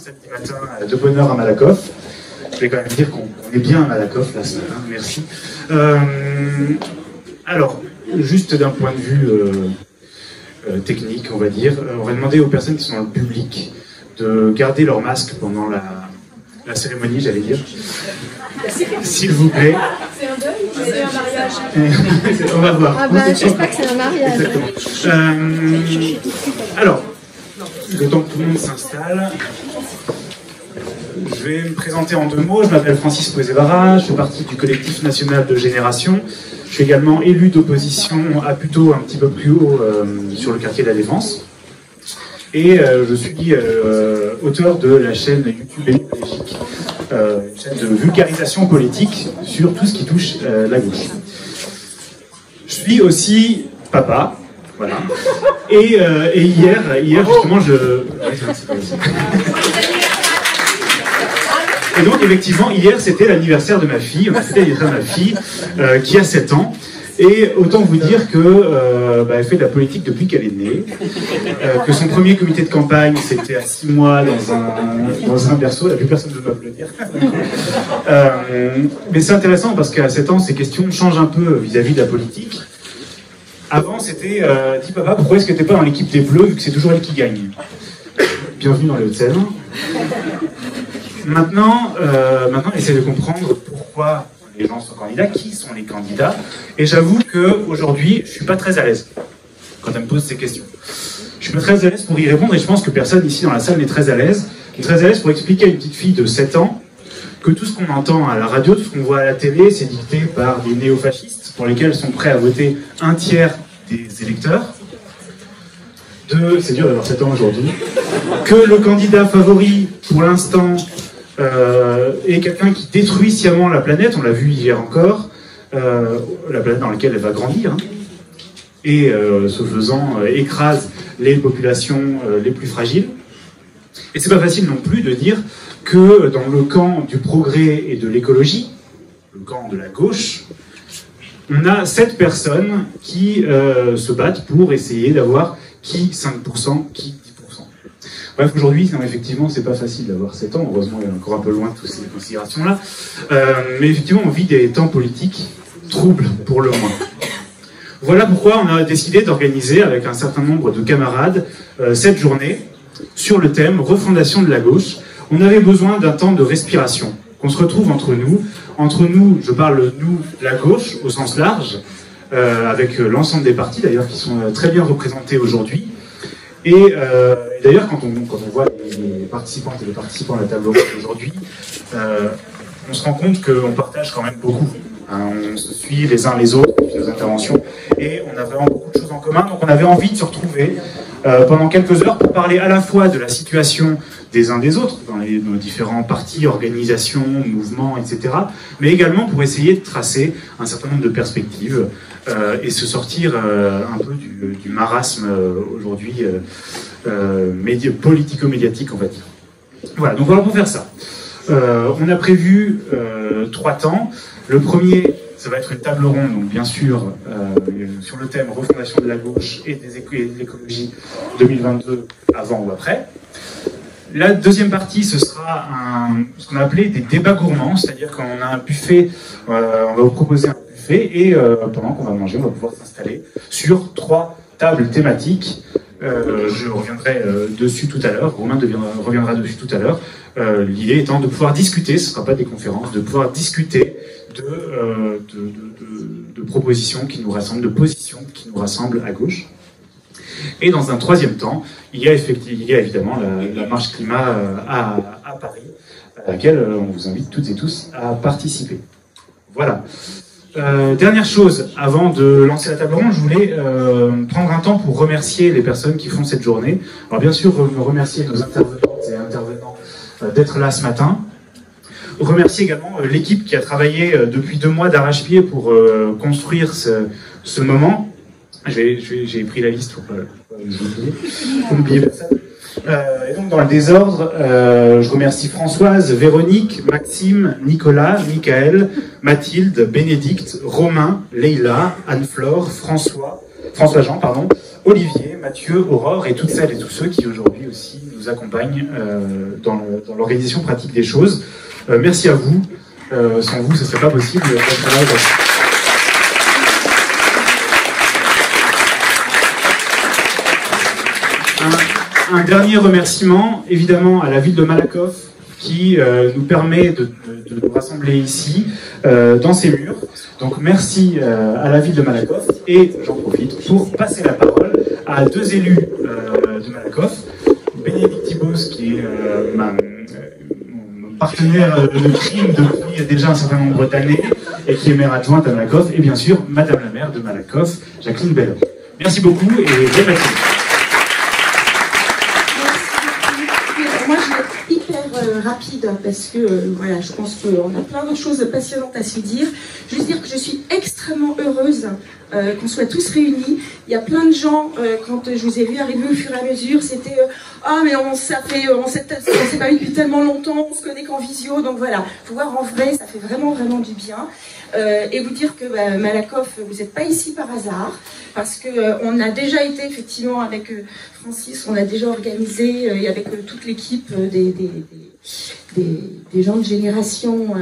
samedi matin de bonne heure à Malakoff. Je vais quand même dire qu'on est bien à Malakoff là ce matin, merci. Alors, juste d'un point de vue technique, on va dire, on va demander aux personnes qui sont dans le public de garder leur masque pendant la cérémonie, j'allais dire. S'il vous plaît. C'est un deuil ou c'est un mariage? On va voir. Ah bah, j'espère que c'est un mariage. Alors, le temps que tout le monde s'installe, je vais me présenter en 2 mots. Je m'appelle Francis Poesevara, je fais partie du collectif national de Génération. Je suis également élu d'opposition à plutôt un petit peu plus haut sur le quartier de la Défense. Et je suis auteur de la chaîne YouTube Écologique, une chaîne de vulgarisation politique sur tout ce qui touche la gauche. Je suis aussi papa, voilà. Et hier justement, Et donc effectivement, hier c'était l'anniversaire de ma fille, c'était l'anniversaire de ma fille qui a 7 ans. Et autant vous dire que elle fait de la politique depuis qu'elle est née, que son premier comité de campagne c'était à 6 mois dans un berceau, là plus personne ne veut m'applaudir. Mais c'est intéressant parce qu'à 7 ans, ces questions changent un peu vis-à-vis de la politique. Avant c'était dis papa, pourquoi est-ce que t'es pas dans l'équipe des Bleus vu que c'est toujours elle qui gagne? Bienvenue dans les Hauts-de-Seine. Maintenant, essaie de comprendre pourquoi les gens sont candidats, qui sont les candidats. Et j'avoue qu'aujourd'hui, je suis pas très à l'aise quand elle me pose ces questions. Je suis pas très à l'aise pour y répondre et je pense que personne ici dans la salle n'est très à l'aise. Je suis très à l'aise pour expliquer à une petite fille de 7 ans que tout ce qu'on entend à la radio, tout ce qu'on voit à la télé, c'est dicté par des néofascistes pour lesquels sont prêts à voter 1/3 des électeurs. C'est dur d'avoir 7 ans aujourd'hui. Que le candidat favori, pour l'instant, est quelqu'un qui détruit sciemment la planète, on l'a vu hier encore, la planète dans laquelle elle va grandir, hein, et ce faisant écrase les populations les plus fragiles. Et c'est pas facile non plus de dire que dans le camp du progrès et de l'écologie, le camp de la gauche, on a 7 personnes qui se battent pour essayer d'avoir qui 5%, qui 10%. Bref, aujourd'hui, effectivement, c'est pas facile d'avoir 7 ans. Heureusement, il est encore un peu loin de toutes ces considérations-là. Mais effectivement, on vit des temps politiques troubles, pour le moins. Voilà pourquoi on a décidé d'organiser, avec un certain nombre de camarades, cette journée sur le thème « Refondation de la gauche ». On avait besoin d'un temps de respiration, qu'on se retrouve entre nous. Entre nous, je parle nous, la gauche, au sens large, avec l'ensemble des partis, d'ailleurs, qui sont très bien représentés aujourd'hui. Et d'ailleurs, quand on voit les participantes et les participants à la table ronde aujourd'hui, on se rend compte qu'on partage quand même beaucoup. Hein, on se suit les uns les autres, les interventions, et on a vraiment beaucoup de choses en commun. Donc on avait envie de se retrouver pendant quelques heures pour parler à la fois de la situation des uns des autres, dans nos différents partis, organisations, mouvements, etc., mais également pour essayer de tracer un certain nombre de perspectives et se sortir un peu du marasme aujourd'hui politico-médiatique, on va dire. Voilà, donc voilà pour faire ça. On a prévu 3 temps. Le premier, ça va être une table ronde, donc bien sûr, sur le thème refondation de la gauche et de l'écologie 2022, avant ou après. La deuxième partie, ce sera ce qu'on a appelé des débats gourmands, c'est-à-dire qu'on a un buffet, on va vous proposer un buffet, et pendant qu'on va manger, on va pouvoir s'installer sur 3 tables thématiques. Je reviendrai dessus tout à l'heure, Romain reviendra dessus tout à l'heure. L'idée étant de pouvoir discuter, ce ne sera pas des conférences, de pouvoir discuter de propositions qui nous rassemblent, de positions qui nous rassemblent à gauche. Et dans un troisième temps, il y a évidemment la marche climat à Paris, à laquelle on vous invite toutes et tous à participer. Voilà. Dernière chose, avant de lancer la table ronde, je voulais prendre un temps pour remercier les personnes qui font cette journée. Alors bien sûr, remercier nos intervenantes et intervenants d'être là ce matin. Remercier également l'équipe qui a travaillé depuis 2 mois d'arrache-pied pour construire ce moment. J'ai pris la liste pour n'oublier personne. Et donc dans le désordre, je remercie Françoise, Véronique, Maxime, Nicolas, Michael, Mathilde, Bénédicte, Romain, Leïla, Anne-Flore, François, François Jean, pardon, Olivier, Mathieu, Aurore et toutes celles et tous ceux qui aujourd'hui aussi nous accompagnent dans l'organisation pratique des choses. Merci à vous. Sans vous, ce ne serait pas possible. Un dernier remerciement, évidemment, à la ville de Malakoff, qui nous permet de nous rassembler ici, dans ces murs. Donc merci à la ville de Malakoff, et j'en profite pour passer la parole à deux élus de Malakoff, Bénédicte Thibos, qui est mon partenaire de crime depuis déjà un certain nombre d'années, et qui est maire adjointe à Malakoff, et bien sûr, Madame la maire de Malakoff, Jacqueline Bellon. Merci beaucoup, et bonne matinée. Moi, je vais être hyper rapide parce que voilà, je pense qu'on a plein de choses passionnantes à se dire. Juste dire que je suis extrêmement heureuse qu'on soit tous réunis. Il y a plein de gens, quand je vous ai vu arriver au fur et à mesure, c'était ah mais on s'est pas vu depuis tellement longtemps, on se connaît qu'en visio, donc voilà, faut voir en vrai, ça fait vraiment du bien. Et vous dire que Malakoff, vous n'êtes pas ici par hasard, parce que on a déjà été effectivement avec Francis, on a déjà organisé et avec toute l'équipe des gens de génération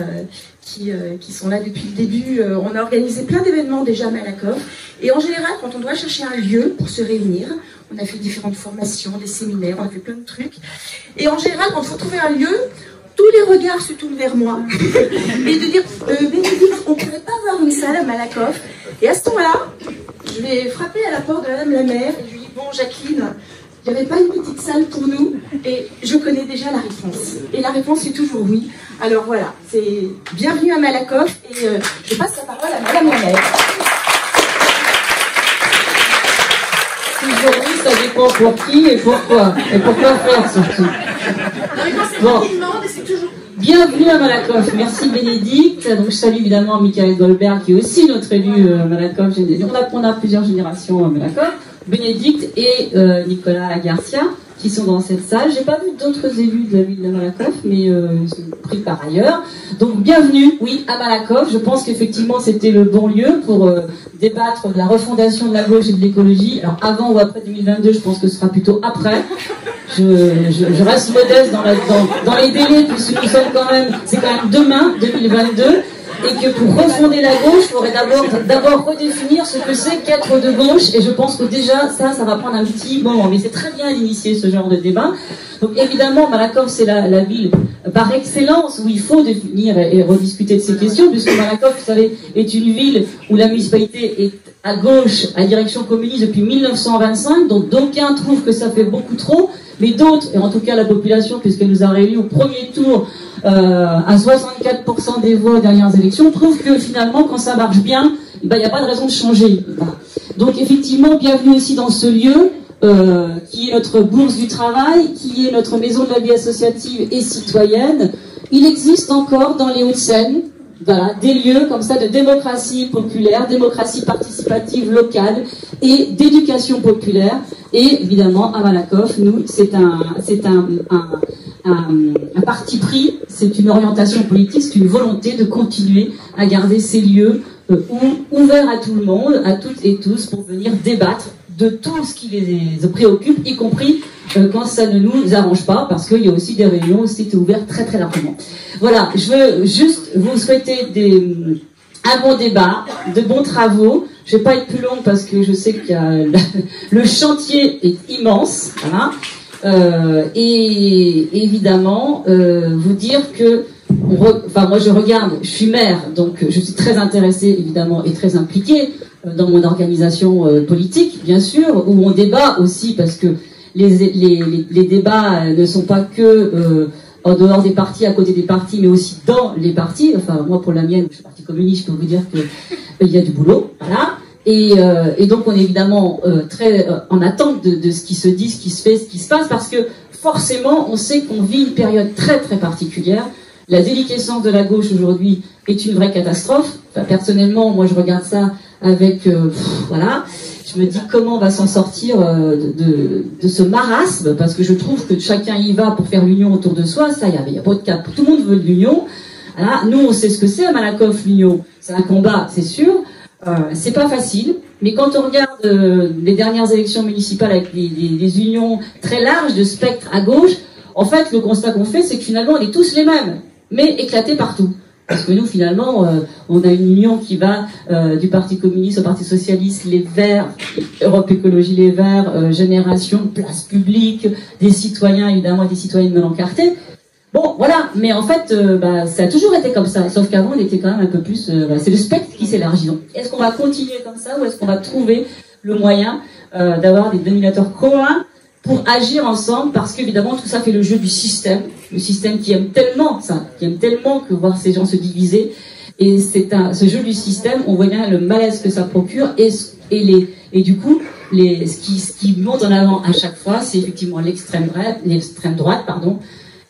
qui sont là depuis le début. On a organisé plein d'événements déjà à Malakoff. Et en général, quand on doit chercher un lieu pour se réunir, on a fait différentes formations, des séminaires, on a fait plein de trucs. Et en général, quand il faut trouver un lieu, tous les regards se tournent vers moi. Et de dire, Bénédicte, on ne pourrait pas avoir une salle à Malakoff. Et à ce moment-là, je vais frapper à la porte de Madame la maire et je lui dis, bon, Jacqueline, il n'y avait pas une petite salle pour nous? Et je connais déjà la réponse. Et la réponse est toujours oui. Alors voilà, c'est bienvenue à Malakoff et je passe la parole à Madame la maire. Aujourd'hui, ça dépend pour qui et pourquoi. Et pourquoi faire surtout. Bon. Bienvenue à Malakoff. Merci Bénédicte. Donc je salue évidemment Michael Goldberg qui est aussi notre élu Malakoff. On a plusieurs générations à Malakoff. Bénédicte et Nicolas Garcia qui sont dans cette salle. J'ai pas vu d'autres élus de la ville de Malakoff, mais ils sont pris par ailleurs. Donc bienvenue, oui, à Malakoff. Je pense qu'effectivement c'était le bon lieu pour débattre de la refondation de la gauche et de l'écologie. Alors avant ou après 2022, je pense que ce sera plutôt après. Je reste modeste dans les délais puisque nous sommes c'est quand même demain, 2022. Et que pour refonder la gauche, il faudrait d'abord redéfinir ce que c'est qu'être de gauche. Et je pense que déjà, ça va prendre un petit moment. Mais c'est très bien d'initier ce genre de débat. Donc évidemment, Malakoff, c'est la ville par excellence où il faut définir et rediscuter de ces questions, puisque Malakoff, vous savez, est une ville où la municipalité est à gauche, à direction communiste depuis 1925. Donc d'aucuns trouvent que ça fait beaucoup trop. Mais d'autres, et en tout cas la population, puisqu'elle nous a réunis au premier tour à 64% des voix aux dernières élections, trouve que finalement, quand ça marche bien, il n'y a pas de raison de changer. Donc effectivement, bienvenue aussi dans ce lieu qui est notre bourse du travail, qui est notre maison de la vie associative et citoyenne. Il existe encore dans les Hauts-de-Seine des lieux comme ça de démocratie populaire, démocratie participative locale et d'éducation populaire. Et évidemment, à Malakoff, nous, c'est un parti pris, c'est une orientation politique, c'est une volonté de continuer à garder ces lieux ouverts à tout le monde, à toutes et tous, pour venir débattre de tout ce qui les préoccupe, y compris quand ça ne nous arrange pas, parce qu'il y a aussi des réunions où c'était ouvert très très largement. Voilà, je veux juste vous souhaiter un bon débat, de bons travaux. Je ne vais pas être plus longue parce que je sais que le chantier est immense. Voilà. Et évidemment, vous dire que moi je suis maire, donc je suis très intéressée évidemment et très impliquée dans mon organisation politique, bien sûr, où on débat aussi parce que les débats ne sont pas que en dehors des partis, à côté des partis, mais aussi dans les partis. Enfin, moi pour la mienne, je suis parti communiste, je peux vous dire qu'il y a du boulot, voilà. Et donc on est évidemment très en attente de ce qui se dit, ce qui se fait, ce qui se passe, parce que forcément on sait qu'on vit une période très très particulière. La déliquescence de la gauche aujourd'hui est une vraie catastrophe. Enfin, personnellement, moi je regarde ça avec voilà, je me dis comment on va s'en sortir de ce marasme, parce que je trouve que chacun y va pour faire l'union autour de soi. Ça, il y a pas de cap. Tout le monde veut de l'union. Voilà. Nous, on sait ce que c'est à Malakoff, l'union. C'est un combat, c'est sûr. C'est pas facile, mais quand on regarde les dernières élections municipales avec des unions très larges de spectre à gauche, en fait, le constat qu'on fait, c'est que finalement, on est tous les mêmes, mais éclatés partout. Parce que nous, finalement, on a une union qui va du Parti communiste au Parti socialiste, les Verts, Europe Écologie Les Verts, Génération, Place Publique, des citoyens, évidemment, et des citoyennes non encartés. Bon, voilà, mais en fait, ça a toujours été comme ça, sauf qu'avant, on était quand même un peu plus... c'est le spectre qui s'élargit. Donc, est-ce qu'on va continuer comme ça, ou est-ce qu'on va trouver le moyen d'avoir des dénominateurs communs pour agir ensemble, parce qu'évidemment, tout ça fait le jeu du système, le système qui aime tellement ça, qui aime tellement que voir ces gens se diviser, et ce jeu du système, on voit bien le malaise que ça procure, et du coup, ce qui monte en avant à chaque fois, c'est effectivement l'extrême droite,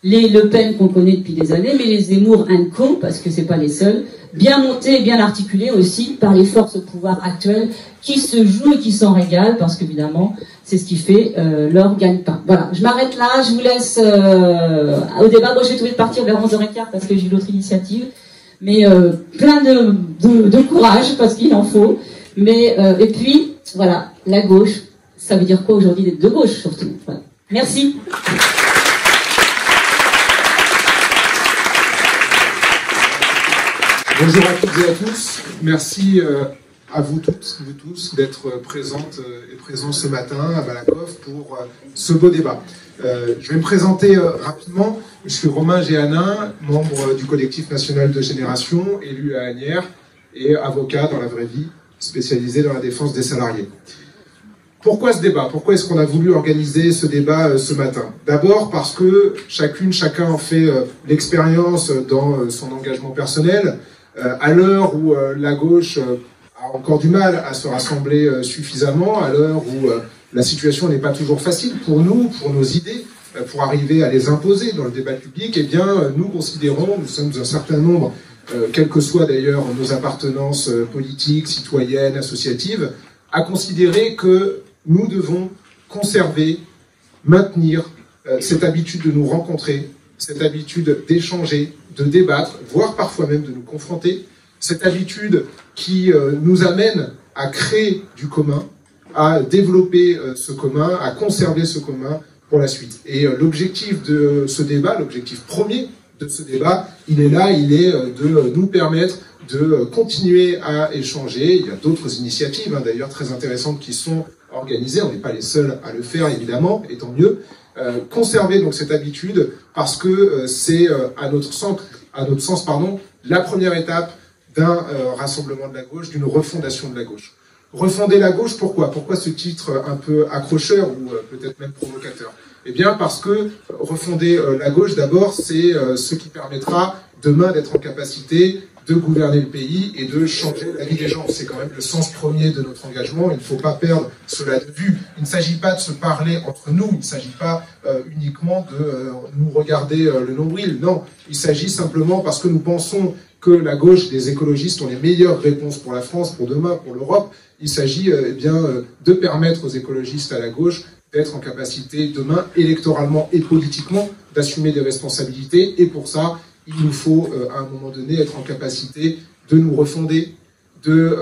les Le Pen qu'on connaît depuis des années, mais les Zemmour & Co, parce que c'est pas les seuls, bien montés et bien articulés aussi par les forces au pouvoir actuelles qui se jouent et qui s'en régalent, parce qu'évidemment, c'est ce qui fait leur gagne-pain. Voilà, je m'arrête là, je vous laisse au débat. Moi, je vais trouver de partir vers 11h15 parce que j'ai eu d'autres initiatives, mais plein de courage, parce qu'il en faut. Mais et puis, voilà, la gauche, ça veut dire quoi aujourd'hui d'être de gauche, surtout. Voilà. Merci. Bonjour à toutes et à tous. Merci à vous toutes, vous tous, d'être présentes et présents ce matin à Malakoff pour ce beau débat. Je vais me présenter rapidement. Je suis Romain Géanin, membre du collectif national de Génération, élu à Asnières et avocat dans la vraie vie, spécialisé dans la défense des salariés. Pourquoi ce débat? Pourquoi est-ce qu'on a voulu organiser ce débat ce matin? D'abord parce que chacun en fait l'expérience dans son engagement personnel. À l'heure où la gauche a encore du mal à se rassembler suffisamment, à l'heure où la situation n'est pas toujours facile pour nous, pour nos idées, pour arriver à les imposer dans le débat public, eh bien, nous considérons, nous sommes un certain nombre, quelles que soient d'ailleurs nos appartenances politiques, citoyennes, associatives, à considérer que nous devons conserver, maintenir cette habitude de nous rencontrer, cette habitude d'échanger, de débattre, voire parfois même de nous confronter, cette habitude qui nous amène à créer du commun, à développer ce commun, à conserver ce commun pour la suite. Et l'objectif de ce débat, l'objectif premier de ce débat, il est là, il est de nous permettre de continuer à échanger. Il y a d'autres initiatives, d'ailleurs très intéressantes, qui sont organisées. On n'est pas les seuls à le faire, évidemment, et tant mieux. Conserver donc cette habitude parce que c'est à notre sens, la première étape d'un rassemblement de la gauche, d'une refondation de la gauche. Refonder la gauche, pourquoi? Pourquoi ce titre un peu accrocheur ou peut-être même provocateur? Eh bien parce que refonder la gauche, d'abord, c'est ce qui permettra demain d'être en capacité de gouverner le pays et de changer la vie des gens. C'est quand même le sens premier de notre engagement. Il ne faut pas perdre cela de vue. Il ne s'agit pas de se parler entre nous. Il ne s'agit pas uniquement de nous regarder le nombril. Non, il s'agit simplement parce que nous pensons que la gauche, les écologistes ont les meilleures réponses pour la France, pour demain, pour l'Europe. Il s'agit de permettre aux écologistes à la gauche d'être en capacité demain, électoralement et politiquement, d'assumer des responsabilités. Et pour ça, il nous faut, à un moment donné, être en capacité de nous refonder, de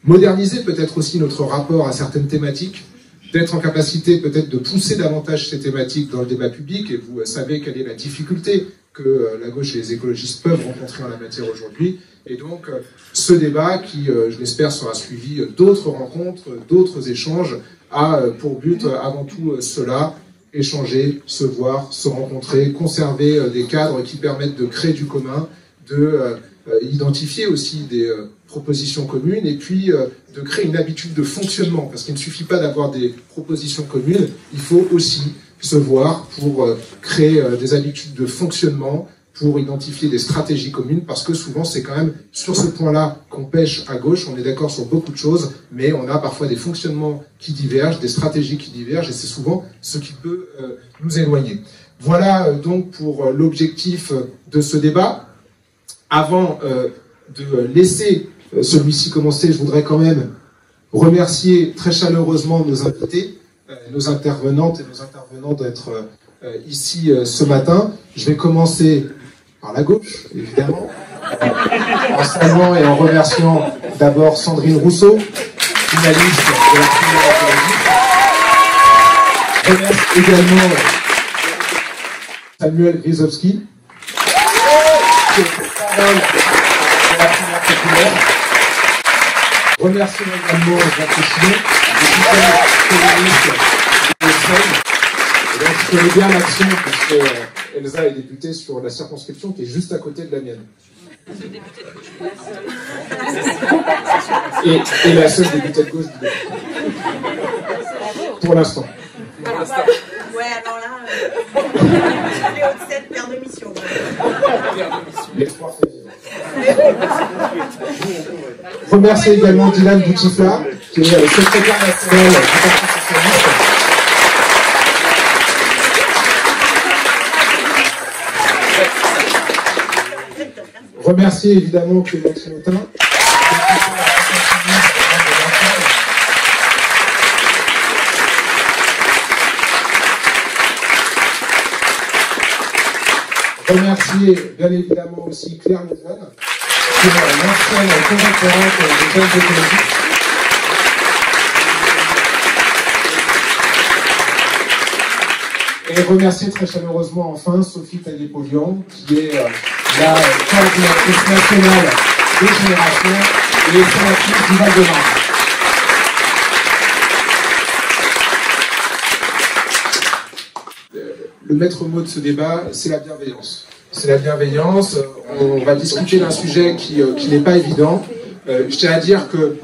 moderniser peut-être aussi notre rapport à certaines thématiques, d'être en capacité peut-être de pousser davantage ces thématiques dans le débat public. Et vous savez quelle est la difficulté que la gauche et les écologistes peuvent rencontrer en la matière aujourd'hui. Et donc, ce débat, qui, je l'espère, sera suivi d'autres rencontres, d'autres échanges, a pour but, avant tout, cela: échanger, se voir, se rencontrer, conserver des cadres qui permettent de créer du commun, de identifier aussi des propositions communes et puis de créer une habitude de fonctionnement. Parce qu'il ne suffit pas d'avoir des propositions communes, il faut aussi se voir pour créer des habitudes de fonctionnement, pour identifier des stratégies communes, parce que souvent c'est quand même sur ce point-là qu'on pêche à gauche. On est d'accord sur beaucoup de choses, mais on a parfois des fonctionnements qui divergent, des stratégies qui divergent, et c'est souvent ce qui peut nous éloigner. Voilà donc pour l'objectif de ce débat. Avant de laisser celui-ci commencer, je voudrais quand même remercier très chaleureusement nos invités, nos intervenantes et nos intervenants d'être ici ce matin. Je vais commencer par la gauche, évidemment. en saluant et en remerciant d'abord Sandrine Rousseau, finaliste de la première écologie. Je remercie également Samuel Grisowski, qui est porte-parole de la première populaire. Remercions également Jacques Chillon, député communiste de Seine. Donc, je connais bien l'action parce que Elsa est députée sur la circonscription qui est juste à côté de la mienne. Et la seule députée de gauche du pour l'instant. Ouais, alors là, les Hauts-de-Seine, père de mission. L'espoir fait vivre. Remercier également Dylan Boutifla, qui est le secrétaire national du Parti socialiste. Remercier évidemment Clémentine Autain. Remercier bien évidemment aussi Claire Lejeune, qui est l'ancienne correctorate des jeunes écologistes. Et remercier très chaleureusement enfin Sophie Taillé-Paulian, qui est la coordinatrice nationale des générations et sénatrice du Val-de-Marne. Le maître mot de ce débat, c'est la bienveillance. C'est la bienveillance. On va discuter d'un sujet qui n'est pas évident. Je tiens à dire que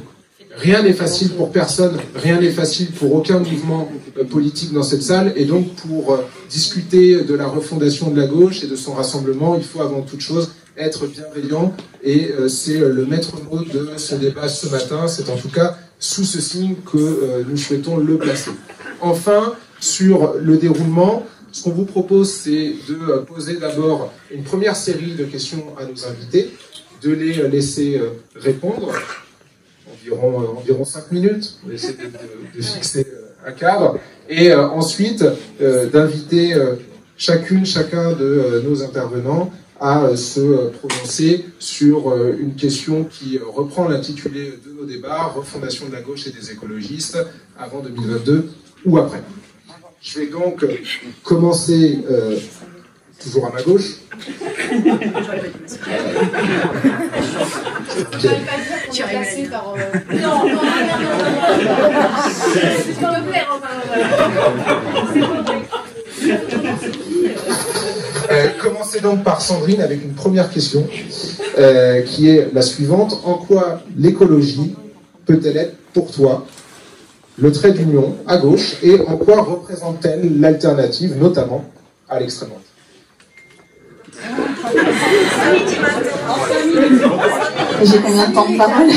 rien n'est facile pour personne, rien n'est facile pour aucun mouvement politique dans cette salle. Et donc, pour discuter de la refondation de la gauche et de son rassemblement, il faut avant toute chose être bienveillant. Et c'est le maître mot de ce débat ce matin. C'est en tout cas sous ce signe que nous souhaitons le placer. Enfin, sur le déroulement, ce qu'on vous propose, c'est de poser d'abord une première série de questions à nos invités, de les laisser répondre, environ 5 minutes, on va essayer de fixer un cadre, et ensuite d'inviter chacun de nos intervenants à se prononcer sur une question qui reprend l'intitulé de nos débats, refondation de la gauche et des écologistes, avant 2022 ou après. Je vais donc commencer toujours à ma gauche. Tu arrives à par... Non. C'est pour me plaire, Commencez donc par Sandrine avec une première question qui est la suivante. En quoi l'écologie peut-elle être pour toi le trait d'union à gauche et en quoi représente-t-elle l'alternative, notamment à l'extrême droite? J'ai combien de temps de parole?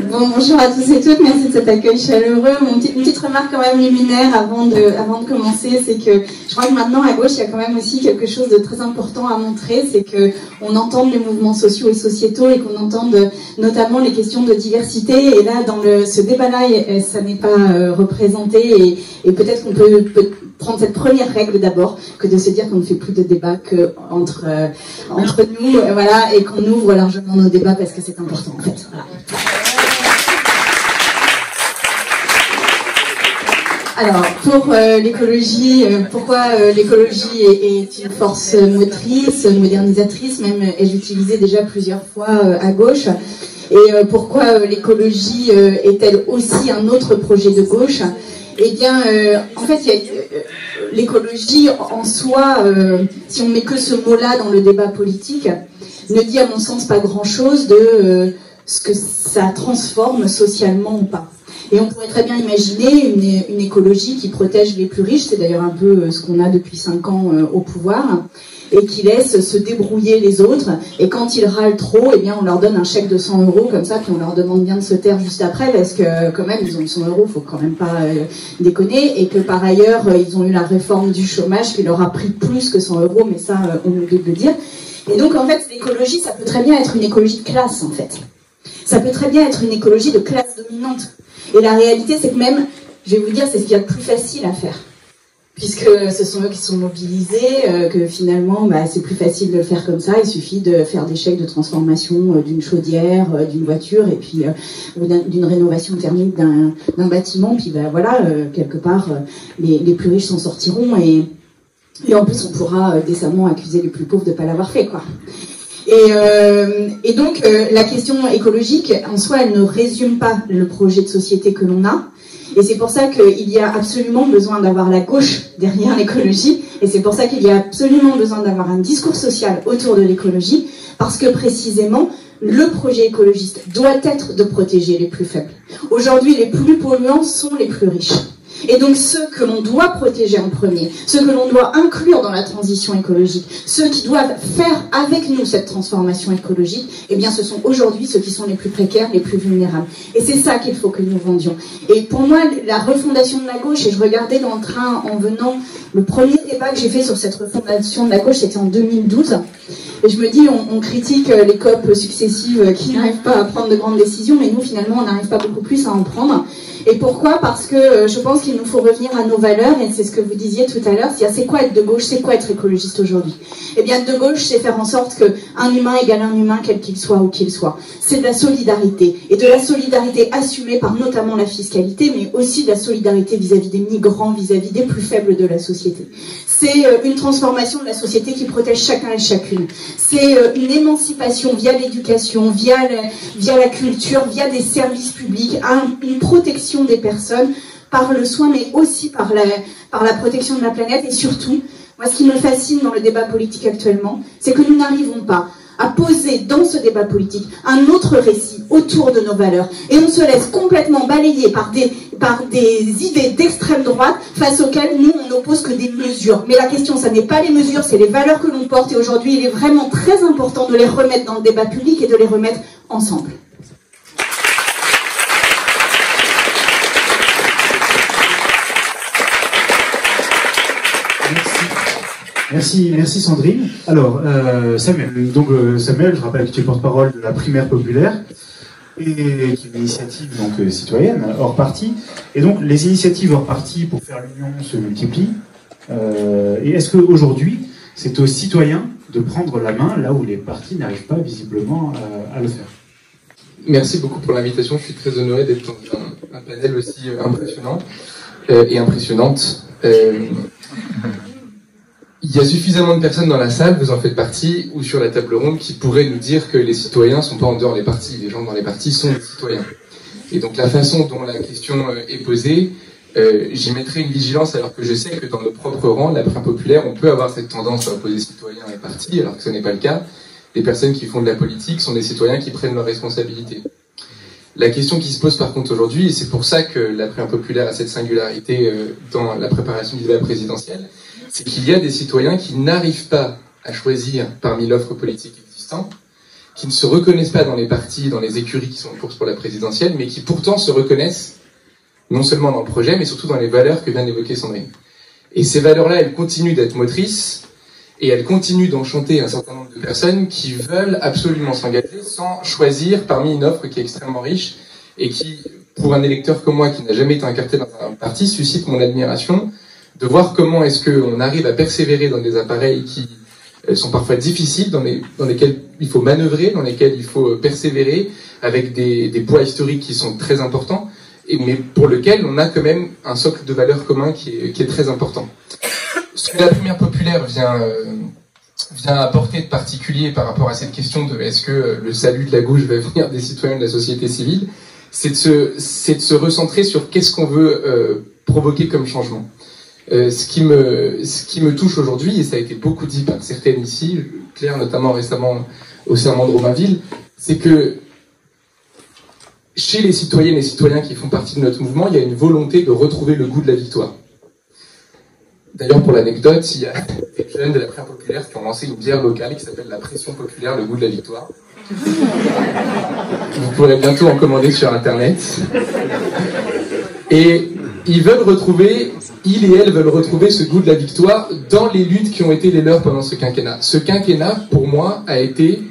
Bon, bonjour à tous et toutes, merci de cet accueil chaleureux. Une petite remarque quand même liminaire avant de commencer, c'est que je crois que maintenant à gauche il y a quand même aussi quelque chose de très important à montrer, c'est que on entende les mouvements sociaux et sociétaux et qu'on entende notamment les questions de diversité. Et là, dans ce débat-là, ça n'est pas représenté et peut-être qu'on peut prendre cette première règle d'abord, que de se dire qu'on ne fait plus de débat que entre nous, voilà, et qu'on ouvre largement nos débats parce que c'est important en fait. Voilà. Alors, pour l'écologie, pourquoi l'écologie est une force motrice, modernisatrice, même est utilisée déjà plusieurs fois à gauche, et pourquoi l'écologie est-elle aussi un autre projet de gauche? Eh bien, en fait, l'écologie en soi, si on met que ce mot-là dans le débat politique, ne dit à mon sens pas grand-chose de ce que ça transforme socialement ou pas. Et on pourrait très bien imaginer une écologie qui protège les plus riches, c'est d'ailleurs un peu ce qu'on a depuis 5 ans au pouvoir, et qui laisse se débrouiller les autres, et quand ils râlent trop, eh bien on leur donne un chèque de 100 € comme ça, puis on leur demande bien de se taire juste après, parce que quand même ils ont 100 €, faut quand même pas déconner, et que par ailleurs ils ont eu la réforme du chômage qui leur a pris plus que 100 €, mais ça on oublie de le dire. Et donc en fait l'écologie, ça peut très bien être une écologie de classe en fait. Ça peut très bien être une écologie de classe dominante. Et la réalité, c'est que même, je vais vous dire, c'est ce qu'il y a de plus facile à faire. puisque ce sont eux qui sont mobilisés, que finalement c'est plus facile de le faire comme ça, il suffit de faire des chèques de transformation d'une chaudière, d'une voiture, et puis d'une rénovation thermique d'un bâtiment, puis voilà, quelque part les plus riches s'en sortiront, et en plus on pourra décemment accuser les plus pauvres de ne pas l'avoir fait, quoi. Et donc la question écologique en soi, elle ne résume pas le projet de société que l'on a. Et c'est pour ça qu'il y a absolument besoin d'avoir la gauche derrière l'écologie, et c'est pour ça qu'il y a absolument besoin d'avoir un discours social autour de l'écologie, parce que précisément, le projet écologiste doit être de protéger les plus faibles. Aujourd'hui, les plus polluants sont les plus riches. Et donc ceux que l'on doit protéger en premier, ceux que l'on doit inclure dans la transition écologique, ceux qui doivent faire avec nous cette transformation écologique, eh bien ce sont aujourd'hui ceux qui sont les plus précaires, les plus vulnérables. Et c'est ça qu'il faut que nous vendions. Et pour moi, la refondation de la gauche, et je regardais dans le train en venant, le premier débat que j'ai fait sur cette refondation de la gauche, c'était en 2012. Et je me dis, on critique les COP successives qui n'arrivent pas à prendre de grandes décisions, mais nous finalement on n'arrive pas beaucoup plus à en prendre. Et pourquoi? Parce que je pense qu'il nous faut revenir à nos valeurs, et c'est ce que vous disiez tout à l'heure, c'est quoi être de gauche, c'est quoi être écologiste aujourd'hui? Eh bien, de gauche, c'est faire en sorte qu'un humain égale un humain, quel qu'il soit, où qu'il soit. C'est de la solidarité, et de la solidarité assumée par notamment la fiscalité, mais aussi de la solidarité vis-à-vis des migrants, vis-à-vis des plus faibles de la société. C'est une transformation de la société qui protège chacun et chacune. C'est une émancipation via l'éducation, via la culture, via des services publics, une protection des personnes par le soin, mais aussi par la protection de la planète. Et surtout, moi, ce qui me fascine dans le débat politique actuellement, c'est que nous n'arrivons pas à poser dans ce débat politique un autre récit autour de nos valeurs. Et on se laisse complètement balayer par des idées d'extrême droite face auxquelles nous, on n'oppose que des mesures. Mais la question, ça n'est pas les mesures, c'est les valeurs que l'on porte. Et aujourd'hui, il est vraiment très important de les remettre dans le débat public et de les remettre ensemble. Merci Sandrine. Alors, Samuel. Donc, Samuel, je rappelle que tu es porte-parole de la primaire populaire, et qui est une initiative citoyenne, hors parti. Et donc, les initiatives hors parti pour faire l'union se multiplient. Et est-ce qu'aujourd'hui, c'est aux citoyens de prendre la main là où les partis n'arrivent pas visiblement à le faire? Merci beaucoup pour l'invitation. Je suis très honoré d'être dans un panel aussi impressionnant et impressionnante. Il y a suffisamment de personnes dans la salle, vous en faites partie, ou sur la table ronde, qui pourraient nous dire que les citoyens ne sont pas en dehors des partis. Les gens dans les partis sont des citoyens. Et donc la façon dont la question est posée, j'y mettrai une vigilance, alors que je sais que dans nos propres rangs, la primaire populaire, on peut avoir cette tendance à opposer citoyens et partis, alors que ce n'est pas le cas. Les personnes qui font de la politique sont des citoyens qui prennent leurs responsabilités. La question qui se pose par contre aujourd'hui, et c'est pour ça que la primaire populaire a cette singularité dans la préparation du débat présidentiel, c'est qu'il y a des citoyens qui n'arrivent pas à choisir parmi l'offre politique existante, qui ne se reconnaissent pas dans les partis, dans les écuries qui sont en course pour la présidentielle, mais qui pourtant se reconnaissent non seulement dans le projet, mais surtout dans les valeurs que vient d'évoquer Sandrine. Et ces valeurs-là, elles continuent d'être motrices, et elles continuent d'enchanter un certain nombre de personnes qui veulent absolument s'engager sans choisir parmi une offre qui est extrêmement riche, et qui, pour un électeur comme moi, qui n'a jamais été incarné dans un parti, suscite mon admiration de voir comment est-ce qu'on arrive à persévérer dans des appareils qui sont parfois difficiles, dans lesquels il faut manœuvrer, dans lesquels il faut persévérer, avec des poids historiques qui sont très importants, mais pour lequel on a quand même un socle de valeurs commun qui est très important. Ce que la primaire populaire vient apporter de particulier par rapport à cette question de est-ce que le salut de la gauche va venir des citoyens de la société civile, c'est de se recentrer sur qu'est-ce qu'on veut provoquer comme changement. Ce qui me touche aujourd'hui, et ça a été beaucoup dit par certaines ici, Claire notamment récemment au serment de Romainville, c'est que chez les citoyennes et citoyens qui font partie de notre mouvement, il y a une volonté de retrouver le goût de la victoire. D'ailleurs, pour l'anecdote, il y a des jeunes de la primaire populaire qui ont lancé une bière locale qui s'appelle la Pression Populaire, le goût de la victoire. Vous pourrez bientôt en commander sur Internet. Et ils et elles veulent retrouver ce goût de la victoire dans les luttes qui ont été les leurs pendant ce quinquennat. Ce quinquennat, pour moi, a été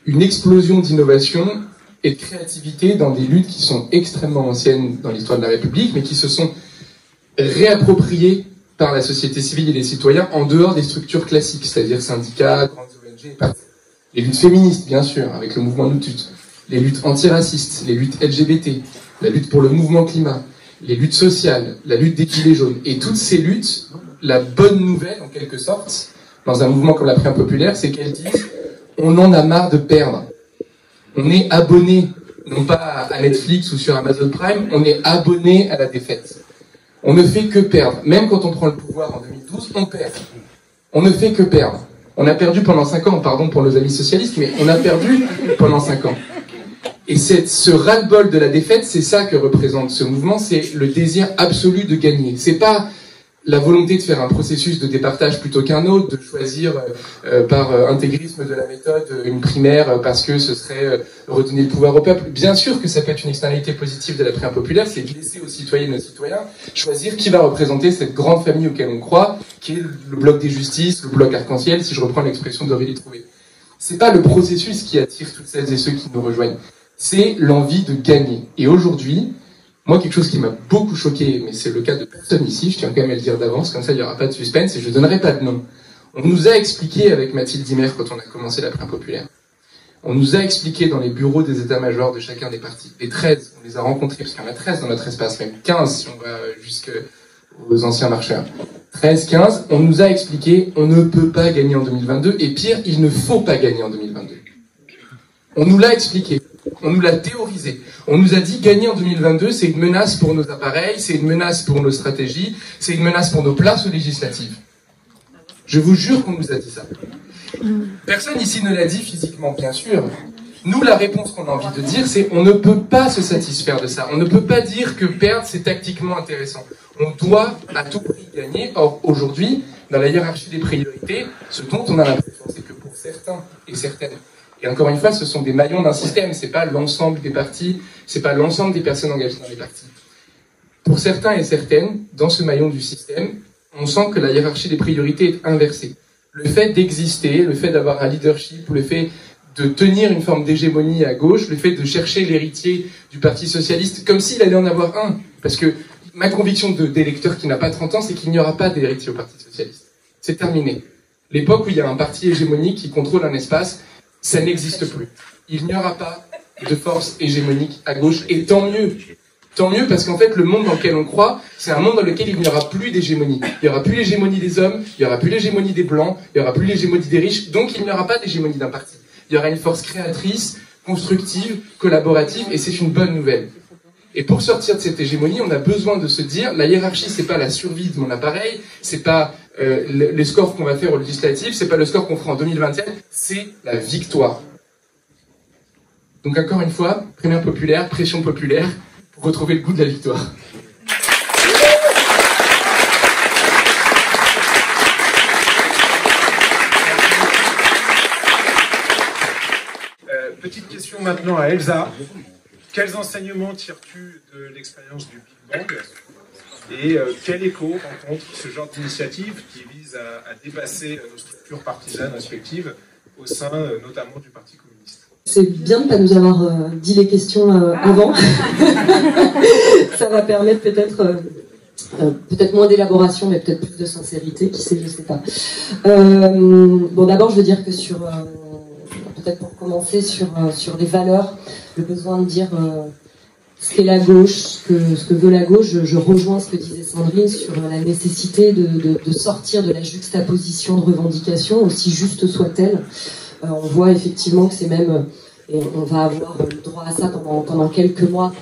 une explosion d'innovation et de créativité dans des luttes qui sont extrêmement anciennes dans l'histoire de la République, mais qui se sont réappropriées par la société civile et les citoyens en dehors des structures classiques, c'est-à-dire syndicats, grandes ONG et partis. Les luttes féministes, bien sûr, avec le mouvement Nous Toutes, les luttes antiracistes, les luttes LGBT, la lutte pour le mouvement climat, les luttes sociales, la lutte des gilets jaunes. Et toutes ces luttes, la bonne nouvelle, en quelque sorte, dans un mouvement comme la Primaire populaire, c'est qu'elles disent « on en a marre de perdre ». On est abonné, non pas à Netflix ou sur Amazon Prime, on est abonné à la défaite. On ne fait que perdre. Même quand on prend le pouvoir en 2012, on perd. On ne fait que perdre. On a perdu pendant 5 ans, pardon pour nos amis socialistes, mais on a perdu pendant 5 ans. Et ce ras-le-bol de la défaite, c'est ça que représente ce mouvement, c'est le désir absolu de gagner. C'est pas la volonté de faire un processus de départage plutôt qu'un autre, de choisir par intégrisme de la méthode une primaire parce que ce serait redonner le pouvoir au peuple. Bien sûr que ça peut être une externalité positive de la primaire populaire, c'est de laisser aux citoyennes et aux citoyens choisir qui va représenter cette grande famille auquel on croit, qui est le bloc des justices, le bloc arc-en-ciel, si je reprends l'expression d'Aurélie Trouvé. C'est pas le processus qui attire toutes celles et ceux qui nous rejoignent, c'est l'envie de gagner. Et aujourd'hui, moi, quelque chose qui m'a beaucoup choqué, mais c'est le cas de personne ici, je tiens quand même à le dire d'avance, comme ça il n'y aura pas de suspense, et je ne donnerai pas de nom. On nous a expliqué avec Mathilde Dimer, quand on a commencé la primaire populaire, on nous a expliqué dans les bureaux des états-majors de chacun des partis, les 13, on les a rencontrés, parce qu'il y en a 13 dans notre espace, même 15 si on va jusqu'aux anciens marcheurs. 13, 15, on nous a expliqué, on ne peut pas gagner en 2022, et pire, il ne faut pas gagner en 2022. On nous l'a expliqué. On nous l'a théorisé. On nous a dit gagner en 2022, c'est une menace pour nos appareils, c'est une menace pour nos stratégies, c'est une menace pour nos places aux législatives. Je vous jure qu'on nous a dit ça. Personne ici ne l'a dit physiquement, bien sûr. Nous, la réponse qu'on a envie de dire, c'est on ne peut pas se satisfaire de ça. On ne peut pas dire que perdre, c'est tactiquement intéressant. On doit à tout prix gagner. Or, aujourd'hui, dans la hiérarchie des priorités, ce dont on a l'impression, c'est que pour certains et certaines, et encore une fois, ce sont des maillons d'un système, c'est pas l'ensemble des partis, c'est pas l'ensemble des personnes engagées dans les partis. Pour certains et certaines, dans ce maillon du système, on sent que la hiérarchie des priorités est inversée. Le fait d'exister, le fait d'avoir un leadership, le fait de tenir une forme d'hégémonie à gauche, le fait de chercher l'héritier du Parti socialiste, comme s'il allait en avoir un. Parce que ma conviction d'électeur qui n'a pas 30 ans, c'est qu'il n'y aura pas d'héritier au Parti socialiste. C'est terminé. L'époque où il y a un parti hégémonique qui contrôle un espace, ça n'existe plus. Il n'y aura pas de force hégémonique à gauche, et tant mieux. Tant mieux, parce qu'en fait, le monde dans lequel on croit, c'est un monde dans lequel il n'y aura plus d'hégémonie. Il n'y aura plus l'hégémonie des hommes, il n'y aura plus l'hégémonie des blancs, il n'y aura plus l'hégémonie des riches, donc il n'y aura pas d'hégémonie d'un parti. Il y aura une force créatrice, constructive, collaborative, et c'est une bonne nouvelle. Et pour sortir de cette hégémonie, on a besoin de se dire, la hiérarchie, c'est pas la survie de mon appareil, c'est pas les scores qu'on va faire aux législatives, c'est pas le score qu'on fera en 2027, c'est la victoire. Donc encore une fois, primaire populaire, pression populaire, pour retrouver le goût de la victoire. Petite question maintenant à Elsa. Quels enseignements tires-tu de l'expérience du Big Bang et quel écho rencontre ce genre d'initiative qui vise à dépasser nos structures partisanes respectives au sein notamment du Parti communiste? C'est bien de ne pas nous avoir dit les questions avant. Ça va permettre peut-être moins d'élaboration, mais peut-être plus de sincérité, qui sait, je sais pas. Bon, d'abord, je veux dire que peut-être pour commencer sur les valeurs, le besoin de dire ce qu'est la gauche, ce que veut la gauche, je rejoins ce que disait Sandrine sur la nécessité de sortir de la juxtaposition de revendications, aussi juste soit-elle. On voit effectivement que c'est même, et on va avoir le droit à ça pendant quelques mois,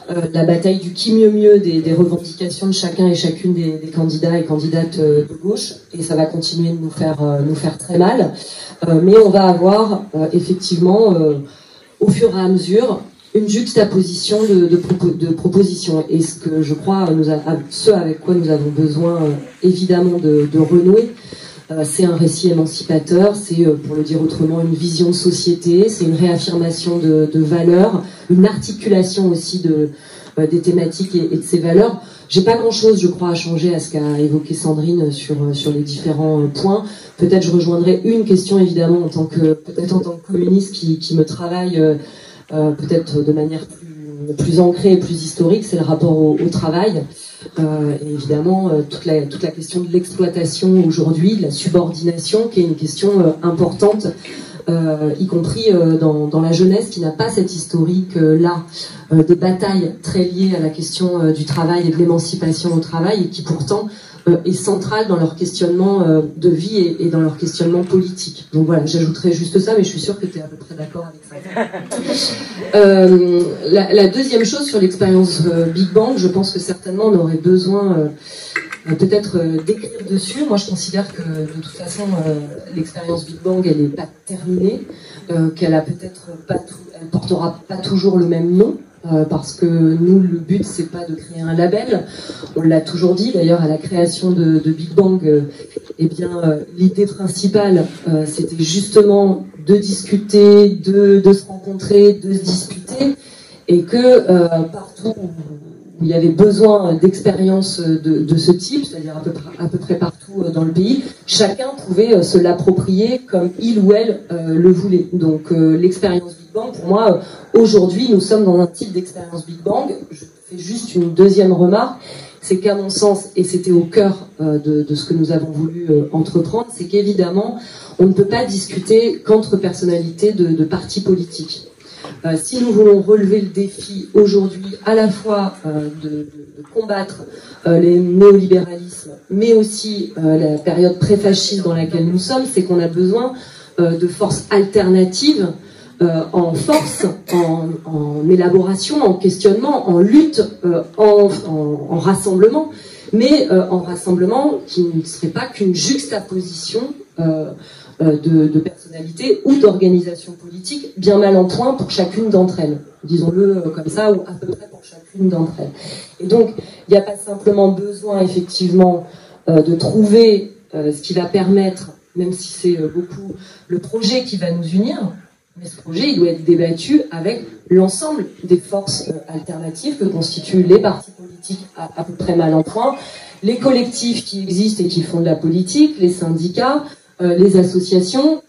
la bataille du qui mieux des revendications de chacun et chacune des candidats et candidates de gauche, et ça va continuer de nous faire très mal. Mais on va avoir effectivement, au fur et à mesure, une juxtaposition de propositions. Et ce que je crois, ce avec quoi nous avons besoin évidemment de renouer, c'est un récit émancipateur, c'est, pour le dire autrement, une vision de société, c'est une réaffirmation de valeurs, une articulation aussi des thématiques et de ces valeurs. J'ai pas grand-chose, je crois, à changer à ce qu'a évoqué Sandrine sur les différents points. Peut-être je rejoindrai une question, évidemment, en tant que communiste qui me travaille peut-être de manière plus ancré et plus historique, c'est le rapport au travail. Et évidemment, toute la question de l'exploitation aujourd'hui, de la subordination, qui est une question importante, y compris dans la jeunesse qui n'a pas cette historique-là, des batailles très liées à la question du travail et de l'émancipation au travail, et qui pourtant est centrale dans leur questionnement de vie et dans leur questionnement politique. Donc voilà, j'ajouterais juste ça, mais je suis sûre que tu es à peu près d'accord avec ça. La deuxième chose sur l'expérience Big Bang, je pense que certainement on aurait besoin peut-être d'écrire dessus. Moi je considère que de toute façon l'expérience Big Bang elle n'est pas terminée, qu'elle a peut-être pas elle portera pas toujours le même nom. Parce que nous, le but, c'est pas de créer un label. On l'a toujours dit, d'ailleurs, à la création de Big Bang, eh bien, l'idée principale, c'était justement de discuter, de se rencontrer, de se disputer, et que partout où il y avait besoin d'expériences de ce type, c'est-à-dire à peu près partout dans le pays, chacun pouvait se l'approprier comme il ou elle le voulait. Donc l'expérience Big Bang, pour moi, aujourd'hui, nous sommes dans un type d'expérience Big Bang. Je fais juste une deuxième remarque, c'est qu'à mon sens, et c'était au cœur de ce que nous avons voulu entreprendre, c'est qu'évidemment, on ne peut pas discuter qu'entre personnalités de partis politiques. Si nous voulons relever le défi aujourd'hui à la fois de combattre les néolibéralismes, mais aussi la période pré-fasciste dans laquelle nous sommes, c'est qu'on a besoin de forces alternatives en force, en élaboration, en questionnement, en lutte, en rassemblement, mais en rassemblement qui ne serait pas qu'une juxtaposition de personnalités ou d'organisations politiques bien mal en point pour chacune d'entre elles, disons-le comme ça, ou à peu près pour chacune d'entre elles. Et donc, il n'y a pas simplement besoin, effectivement, de trouver ce qui va permettre, même si c'est beaucoup le projet qui va nous unir, mais ce projet, il doit être débattu avec l'ensemble des forces alternatives que constituent les partis politiques à peu près mal en point, les collectifs qui existent et qui font de la politique, les syndicats, les associations,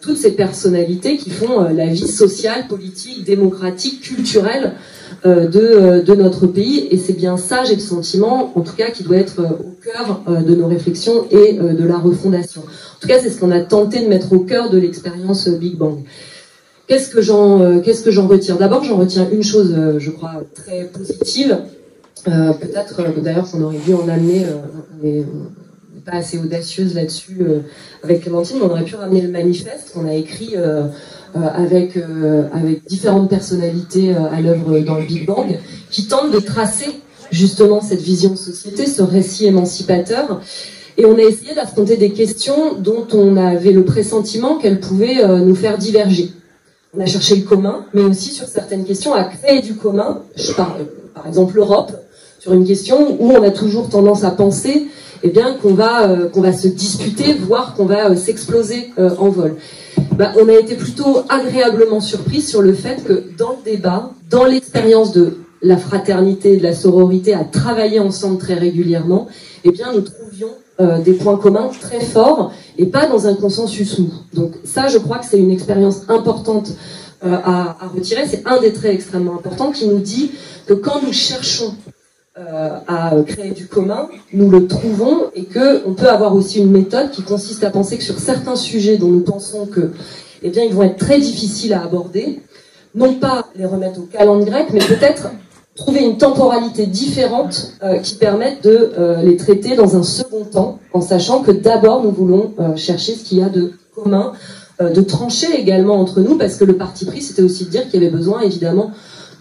toutes ces personnalités qui font la vie sociale, politique, démocratique, culturelle de notre pays. Et c'est bien ça, j'ai le sentiment, en tout cas, qui doit être au cœur de nos réflexions et de la refondation. En tout cas, c'est ce qu'on a tenté de mettre au cœur de l'expérience Big Bang. Qu'est-ce que j'en retire? D'abord, j'en retiens une chose, je crois, très positive. Peut-être, d'ailleurs, qu'on aurait dû en amener, mais pas assez audacieuse là-dessus avec Clémentine, mais on aurait pu ramener le manifeste qu'on a écrit avec différentes personnalités à l'œuvre dans le Big Bang, qui tentent de tracer justement cette vision de société, ce récit émancipateur. Et on a essayé d'affronter des questions dont on avait le pressentiment qu'elles pouvaient nous faire diverger. On a cherché le commun, mais aussi sur certaines questions à créer du commun. Je parle par exemple l'Europe, sur une question où on a toujours tendance à penser eh bien, qu'on va se disputer, voire qu'on va s'exploser en vol. On a été plutôt agréablement surpris sur le fait que dans le débat, dans l'expérience de la fraternité et de la sororité à travailler ensemble très régulièrement, eh bien, nous trouvions des points communs très forts et pas dans un consensus mou. Donc ça, je crois que c'est une expérience importante à retirer. C'est un des traits extrêmement importants qui nous dit que quand nous cherchons à créer du commun, nous le trouvons, et qu'on peut avoir aussi une méthode qui consiste à penser que sur certains sujets dont nous pensons que, eh bien, ils vont être très difficiles à aborder, non pas les remettre au calendrier grec, mais peut-être trouver une temporalité différente qui permette de les traiter dans un second temps, en sachant que d'abord nous voulons chercher ce qu'il y a de commun, de trancher également entre nous, parce que le parti pris, c'était aussi de dire qu'il y avait besoin, évidemment,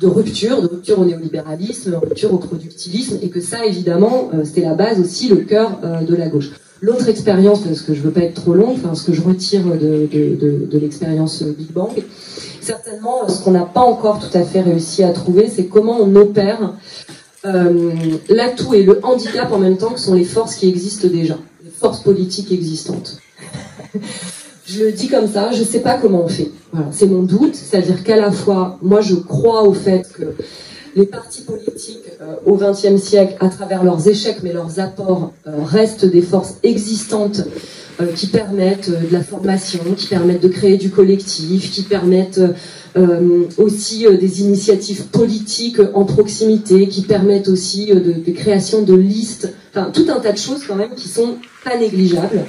de rupture au néolibéralisme, de rupture au productivisme, et que ça, évidemment, c'était la base aussi, le cœur de la gauche. L'autre expérience, parce que je veux pas être trop longue, enfin, ce que je retire de l'expérience Big Bang, certainement, ce qu'on n'a pas encore tout à fait réussi à trouver, c'est comment on opère l'atout et le handicap en même temps, que sont les forces qui existent déjà, les forces politiques existantes. Je le dis comme ça, je ne sais pas comment on fait. Voilà, c'est mon doute, c'est-à-dire qu'à la fois, moi je crois au fait que les partis politiques au XXe siècle, à travers leurs échecs mais leurs apports, restent des forces existantes qui permettent de la formation, qui permettent de créer du collectif, qui permettent aussi des initiatives politiques en proximité, qui permettent aussi de création de listes, enfin tout un tas de choses quand même qui sont pas négligeables.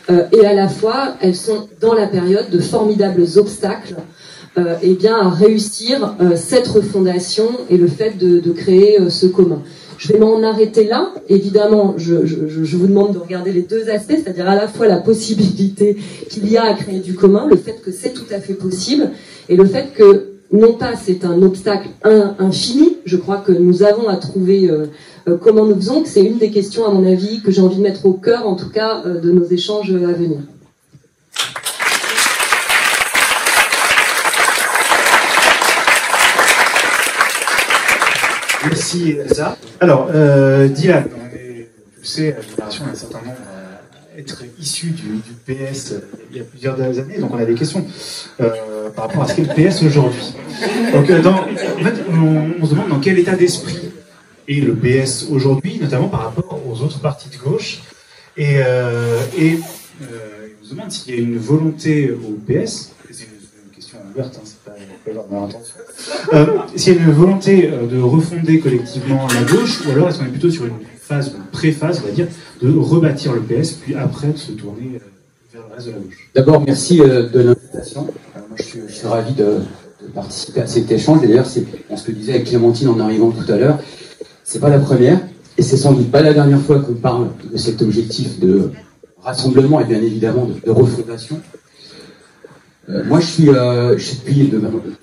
Et à la fois, elles sont dans la période de formidables obstacles eh bien, à réussir cette refondation et le fait de créer ce commun. Je vais m'en arrêter là. Évidemment, je vous demande de regarder les deux aspects, c'est-à-dire à la fois la possibilité qu'il y a à créer du commun, le fait que c'est tout à fait possible, et le fait que non pas c'est un obstacle infini, je crois que nous avons à trouver comment nous faisons, que c'est une des questions à mon avis que j'ai envie de mettre au cœur en tout cas de nos échanges à venir. Merci Elsa. Alors, Dylan, on est poussé à la génération d'un certain nombre à être issu du PS il y a plusieurs années, donc on a des questions par rapport à ce qu'est le PS aujourd'hui. Donc, en fait, on se demande dans quel état d'esprit est le PS aujourd'hui, notamment par rapport aux autres partis de gauche, et on se demande s'il y a une volonté au PS. C'est une question ouverte, hein, c'est pas genre dans l'intention. S'il y a une volonté de refonder collectivement la gauche, ou alors est-ce qu'on est plutôt sur une phase, une pré-phase, on va dire, de rebâtir le PS, puis après de se tourner vers le reste de la gauche. D'abord, merci de l'invitation. Moi, je suis ravi de participer à cet échange. Et d'ailleurs, on se le disait avec Clémentine en arrivant tout à l'heure, c'est pas la première, et c'est sans doute pas la dernière fois qu'on parle de cet objectif de rassemblement et bien évidemment de refondation. Moi, je suis depuis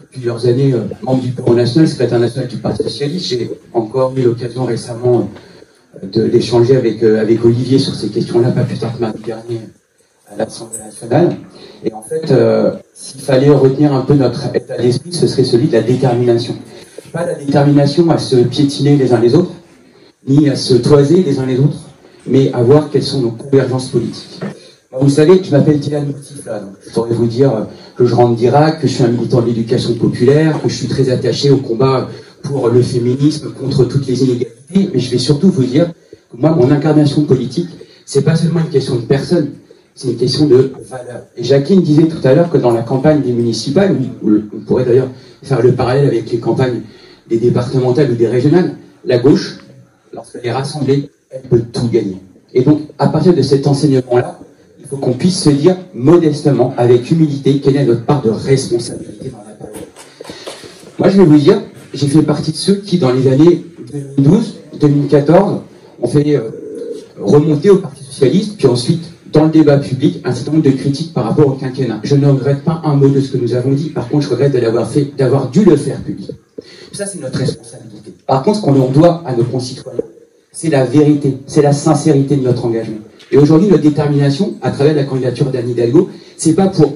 plusieurs années membre du Bureau national, secrétaire national du Parti socialiste. J'ai encore eu l'occasion récemment d'échanger avec Olivier sur ces questions-là, pas plus tard que mardi dernier à l'Assemblée nationale. Et en fait, s'il fallait retenir un peu notre état d'esprit, ce serait celui de la détermination. Pas la détermination à se piétiner les uns les autres, ni à se toiser les uns les autres, mais à voir quelles sont nos convergences politiques. Vous savez, je m'appelle Dylan Moutifla, donc je pourrais vous dire que je rentre d'Irak, que je suis un militant de l'éducation populaire, que je suis très attaché au combat pour le féminisme, contre toutes les inégalités, mais je vais surtout vous dire que moi, mon incarnation politique, c'est pas seulement une question de personne, c'est une question de valeur. Et Jacqueline disait tout à l'heure que dans la campagne des municipales, on pourrait d'ailleurs faire le parallèle avec les campagnes des départementales ou des régionales, la gauche, lorsqu'elle est rassemblée, elle peut tout gagner. Et donc, à partir de cet enseignement-là, il faut qu'on puisse se dire modestement, avec humilité, quelle est notre part de responsabilité dans la période. Moi, je vais vous dire, j'ai fait partie de ceux qui, dans les années 2012-2014, ont fait remonter au Parti socialiste, puis ensuite, dans le débat public, un certain nombre de critiques par rapport au quinquennat. Je ne regrette pas un mot de ce que nous avons dit, par contre, je regrette d'avoir dû le faire public. Ça, c'est notre responsabilité. Par contre, ce qu'on doit à nos concitoyens, c'est la vérité, c'est la sincérité de notre engagement. Et aujourd'hui, notre détermination, à travers la candidature d'Anne Hidalgo, c'est pas pour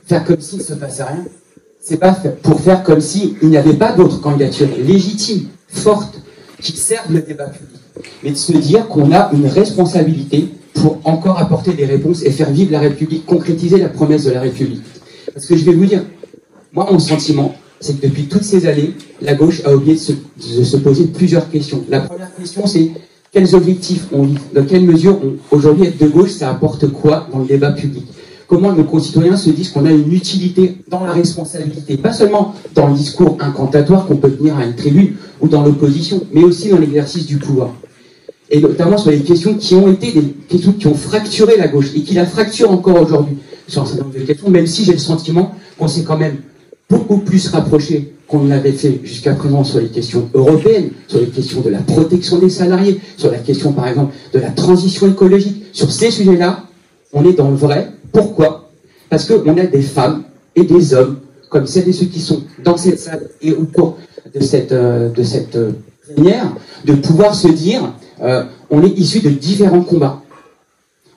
faire comme s'il ne se passait rien, c'est pas pour faire comme s'il n'y avait pas d'autres candidatures légitimes, fortes, qui servent le débat public, mais de se dire qu'on a une responsabilité pour encore apporter des réponses et faire vivre la République, concrétiser la promesse de la République. Parce que je vais vous dire, moi, mon sentiment, c'est que depuis toutes ces années, la gauche a oublié de se poser plusieurs questions. La première question, c'est quels objectifs on vit, dans quelle mesure aujourd'hui être de gauche, ça apporte quoi dans le débat public? Comment nos concitoyens se disent qu'on a une utilité dans la responsabilité, pas seulement dans le discours incantatoire qu'on peut tenir à une tribune ou dans l'opposition, mais aussi dans l'exercice du pouvoir. Et notamment sur les questions qui ont été des questions qui ont fracturé la gauche et qui la fracturent encore aujourd'hui sur un certain nombre de questions, même si j'ai le sentiment qu'on s'est quand même beaucoup plus rapproché qu'on l'avait fait jusqu'à présent sur les questions européennes, sur les questions de la protection des salariés, sur la question par exemple de la transition écologique. Sur ces sujets-là, on est dans le vrai. Pourquoi? Parce qu'on a des femmes et des hommes, comme celles et ceux qui sont dans cette salle et autour de cette plénière, de pouvoir se dire on est issu de différents combats.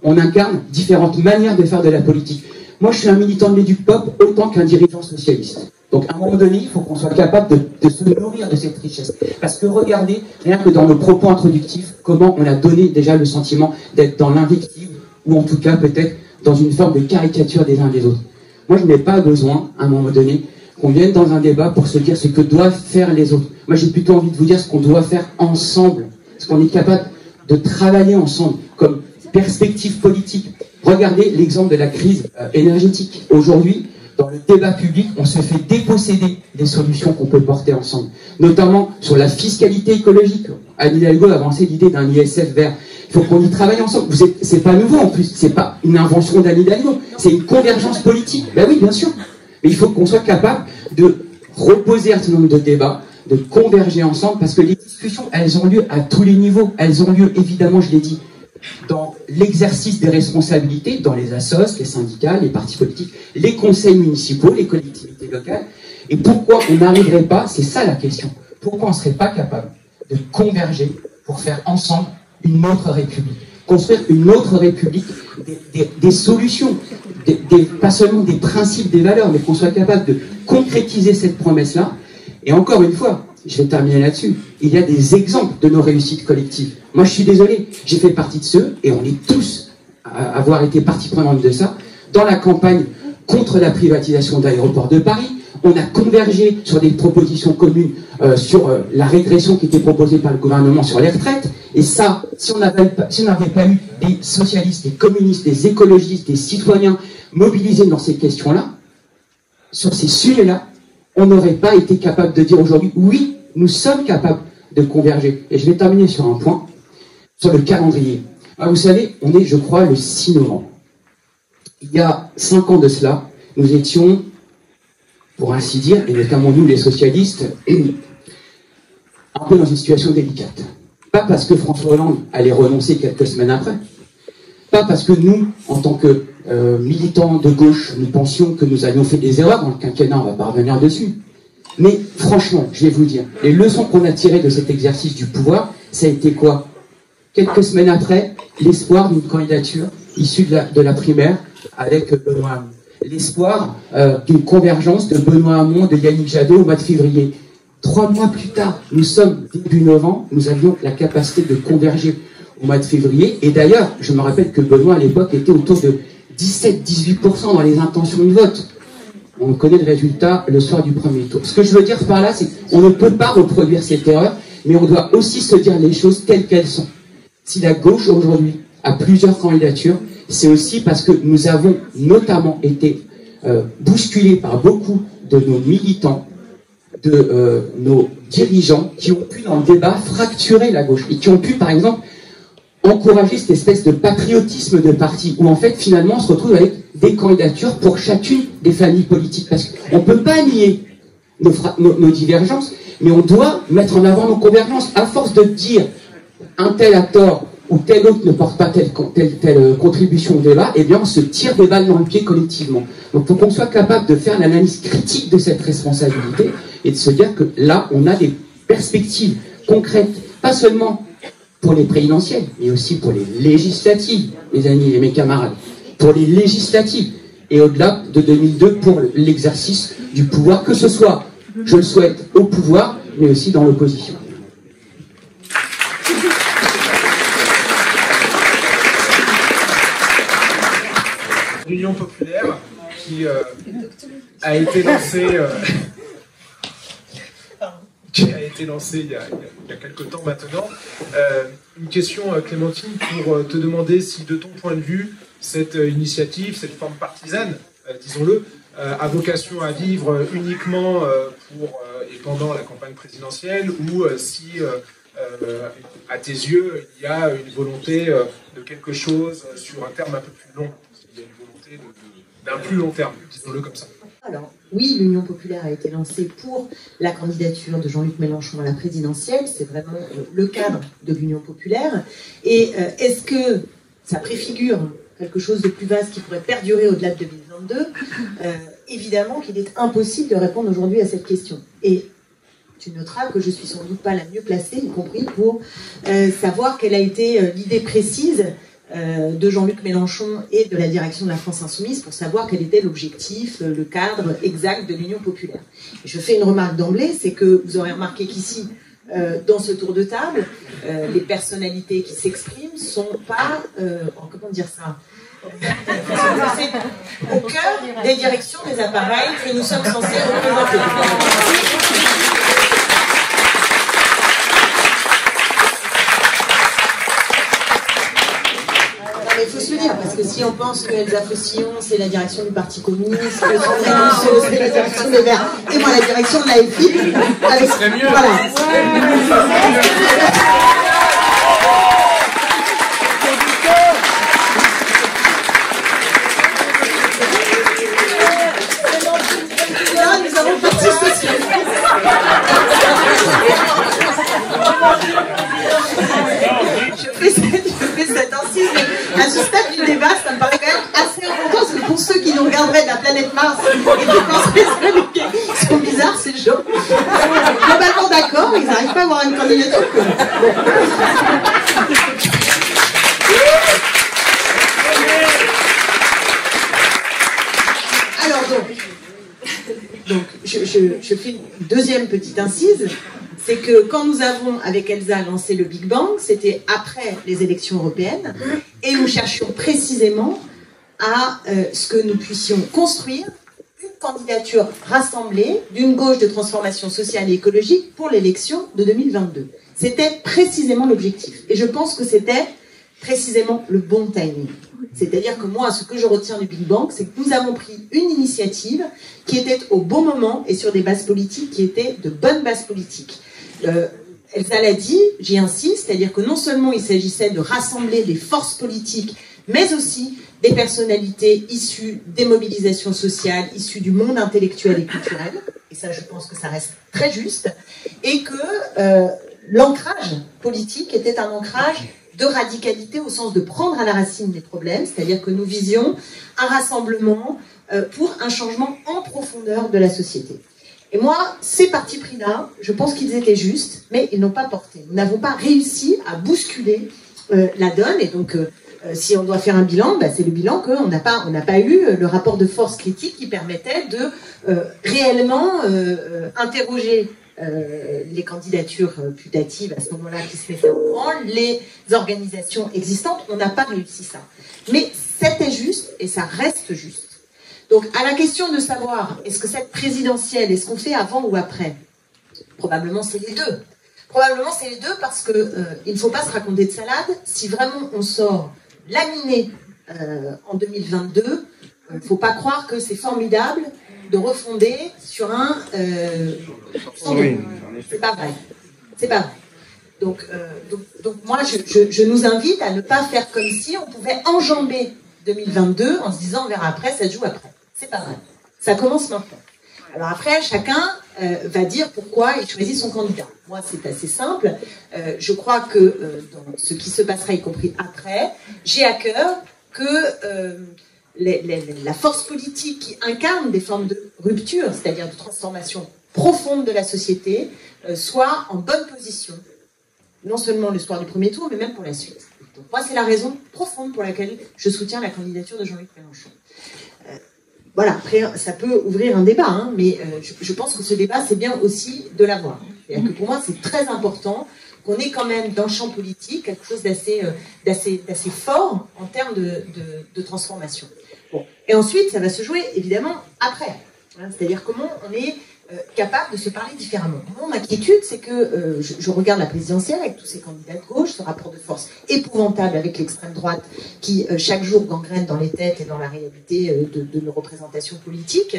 On incarne différentes manières de faire de la politique. Moi, je suis un militant de l'Éduc-Pop autant qu'un dirigeant socialiste. Donc, à un moment donné, il faut qu'on soit capable de se nourrir de cette richesse. Parce que regardez, rien que dans nos propos introductifs, comment on a donné déjà le sentiment d'être dans l'invective, ou en tout cas peut-être dans une forme de caricature des uns des autres. Moi, je n'ai pas besoin, à un moment donné, qu'on vienne dans un débat pour se dire ce que doivent faire les autres. Moi, j'ai plutôt envie de vous dire ce qu'on doit faire ensemble. Ce qu'on est capable de travailler ensemble, comme perspective politique. Regardez l'exemple de la crise énergétique. Aujourd'hui, dans le débat public, on se fait déposséder des solutions qu'on peut porter ensemble, notamment sur la fiscalité écologique. Anne Hidalgo a avancé l'idée d'un ISF vert. Il faut qu'on y travaille ensemble. C'est pas nouveau en plus, c'est pas une invention d'Anne Hidalgo, c'est une convergence politique. Ben oui, bien sûr. Mais il faut qu'on soit capable de reposer un certain nombre de débats, de converger ensemble, parce que les discussions, elles ont lieu à tous les niveaux. Elles ont lieu, évidemment, je l'ai dit, dans l'exercice des responsabilités, dans les assos, les syndicats, les partis politiques, les conseils municipaux, les collectivités locales. Et pourquoi on n'arriverait pas, c'est ça la question, pourquoi on ne serait pas capable de converger pour faire ensemble une autre république, construire une autre république, des solutions, pas seulement des principes, des valeurs, mais qu'on soit capable de concrétiser cette promesse-là. Et encore une fois, je vais terminer là-dessus, il y a des exemples de nos réussites collectives. Moi, je suis désolé, j'ai fait partie de ceux, et on est tous à avoir été partie prenante de ça, dans la campagne contre la privatisation d'Aéroports de Paris. On a convergé sur des propositions communes sur la régression qui était proposée par le gouvernement sur les retraites. Et ça, si on n'avait pas eu des socialistes, des communistes, des écologistes, des citoyens mobilisés dans ces questions-là, sur ces sujets-là, on n'aurait pas été capable de dire aujourd'hui, oui, nous sommes capables de converger. Et je vais terminer sur un point, sur le calendrier. Alors, vous savez, on est, je crois, le 6 novembre. Il y a 5 ans de cela, nous étions, pour ainsi dire, et notamment nous les socialistes, un peu dans une situation délicate. Pas parce que François Hollande allait renoncer quelques semaines après, pas parce que nous, en tant que militants de gauche, nous pensions que nous avions fait des erreurs dans le quinquennat, on va pas revenir dessus. Mais franchement, je vais vous dire, les leçons qu'on a tirées de cet exercice du pouvoir, ça a été quoi? Quelques semaines après, l'espoir d'une candidature issue de la primaire avec Benoît Hamon. L'espoir d'une convergence de Benoît Hamon, de Yannick Jadot au mois de février. 3 mois plus tard, nous sommes début novembre, nous avions la capacité de converger au mois de février. Et d'ailleurs, je me rappelle que Benoît, à l'époque, était autour de 17-18% dans les intentions de vote. On connaît le résultat le soir du premier tour. Ce que je veux dire par là, c'est qu'on ne peut pas reproduire cette erreur, mais on doit aussi se dire les choses telles qu'elles sont. Si la gauche, aujourd'hui, a plusieurs candidatures, c'est aussi parce que nous avons notamment été bousculés par beaucoup de nos militants, de nos dirigeants qui ont pu, dans le débat, fracturer la gauche et qui ont pu, par exemple, encourager cette espèce de patriotisme de parti où, en fait, finalement, on se retrouve avec des candidatures pour chacune des familles politiques. Parce qu'on ne peut pas nier nos divergences, mais on doit mettre en avant nos convergences. À force de dire un tel a tort ou tel autre ne porte pas telle contribution au débat, eh bien, on se tire des balles dans le pied collectivement. Donc, il faut qu'on soit capable de faire l'analyse critique de cette responsabilité et de se dire que là, on a des perspectives concrètes, pas seulement pour les présidentielles, mais aussi pour les législatives, mes amis et mes camarades, pour les législatives, et au-delà de 2002 pour l'exercice du pouvoir, que ce soit, je le souhaite, au pouvoir, mais aussi dans l'opposition. L'Union populaire qui a été lancée il y a quelques temps maintenant. Une question, Clémentine, pour te demander si, de ton point de vue, cette initiative, cette forme partisane, disons-le, a vocation à vivre uniquement pour et pendant la campagne présidentielle, ou si, à tes yeux, il y a une volonté de quelque chose sur un terme un peu plus long. Il y a une volonté d'un plus long terme, disons-le comme ça. Alors, oui, l'Union populaire a été lancée pour la candidature de Jean-Luc Mélenchon à la présidentielle. C'est vraiment le cadre de l'Union populaire. Et est-ce que ça préfigure quelque chose de plus vaste qui pourrait perdurer au-delà de 2022 ? Évidemment qu'il est impossible de répondre aujourd'hui à cette question. Et tu noteras que je suis sans doute pas la mieux placée, y compris pour savoir quelle a été l'idée précise de Jean-Luc Mélenchon et de la direction de la France Insoumise pour savoir quel était l'objectif, le cadre exact de l'Union populaire. Et je fais une remarque d'emblée, c'est que vous aurez remarqué qu'ici, dans ce tour de table, les personnalités qui s'expriment sont pas, comment dire ça, au cœur des directions des appareils que nous sommes censés représenter. Il faut se le dire, parce que que si on pense que Elsa Faucillon, c'est la direction du Parti communiste, que Sandrine Rousseau, c'est la direction des Verts, et moi la direction de l'AFI, avec... Ce serait mieux. Voilà. Là, nous avons parti social. Je fais cette incise, mais à ce stade du débat, ça me paraît quand même assez important, parce que pour ceux qui nous regarderaient de la planète Mars et qui penseraient qu'ils sont bizarres, c'est chaud. Globalement d'accord, ils n'arrivent pas à avoir une candidature. Alors donc je fais une deuxième petite incise. C'est que quand nous avons, avec Elsa, lancé le Big Bang, c'était après les élections européennes, et nous cherchions précisément à ce que nous puissions construire une candidature rassemblée d'une gauche de transformation sociale et écologique pour l'élection de 2022. C'était précisément l'objectif. Et je pense que c'était précisément le bon timing. C'est-à-dire que moi, ce que je retiens du Big Bang, c'est que nous avons pris une initiative qui était au bon moment et sur des bases politiques qui étaient de bonnes bases politiques. Elsa l'a dit, j'y insiste, c'est-à-dire que non seulement il s'agissait de rassembler des forces politiques, mais aussi des personnalités issues des mobilisations sociales, issues du monde intellectuel et culturel, et ça je pense que ça reste très juste, et que l'ancrage politique était un ancrage de radicalité au sens de prendre à la racine des problèmes, c'est-à-dire que nous visions un rassemblement pour un changement en profondeur de la société. Et moi, ces partis pris-là, je pense qu'ils étaient justes, mais ils n'ont pas porté. Nous n'avons pas réussi à bousculer la donne, et donc si on doit faire un bilan, bah, c'est le bilan qu'on n'a pas eu le rapport de force critique qui permettait de réellement interroger les candidatures putatives à ce moment-là qui se mettaient en branle, les organisations existantes. On n'a pas réussi ça. Mais c'était juste, et ça reste juste. Donc, à la question de savoir, est-ce que cette présidentielle, est-ce qu'on fait avant ou après? Probablement, c'est les deux. Probablement, c'est les deux parce que il ne faut pas se raconter de salade. Si vraiment on sort laminé en 2022, il ne faut pas croire que c'est formidable de refonder sur un... oui, c'est pas vrai. C'est pas vrai. Donc moi, je nous invite à ne pas faire comme si on pouvait enjamber 2022 en se disant on verra après, ça se joue après. C'est pas vrai. Ça commence maintenant. Alors après, chacun va dire pourquoi il choisit son candidat. Moi, c'est assez simple. Je crois que dans ce qui se passera, y compris après, j'ai à cœur que la force politique qui incarne des formes de rupture, c'est-à-dire de transformation profonde de la société, soit en bonne position. Non seulement le soir du premier tour, mais même pour la suite. Donc moi, c'est la raison profonde pour laquelle je soutiens la candidature de Jean-Luc Mélenchon. Voilà, après, ça peut ouvrir un débat, hein, mais je pense que ce débat, c'est bien aussi de l'avoir. C'est-à-dire que pour moi, c'est très important qu'on ait quand même dans le champ politique quelque chose d'assez fort en termes de transformation. Bon. Et ensuite, ça va se jouer, évidemment, après. Hein, c'est-à-dire comment on est capable de se parler différemment. Mon inquiétude, c'est que je regarde la présidentielle avec tous ces candidats de gauche, ce rapport de force épouvantable avec l'extrême droite qui, chaque jour, gangrène dans les têtes et dans la réalité de nos représentations politiques.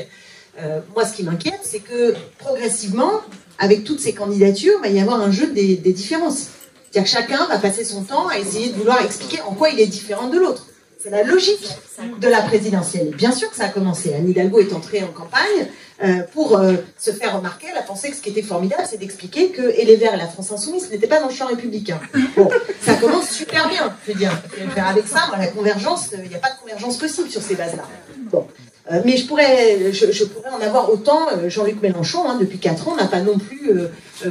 Moi, ce qui m'inquiète, c'est que progressivement, avec toutes ces candidatures, il va y avoir un jeu des différences. C'est-à-dire que chacun va passer son temps à essayer de vouloir expliquer en quoi il est différent de l'autre. C'est la logique de la présidentielle. Et bien sûr que ça a commencé. Anne Hidalgo est entrée en campagne pour se faire remarquer. Elle a pensé que ce qui était formidable, c'est d'expliquer que et les Verts et la France Insoumise n'étaient pas dans le champ républicain. Bon, ça commence super bien. Je veux dire, avec ça, moi, la convergence, il n'y a pas de convergence possible sur ces bases-là. Bon. Mais je pourrais en avoir autant. Jean-Luc Mélenchon, hein, depuis 4 ans, n'a pas non plus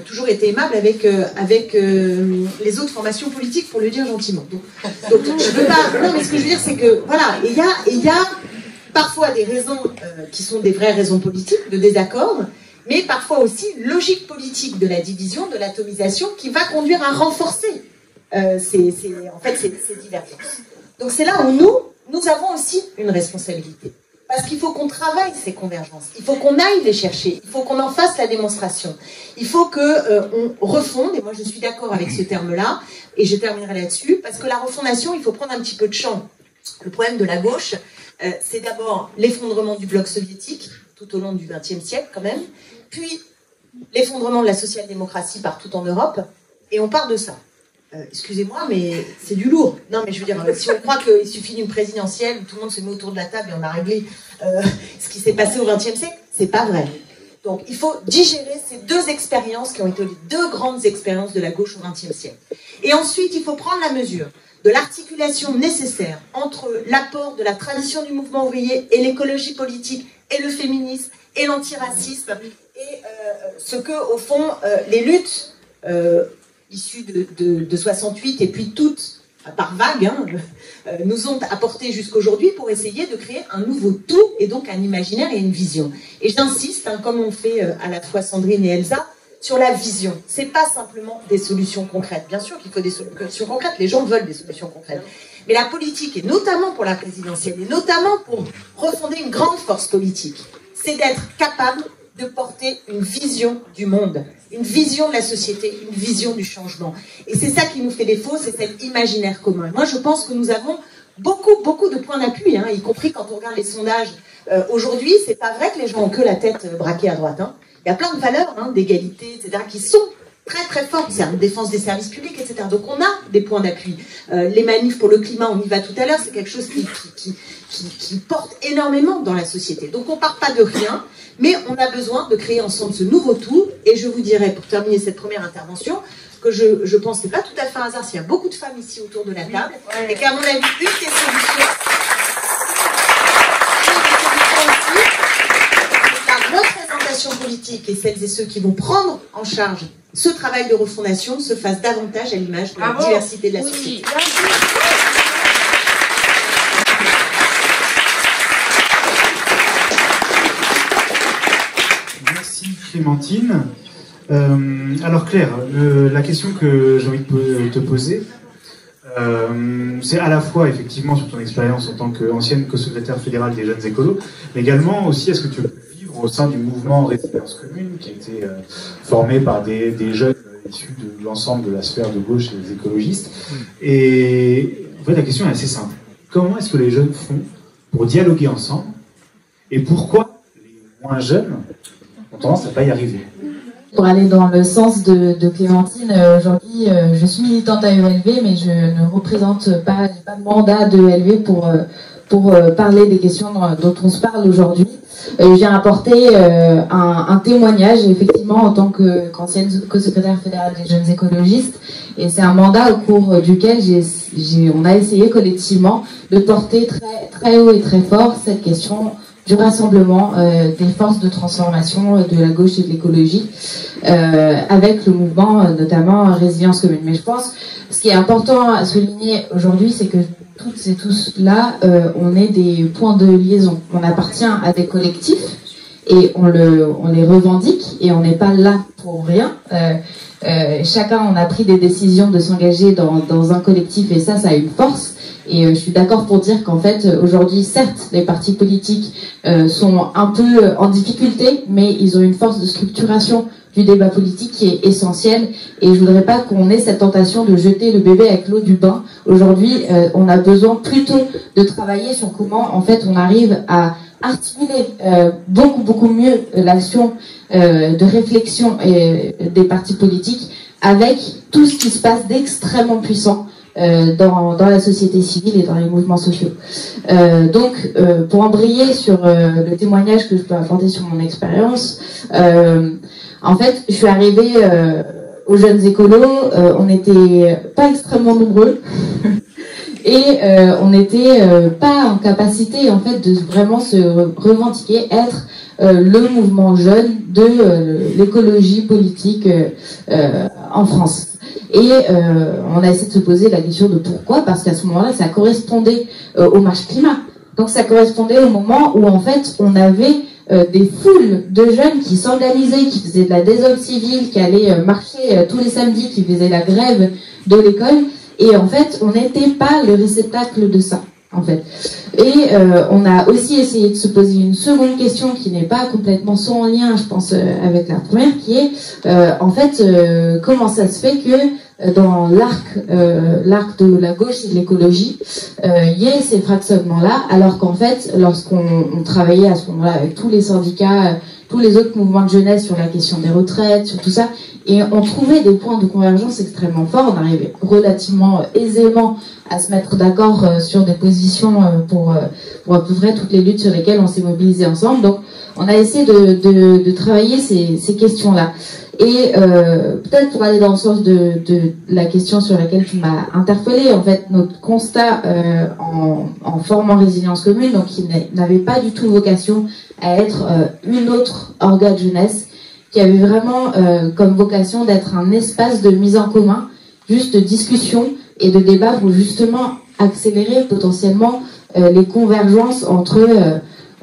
toujours été aimable avec les autres formations politiques, pour le dire gentiment. Donc je veux pas. Non, mais ce que je veux dire, c'est que voilà, il y a parfois des raisons qui sont des vraies raisons politiques de désaccord, mais parfois aussi logique politique de la division, de l'atomisation, qui va conduire à renforcer ces divergences. Donc c'est là où nous avons aussi une responsabilité. Parce qu'il faut qu'on travaille ces convergences, il faut qu'on aille les chercher, il faut qu'on en fasse la démonstration, il faut qu'on refonde, et moi je suis d'accord avec ce terme-là, et je terminerai là-dessus, parce que la refondation, il faut prendre un petit peu de champ. Le problème de la gauche, c'est d'abord l'effondrement du bloc soviétique, tout au long du XXe siècle quand même, puis l'effondrement de la social-démocratie partout en Europe, et on part de ça. Excusez-moi, mais c'est du lourd. Non, mais je veux dire, si on croit qu'il suffit d'une présidentielle où tout le monde se met autour de la table et on a réglé ce qui s'est passé au XXe siècle, c'est pas vrai. Donc, il faut digérer ces deux expériences qui ont été les deux grandes expériences de la gauche au XXe siècle. Et ensuite, il faut prendre la mesure de l'articulation nécessaire entre l'apport de la tradition du mouvement ouvrier et l'écologie politique et le féminisme et l'antiracisme et ce que, au fond, les luttes issues de 68 et puis toutes, par vagues, nous ont apporté jusqu'aujourd'hui pour essayer de créer un nouveau tout et donc un imaginaire et une vision. Et j'insiste, comme on fait à la fois Sandrine et Elsa, sur la vision. C'est pas simplement des solutions concrètes. Bien sûr qu'il faut des solutions concrètes, les gens veulent des solutions concrètes. Mais la politique, et notamment pour la présidentielle, et notamment pour refonder une grande force politique, c'est d'être capable de porter une vision du monde, une vision de la société, une vision du changement. Et c'est ça qui nous fait défaut, c'est cet imaginaire commun. Moi, je pense que nous avons beaucoup de points d'appui, y compris quand on regarde les sondages. Aujourd'hui, c'est pas vrai que les gens ont que la tête braquée à droite. Il y a plein de valeurs d'égalité, etc., qui sont très fortes. C'est la défense des services publics, etc. Donc on a des points d'appui. Les manifs pour le climat, on y va tout à l'heure, c'est quelque chose qui porte énormément dans la société. Donc on part pas de rien, mais on a besoin de créer ensemble ce nouveau tout. Et je vous dirais, pour terminer cette première intervention, que je pense que c'est pas tout à fait un hasard s'il y a beaucoup de femmes ici autour de la table, et qu'à mon avis, une des solutions, la représentation politique et celles et ceux qui vont prendre en charge ce travail de refondation se fassent davantage à l'image de la diversité de la société. Merci Clémentine. Alors Claire, la question que j'ai envie de te poser, c'est à la fois effectivement sur ton expérience en tant qu'ancienne co-secrétaire fédérale des jeunes écolos, mais également aussi est-ce que tu peux vivre au sein du mouvement Résilience commune qui a été formé par des jeunes issus de l'ensemble de la sphère de gauche et des écologistes. Et en fait la question est assez simple. Comment est-ce que les jeunes font pour dialoguer ensemble et pourquoi les moins jeunes ont tendance à ne pas y arriver? Pour aller dans le sens de Clémentine, aujourd'hui, je suis militante à ELV, mais je ne représente pas, j'ai pas de mandat de ELV pour parler des questions dont on se parle aujourd'hui. Je viens apporter un témoignage, effectivement, en tant qu'ancienne co-secrétaire fédérale des jeunes écologistes, et c'est un mandat au cours duquel on a essayé collectivement de porter très haut et très fort cette question du rassemblement des forces de transformation de la gauche et de l'écologie avec le mouvement notamment Résilience commune. Mais je pense ce qui est important à souligner aujourd'hui, c'est que toutes et tous là, on est des points de liaison. On appartient à des collectifs et on les revendique et on n'est pas là pour rien. Chacun, on a pris des décisions de s'engager dans un collectif et ça a une force. Et je suis d'accord pour dire qu'en fait, aujourd'hui, certes, les partis politiques sont un peu en difficulté, mais ils ont une force de structuration du débat politique qui est essentielle. Et je voudrais pas qu'on ait cette tentation de jeter le bébé avec l'eau du bain. Aujourd'hui, on a besoin plutôt de travailler sur comment, en fait, on arrive à articuler beaucoup mieux l'action de réflexion des partis politiques avec tout ce qui se passe d'extrêmement puissant dans la société civile et dans les mouvements sociaux. Donc, pour embrayer sur le témoignage que je peux apporter sur mon expérience, en fait, je suis arrivée aux jeunes écolos, on n'était pas extrêmement nombreux et on n'était pas en capacité en fait de vraiment se revendiquer être le mouvement jeune de l'écologie politique en France. Et on a essayé de se poser la question de pourquoi, parce qu'à ce moment-là, ça correspondait aux marches climat. Donc ça correspondait au moment où en fait on avait des foules de jeunes qui s'organisaient, qui faisaient de la désobéissance civile, qui allaient marcher tous les samedis, qui faisaient la grève de l'école. Et en fait, on n'était pas le réceptacle de ça, en fait. Et on a aussi essayé de se poser une seconde question qui n'est pas complètement sans lien, je pense, avec la première, qui est, en fait, comment ça se fait que dans l'arc de la gauche et de l'écologie, il y ait ces fractionnements-là, alors qu'en fait, lorsqu'on travaillait à ce moment-là avec tous les syndicats, tous les autres mouvements de jeunesse sur la question des retraites, sur tout ça, et on trouvait des points de convergence extrêmement forts, on arrivait relativement aisément à se mettre d'accord sur des positions pour à peu près toutes les luttes sur lesquelles on s'est mobilisé ensemble. Donc, on a essayé de travailler ces questions-là. Et peut-être pour aller dans le sens de la question sur laquelle tu m'as interpellée, en fait, notre constat en formant Résilience Commune, donc qui n'avait pas du tout vocation à être une autre organe de jeunesse, qui avait vraiment comme vocation d'être un espace de mise en commun, juste de discussion et de débat pour justement accélérer potentiellement les convergences entre...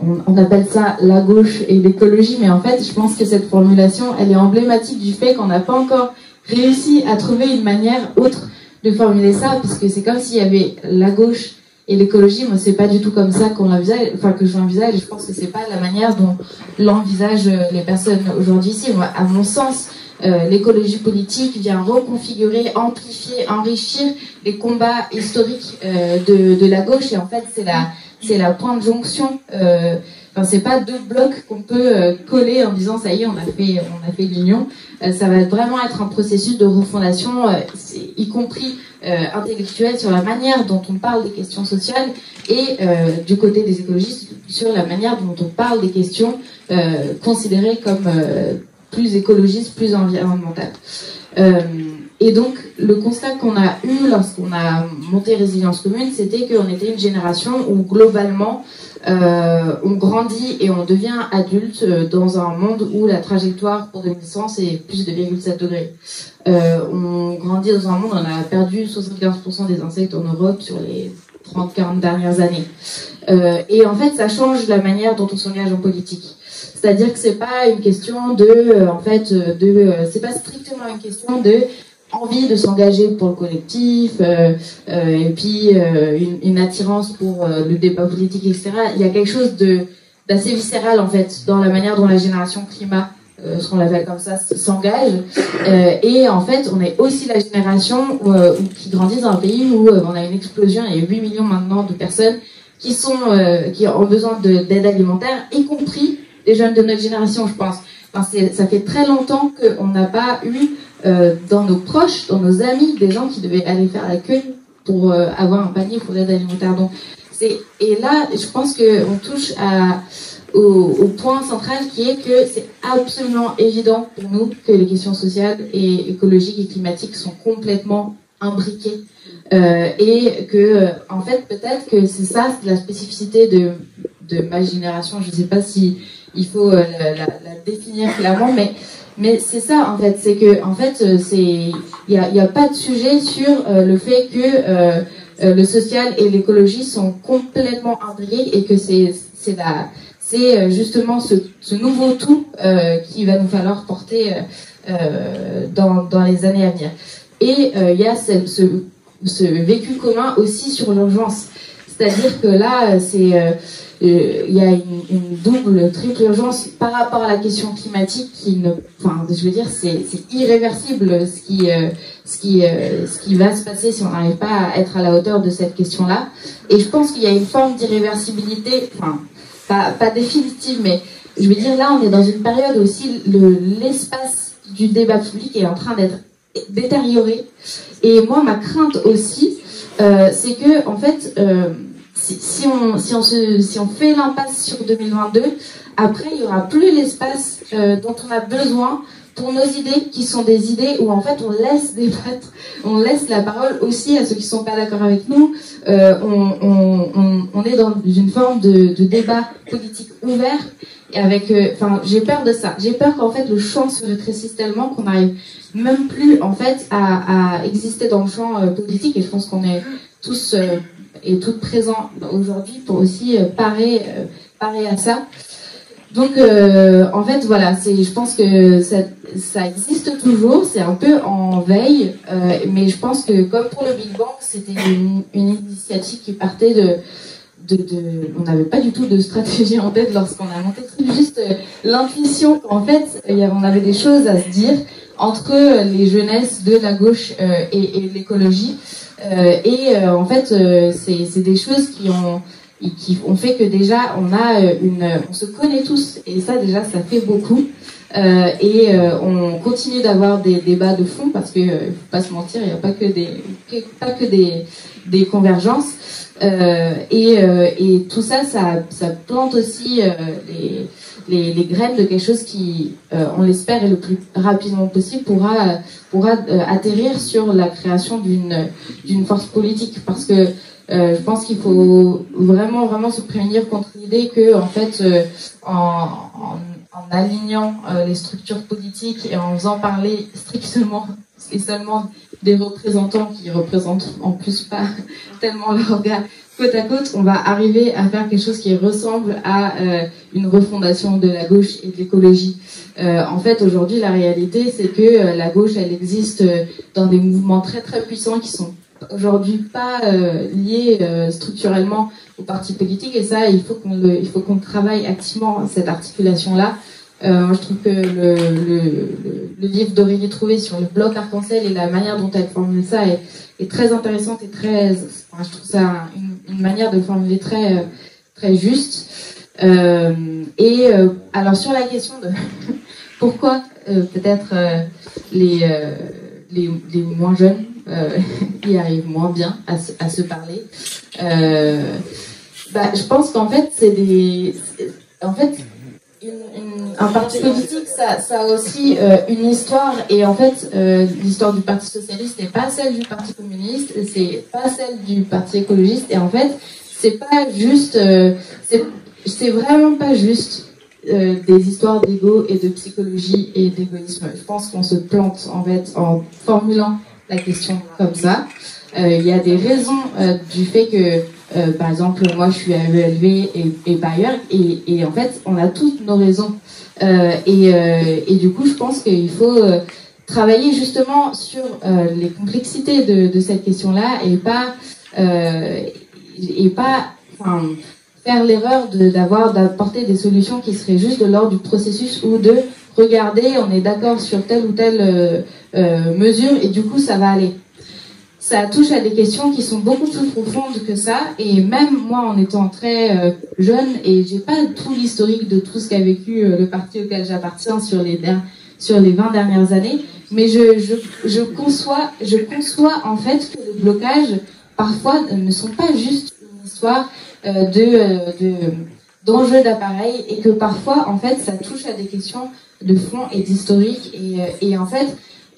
on appelle ça la gauche et l'écologie, mais en fait, je pense que cette formulation, elle est emblématique du fait qu'on n'a pas encore réussi à trouver une manière autre de formuler ça, puisque c'est comme s'il y avait la gauche et l'écologie. Moi, c'est pas du tout comme ça qu'on l'envisage, enfin que je l'envisage, et je pense que c'est pas la manière dont l'envisagent les personnes aujourd'hui ici. Moi, à mon sens, l'écologie politique vient reconfigurer, amplifier, enrichir les combats historiques de la gauche, et en fait, c'est la point de jonction. Enfin, c'est pas deux blocs qu'on peut coller en disant ça y est, on a fait l'union. Ça va vraiment être un processus de refondation, y compris intellectuelle, sur la manière dont on parle des questions sociales, et du côté des écologistes sur la manière dont on parle des questions considérées comme plus écologistes, plus environnementales. Et donc, le constat qu'on a eu lorsqu'on a monté Résilience Commune, c'était qu'on était une génération où, globalement, on grandit et on devient adulte dans un monde où la trajectoire pour 2100, c'est plus de 2,7 degrés. On grandit dans un monde où on a perdu 75% des insectes en Europe sur les 30-40 dernières années. Et en fait, ça change la manière dont on s'engage en politique. C'est-à-dire que c'est pas une question c'est pas strictement une question de envie de s'engager pour le collectif, et puis une attirance pour le débat politique, etc. Il y a quelque chose d'assez viscéral, en fait, dans la manière dont la génération climat, ce qu'on l'appelle comme ça, s'engage. Et en fait, on est aussi la génération qui grandit dans un pays où on a une explosion. Il y a 8 millions maintenant de personnes qui ont besoin d'aide alimentaire, y compris les jeunes de notre génération, je pense. Enfin, ça fait très longtemps qu'on n'a pas eu dans nos proches, dans nos amis, des gens qui devaient aller faire la queue pour avoir un panier pour l'aide alimentaire. Donc, et là, je pense qu'on touche au point central, qui est que c'est absolument évident pour nous que les questions sociales et écologiques et climatiques sont complètement imbriquées. Et que, en fait, peut-être que c'est la spécificité de ma génération. Je ne sais pas si il faut la définir clairement, mais c'est ça, en fait. C'est que, en fait, il y a pas de sujet sur le fait que le social et l'écologie sont complètement imbriqués, et que c'est justement ce nouveau tout qui va nous falloir porter dans les années à venir. Et il y a ce vécu commun aussi sur l'urgence. C'est-à-dire que là, il y a une double, triple urgence par rapport à la question climatique c'est irréversible ce qui va se passer si on n'arrive pas à être à la hauteur de cette question-là. Et je pense qu'il y a une forme d'irréversibilité, pas définitive, mais je veux dire, là, on est dans une période où aussi l'espace du débat public est en train d'être détérioré. Et moi, ma crainte aussi, c'est que, en fait, si on fait l'impasse sur 2022, après, il n'y aura plus l'espace dont on a besoin pour nos idées, qui sont des idées où, en fait, on laisse débattre, on laisse la parole aussi à ceux qui ne sont pas d'accord avec nous. On est dans une forme de débat politique ouvert, et avec, j'ai peur de ça. J'ai peur qu'en fait, le champ se rétrécisse tellement qu'on n'arrive même plus, en fait, à exister dans le champ politique. Et je pense qu'on est tous et toutes présents aujourd'hui pour aussi parer à ça. Donc, en fait, voilà, je pense que ça existe toujours, c'est un peu en veille, mais je pense que, comme pour le Big Bang, c'était une initiative qui partait on n'avait pas du tout de stratégie en tête lorsqu'on a monté le truc, juste l'intuition qu'en fait, on avait des choses à se dire entre les jeunesses de la gauche et l'écologie. En fait, c'est des choses qui ont fait que déjà on se connaît tous, et ça déjà ça fait beaucoup. On continue d'avoir des débats de fond parce que faut pas se mentir, il n'y a pas que des convergences. Et tout ça plante aussi les graines de quelque chose qui, on l'espère, et le plus rapidement possible pourra atterrir sur la création d'une force politique, parce que je pense qu'il faut vraiment se prémunir contre l'idée que en fait en alignant les structures politiques et en faisant parler strictement et seulement des représentants qui représentent en plus pas tellement leur gars côte à côte, on va arriver à faire quelque chose qui ressemble à une refondation de la gauche et de l'écologie. En fait, aujourd'hui, la réalité, c'est que la gauche, elle existe dans des mouvements très très puissants qui sont aujourd'hui pas liés structurellement aux partis politiques, et ça, il faut qu'on travaille activement cette articulation-là. Moi, je trouve que le livre d'Aurélie Trouvé sur le bloc arc-en-ciel et la manière dont elle formule ça est très intéressante et très, je trouve ça une manière de formuler très très juste. Alors sur la question de pourquoi peut-être les moins jeunes y arrivent moins bien à se parler, je pense qu'en fait un parti politique, ça a aussi une histoire, et en fait l'histoire du Parti socialiste n'est pas celle du Parti communiste, c'est pas celle du Parti écologiste, et en fait c'est pas juste, c'est vraiment pas juste des histoires d'ego et de psychologie et d'égoïsme. Je pense qu'on se plante en fait en formulant la question comme ça. Il y a des raisons du fait que par exemple, moi je suis à ELV et pas ailleurs, et en fait on a toutes nos raisons, et du coup je pense qu'il faut travailler justement sur les complexités de cette question-là, et pas faire l'erreur d'apporter des solutions qui seraient juste de l'ordre du processus, ou de regarder, on est d'accord sur telle ou telle mesure et du coup ça va aller. Ça touche à des questions qui sont beaucoup plus profondes que ça, et même moi en étant très jeune, et j'ai pas tout l'historique de tout ce qu'a vécu le parti auquel j'appartiens sur les 20 dernières années, mais je conçois en fait que les blocages parfois ne sont pas juste une histoire d'enjeux d'appareil, et que parfois en fait ça touche à des questions de fond et d'historique, et en fait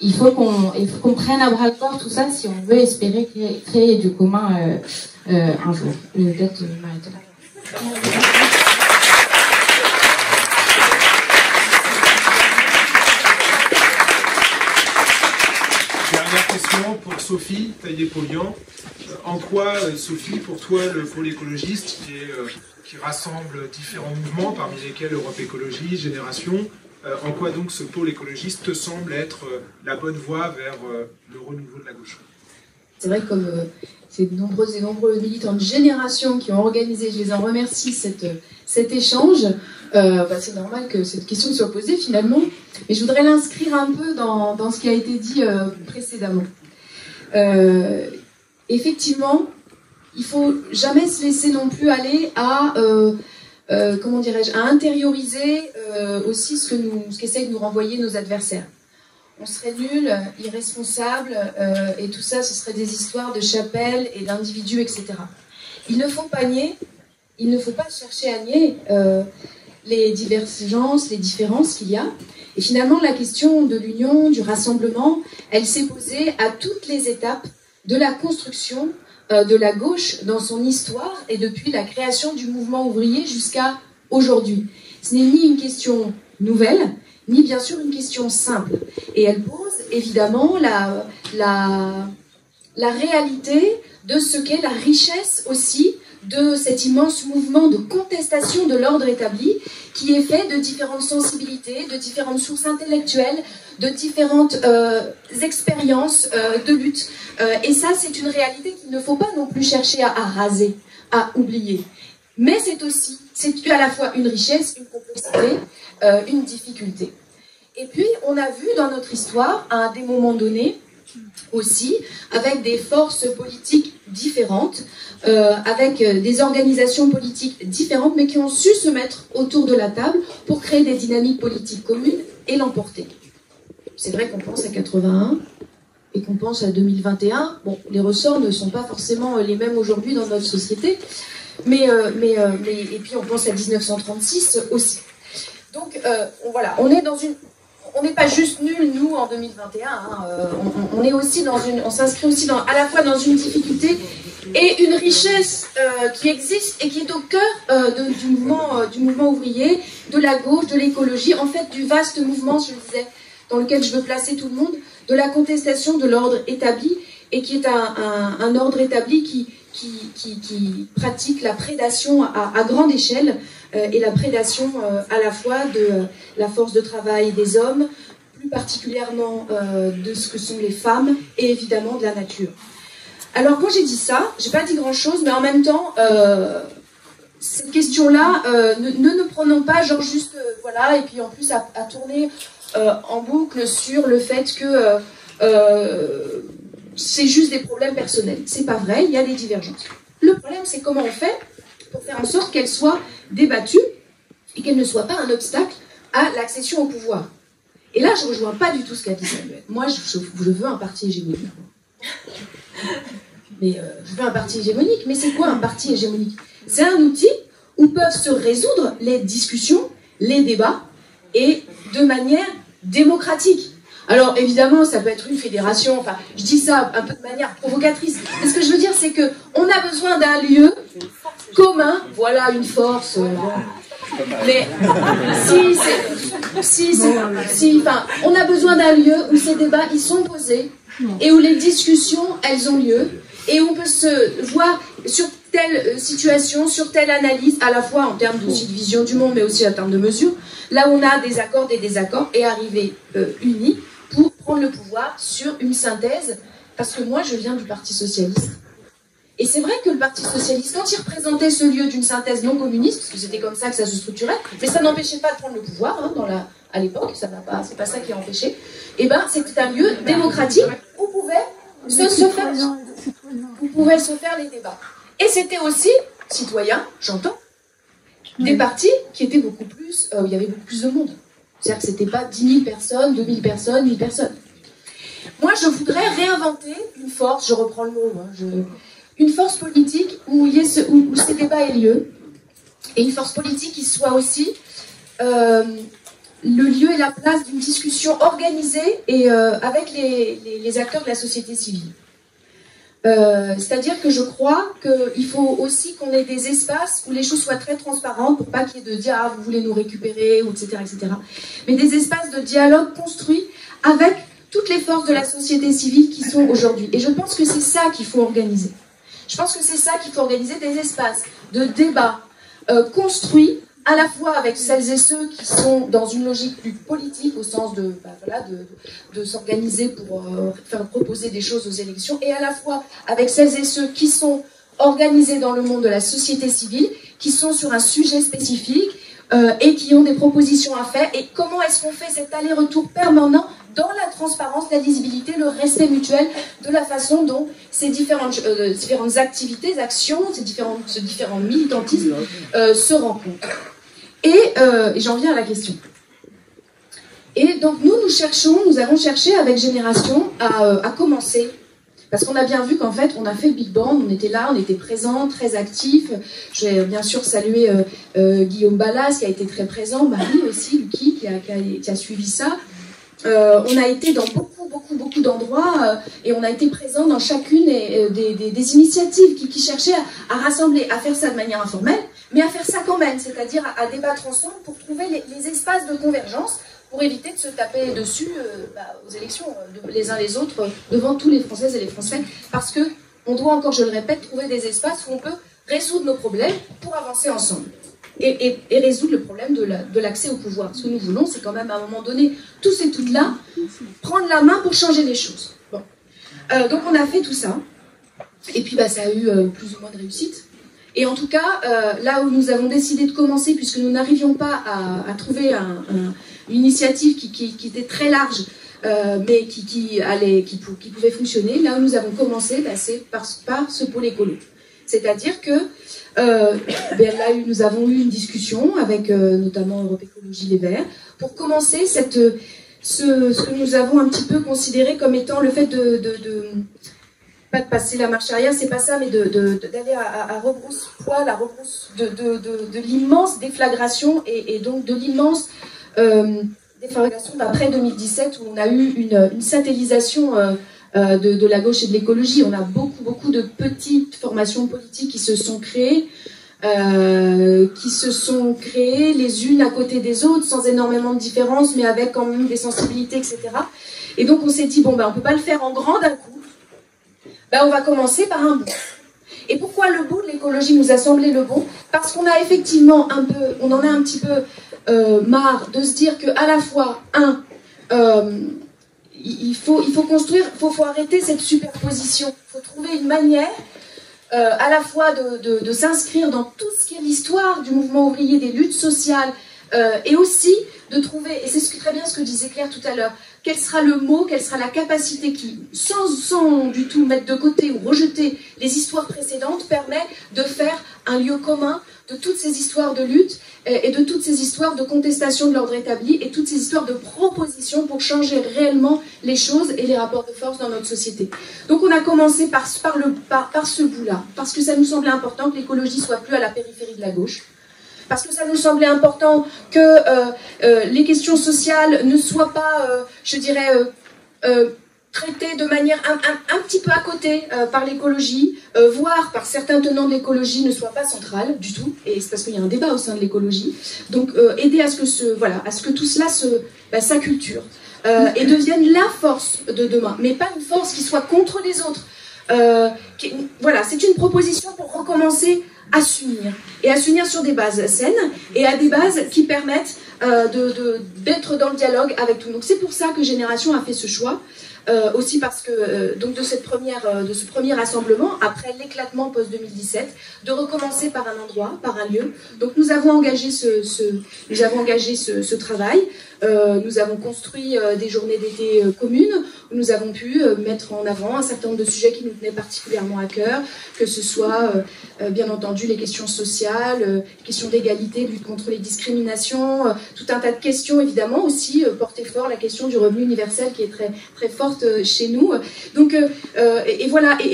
il faut qu'on prenne à bras le corps tout ça si on veut espérer créer du commun un jour. Je vais peut-être m'arrêter là. Dernière question pour Sophie Taillé-Polian. En quoi, Sophie, pour toi, le pôle écologiste, qui rassemble différents mouvements, parmi lesquels Europe Écologie, Génération, en quoi donc ce pôle écologiste te semble être la bonne voie vers le renouveau de la gauche? C'est vrai que comme c'est de nombreuses et nombreux militants de Génération qui ont organisé, je les en remercie, cet échange, c'est normal que cette question soit posée finalement, mais je voudrais l'inscrire un peu dans ce qui a été dit précédemment. Effectivement, il faut jamais se laisser non plus aller à comment dirais-je, à intérioriser aussi ce qu'essayent de nous renvoyer nos adversaires. On serait nuls, irresponsables, et tout ça, ce serait des histoires de chapelles et d'individus, etc. Il ne faut pas nier, il ne faut pas chercher à nier les divergences, les différences qu'il y a. Et finalement, la question de l'union, du rassemblement, elle s'est posée à toutes les étapes de la construction de la gauche dans son histoire, et depuis la création du mouvement ouvrier jusqu'à aujourd'hui. Ce n'est ni une question nouvelle, ni bien sûr une question simple. Et elle pose évidemment la réalité de ce qu'est la richesse aussi de cet immense mouvement de contestation de l'ordre établi, qui est fait de différentes sensibilités, de différentes sources intellectuelles, de différentes expériences de lutte. Et ça, c'est une réalité qu'il ne faut pas non plus chercher à raser, à oublier. Mais c'est à la fois une richesse, une complexité, une difficulté. Et puis, on a vu dans notre histoire, à des moments donnés, aussi, avec des forces politiques différentes, avec des organisations politiques différentes, mais qui ont su se mettre autour de la table pour créer des dynamiques politiques communes et l'emporter. C'est vrai qu'on pense à 81 et qu'on pense à 2021. Bon, les ressorts ne sont pas forcément les mêmes aujourd'hui dans notre société, et puis on pense à 1936 aussi. Donc voilà, on n'est pas juste nuls, nous, en 2021. On est aussi on s'inscrit aussi à la fois dans une difficulté et une richesse qui existe et qui est au cœur du mouvement ouvrier, de la gauche, de l'écologie, en fait du vaste mouvement, je le disais, dans lequel je veux placer tout le monde, de la contestation de l'ordre établi, et qui est un ordre établi qui pratique la prédation à grande échelle, et la prédation à la fois de la force de travail des hommes, plus particulièrement de ce que sont les femmes, et évidemment de la nature. Alors quand j'ai dit ça, j'ai pas dit grand chose, mais en même temps, cette question-là, ne prenons pas genre juste, voilà, et puis en plus à tourner en boucle sur le fait que c'est juste des problèmes personnels. C'est pas vrai, il y a des divergences. Le problème, c'est comment on fait pour faire en sorte qu'elles soient débattues et qu'elles ne soient pas un obstacle à l'accession au pouvoir. Et là, je ne rejoins pas du tout ce qu'a dit Samuel. Moi, je veux un parti hégémonique. Mais je veux un parti hégémonique. Mais c'est quoi un parti hégémonique? C'est un outil où peuvent se résoudre les discussions, les débats, et de manière démocratique. Alors évidemment, ça peut être une fédération, enfin, je dis ça un peu de manière provocatrice, mais ce que je veux dire, c'est qu'on a besoin d'un lieu commun, voilà, une force, mais enfin, on a besoin d'un lieu où ces débats, ils sont posés, et où les discussions, elles ont lieu, et où on peut se voir sur telle situation, sur telle analyse, à la fois en termes de vision du monde, mais aussi en termes de mesures, là où on a des accords, des désaccords, et arriver unis pour prendre le pouvoir sur une synthèse, parce que moi je viens du Parti Socialiste. Et c'est vrai que le Parti Socialiste, quand il représentait ce lieu d'une synthèse non communiste, parce que c'était comme ça que ça se structurait, mais ça n'empêchait pas de prendre le pouvoir, à l'époque, c'est pas ça qui a empêché, et ben c'était un lieu démocratique où pouvaient se faire les débats. Et c'était aussi, citoyens, j'entends, des partis qui étaient beaucoup plus, où il y avait beaucoup plus de monde. C'est-à-dire que c'était pas 10 000 personnes, 2 000 personnes, 1000 personnes. Moi, je voudrais réinventer une force, je reprends le mot, une force politique où ces débats aient lieu, et une force politique qui soit aussi le lieu et la place d'une discussion organisée et avec les acteurs de la société civile. C'est-à-dire que je crois qu'il faut aussi qu'on ait des espaces où les choses soient très transparentes pour pas qu'il y ait de dire ah vous voulez nous récupérer ou etc. Mais des espaces de dialogue construits avec toutes les forces de la société civile qui sont aujourd'hui. Et je pense que c'est ça qu'il faut organiser. Je pense que c'est ça qu'il faut organiser, des espaces de débat construits à la fois avec celles et ceux qui sont dans une logique plus politique, au sens de s'organiser pour faire proposer des choses aux élections, et à la fois avec celles et ceux qui sont organisés dans le monde de la société civile, qui sont sur un sujet spécifique et qui ont des propositions à faire. Et comment est-ce qu'on fait cet aller-retour permanent dans la transparence, la lisibilité, le respect mutuel de la façon dont ces différentes activités, actions, ces différents militantismes se rencontrent. Et j'en viens à la question. Et donc nous avons cherché avec Génération à commencer, parce qu'on a bien vu qu'en fait on a fait le Big Bang, on était là, on était présents, très actifs. Je vais bien sûr saluer Guillaume Ballas qui a été très présent, Marie aussi, Lucky qui a suivi ça. On a été dans beaucoup d'endroits et on a été présents dans chacune des initiatives qui cherchaient à rassembler, à faire ça de manière informelle, mais à faire ça quand même, c'est-à-dire à débattre ensemble pour trouver les espaces de convergence pour éviter de se taper dessus aux élections les uns les autres devant tous les Françaises et les Français, parce que on doit encore, je le répète, trouver des espaces où on peut résoudre nos problèmes pour avancer ensemble. Et résoudre le problème de l'accès au pouvoir. Ce que nous voulons, c'est quand même à un moment donné, tous et toutes là, prendre la main pour changer les choses. Bon. Donc on a fait tout ça, et puis ça a eu plus ou moins de réussite. Et en tout cas, là où nous avons décidé de commencer, puisque nous n'arrivions pas à trouver initiative qui était très large, mais qui pouvait fonctionner. Là où nous avons commencé, c'est par ce pôle écolo. C'est-à-dire que là, nous avons eu une discussion avec notamment Europe Écologie Les Verts pour commencer ce que nous avons un petit peu considéré comme étant le fait pas de passer la marche arrière, c'est pas ça, mais d'aller à rebrousse-poil, à rebrousse de l'immense déflagration et donc de l'immense déflagration d'après 2017 où on a eu une satellisation de la gauche et de l'écologie. On a beaucoup de petites formations politiques qui se sont créées les unes à côté des autres, sans énormément de différence, mais avec quand même des sensibilités, etc. Et donc on s'est dit, bon, on peut pas le faire en grand d'un coup, on va commencer par un bout. Et pourquoi le bout de l'écologie nous a semblé le bon? Parce qu'on a effectivement on en a un petit peu marre de se dire qu'à la fois, il faut construire, faut arrêter cette superposition, il faut trouver une manière à la fois de s'inscrire dans tout ce qui est l'histoire du mouvement ouvrier, des luttes sociales, et aussi de trouver, et c'est très bien ce que disait Claire tout à l'heure, quel sera le mot, quelle sera la capacité qui, sans du tout mettre de côté ou rejeter les histoires précédentes, permet de faire un lieu commun de toutes ces histoires de lutte et de toutes ces histoires de contestation de l'ordre établi et toutes ces histoires de propositions pour changer réellement les choses et les rapports de force dans notre société. Donc on a commencé par ce bout-là, parce que ça nous semblait important que l'écologie soit plus à la périphérie de la gauche, parce que ça nous semblait important que les questions sociales ne soient pas, traitées de manière un petit peu à côté par l'écologie, voire par certains tenants de l'écologie ne soient pas centrales du tout, et c'est parce qu'il y a un débat au sein de l'écologie. Donc aider à ce que tout cela s'acculture et devienne la force de demain, mais pas une force qui soit contre les autres. C'est une proposition pour recommencer à s'unir, et à s'unir sur des bases saines, et à des bases qui permettent d'être dans le dialogue avec tout. Donc c'est pour ça que Génération a fait ce choix, aussi parce que de ce premier rassemblement, après l'éclatement post-2017, de recommencer par un endroit, par un lieu. Donc nous avons engagé ce travail. Nous avons construit des journées d'été communes où nous avons pu mettre en avant un certain nombre de sujets qui nous tenaient particulièrement à cœur, que ce soit bien entendu les questions sociales, les questions d'égalité, lutte contre les discriminations, tout un tas de questions évidemment, aussi porter fort la question du revenu universel qui est très, très forte chez nous. Donc, et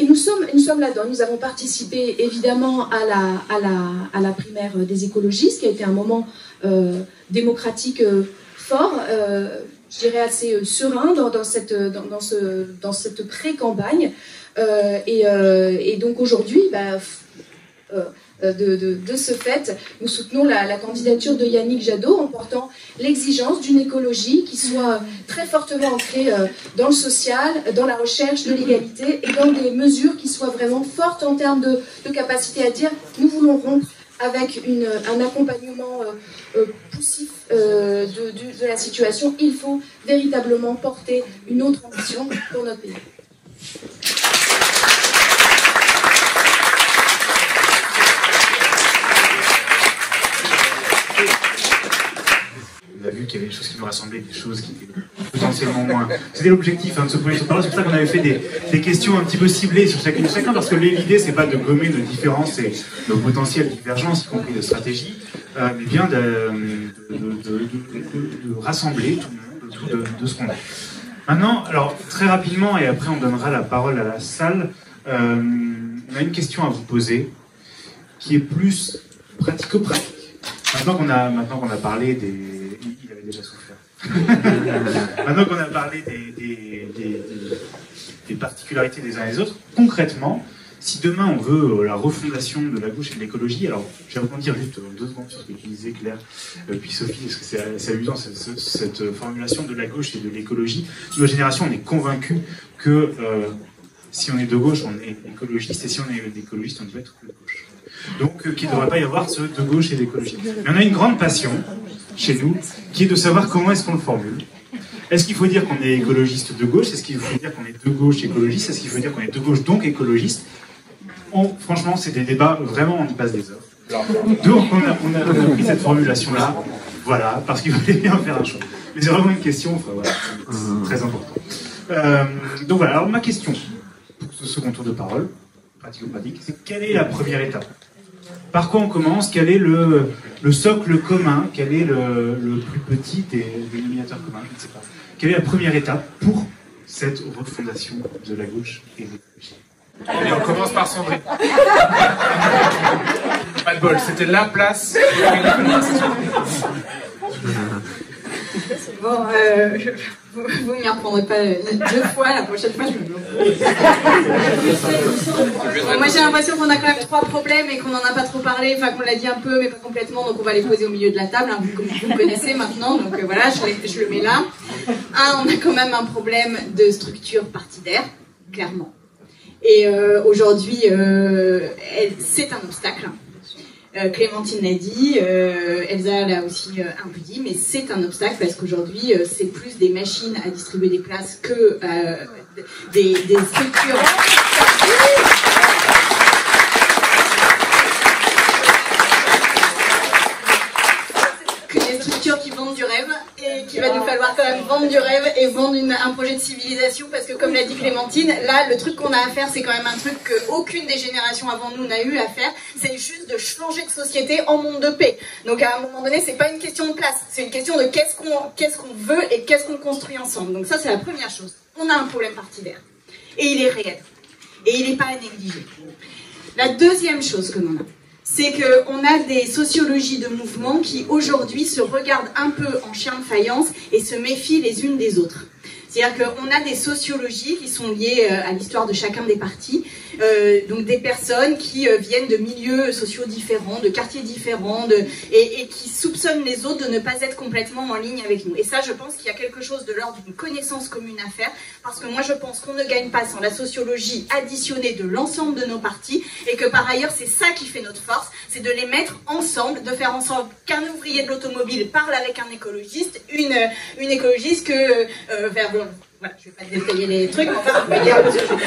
nous sommes là-dedans. Nous avons participé évidemment à la primaire des écologistes, qui a été un moment démocratique fort, je dirais assez serein dans cette pré-campagne. Et donc aujourd'hui, de ce fait, nous soutenons la candidature de Yannick Jadot en portant l'exigence d'une écologie qui soit très fortement ancrée dans le social, dans la recherche de l'égalité et dans des mesures qui soient vraiment fortes en termes de capacité à dire nous voulons rompre avec un accompagnement poussif de la situation. Il faut véritablement porter une autre ambition pour notre pays. On a vu qu'il y avait des choses qui nous rassemblaient, des choses qui étaient potentiellement moins. C'était l'objectif de ce premier sur parole. C'est pour ça qu'on avait fait des questions un petit peu ciblées sur chacune de chacun, parce que l'idée, c'est pas de gommer nos différences et nos potentielles divergences, y compris de stratégie, mais bien de rassembler tout le monde autour de ce qu'on a. Maintenant, alors très rapidement, et après on donnera la parole à la salle, on a une question à vous poser qui est plus pratico-pratique. Maintenant qu'on a parlé des... Il avait déjà souffert. Maintenant qu'on a parlé des particularités des uns et des autres, concrètement, si demain on veut la refondation de la gauche et de l'écologie, alors je vais rebondir juste 2 secondes sur ce que tu disais, Claire, puis Sophie, parce que c'est amusant cette formulation de la gauche et de l'écologie. Nous, la génération, on est convaincus que si on est de gauche, on est écologiste, et si on est écologiste, on doit être de gauche. Donc, qu'il ne devrait pas y avoir ce de gauche et d'écologie. Mais on a une grande passion chez nous, qui est de savoir comment est-ce qu'on le formule. Est-ce qu'il faut dire qu'on est écologiste de gauche? Est-ce qu'il faut dire qu'on est de gauche écologiste? Est-ce qu'il faut dire qu'on est de gauche donc écologiste? Franchement, c'est des débats, vraiment, on y passe des heures. Donc, on a pris cette formulation-là, voilà, parce qu'il fallait bien faire un choix. Mais c'est vraiment une question, enfin, voilà, c'est très important. Donc voilà, alors ma question, pour ce second tour de parole, pratico-pratique, c'est quelle est la première étape? Par quoi on commence? Quel est le socle commun? Quel est le plus petit des dénominateurs communs? Je ne sais pas. Quelle est la première étape pour cette refondation de la gauche et de l'écologie? Et on commence par Sandrine. Pas de bol, c'était la place. Bon, vous ne m'y reprendrez pas 2 fois, la prochaine fois je me Moi j'ai l'impression qu'on a quand même 3 problèmes et qu'on n'en a pas trop parlé, enfin qu'on l'a dit un peu mais pas complètement, donc on va les poser au milieu de la table, hein, vous me connaissez maintenant, donc voilà, je le mets là. On a quand même un problème de structure partidaire, clairement. Et aujourd'hui, c'est un obstacle. Clémentine l'a dit, Elsa l'a aussi un peu dit, mais c'est un obstacle parce qu'aujourd'hui, c'est plus des machines à distribuer des places que des structures. Que des structures qui vendent du rêve et qu'il va nous falloir quand même vendre du rêve et vendre un projet de civilisation parce que comme l'a dit Clémentine, là le truc qu'on a à faire c'est quand même un truc qu'aucune des générations avant nous n'a eu à faire, c'est juste de changer de société en monde de paix. Donc à un moment donné c'est pas une question de place, c'est une question de qu'est-ce qu'on veut et qu'est-ce qu'on construit ensemble. Donc ça c'est la première chose, on a un problème partidaire et il est réel et il n'est pas à négliger. La deuxième chose que l'on a, c'est qu'on a des sociologies de mouvements qui aujourd'hui se regardent un peu en chien de faïence et se méfient les unes des autres. C'est-à-dire qu'on a des sociologies qui sont liées à l'histoire de chacun des partis, donc des personnes qui viennent de milieux sociaux différents, de quartiers différents, et qui soupçonnent les autres de ne pas être complètement en ligne avec nous. Et ça, je pense qu'il y a quelque chose de l'ordre d'une connaissance commune à faire, parce que moi, je pense qu'on ne gagne pas sans la sociologie additionnée de l'ensemble de nos partis, et que par ailleurs, c'est ça qui fait notre force, c'est de les mettre ensemble, de faire ensemble qu'un ouvrier de l'automobile parle avec un écologiste, une écologiste que voilà, je vais pas détailler les trucs, enfin, vous voyez un peu ce que je veux dire.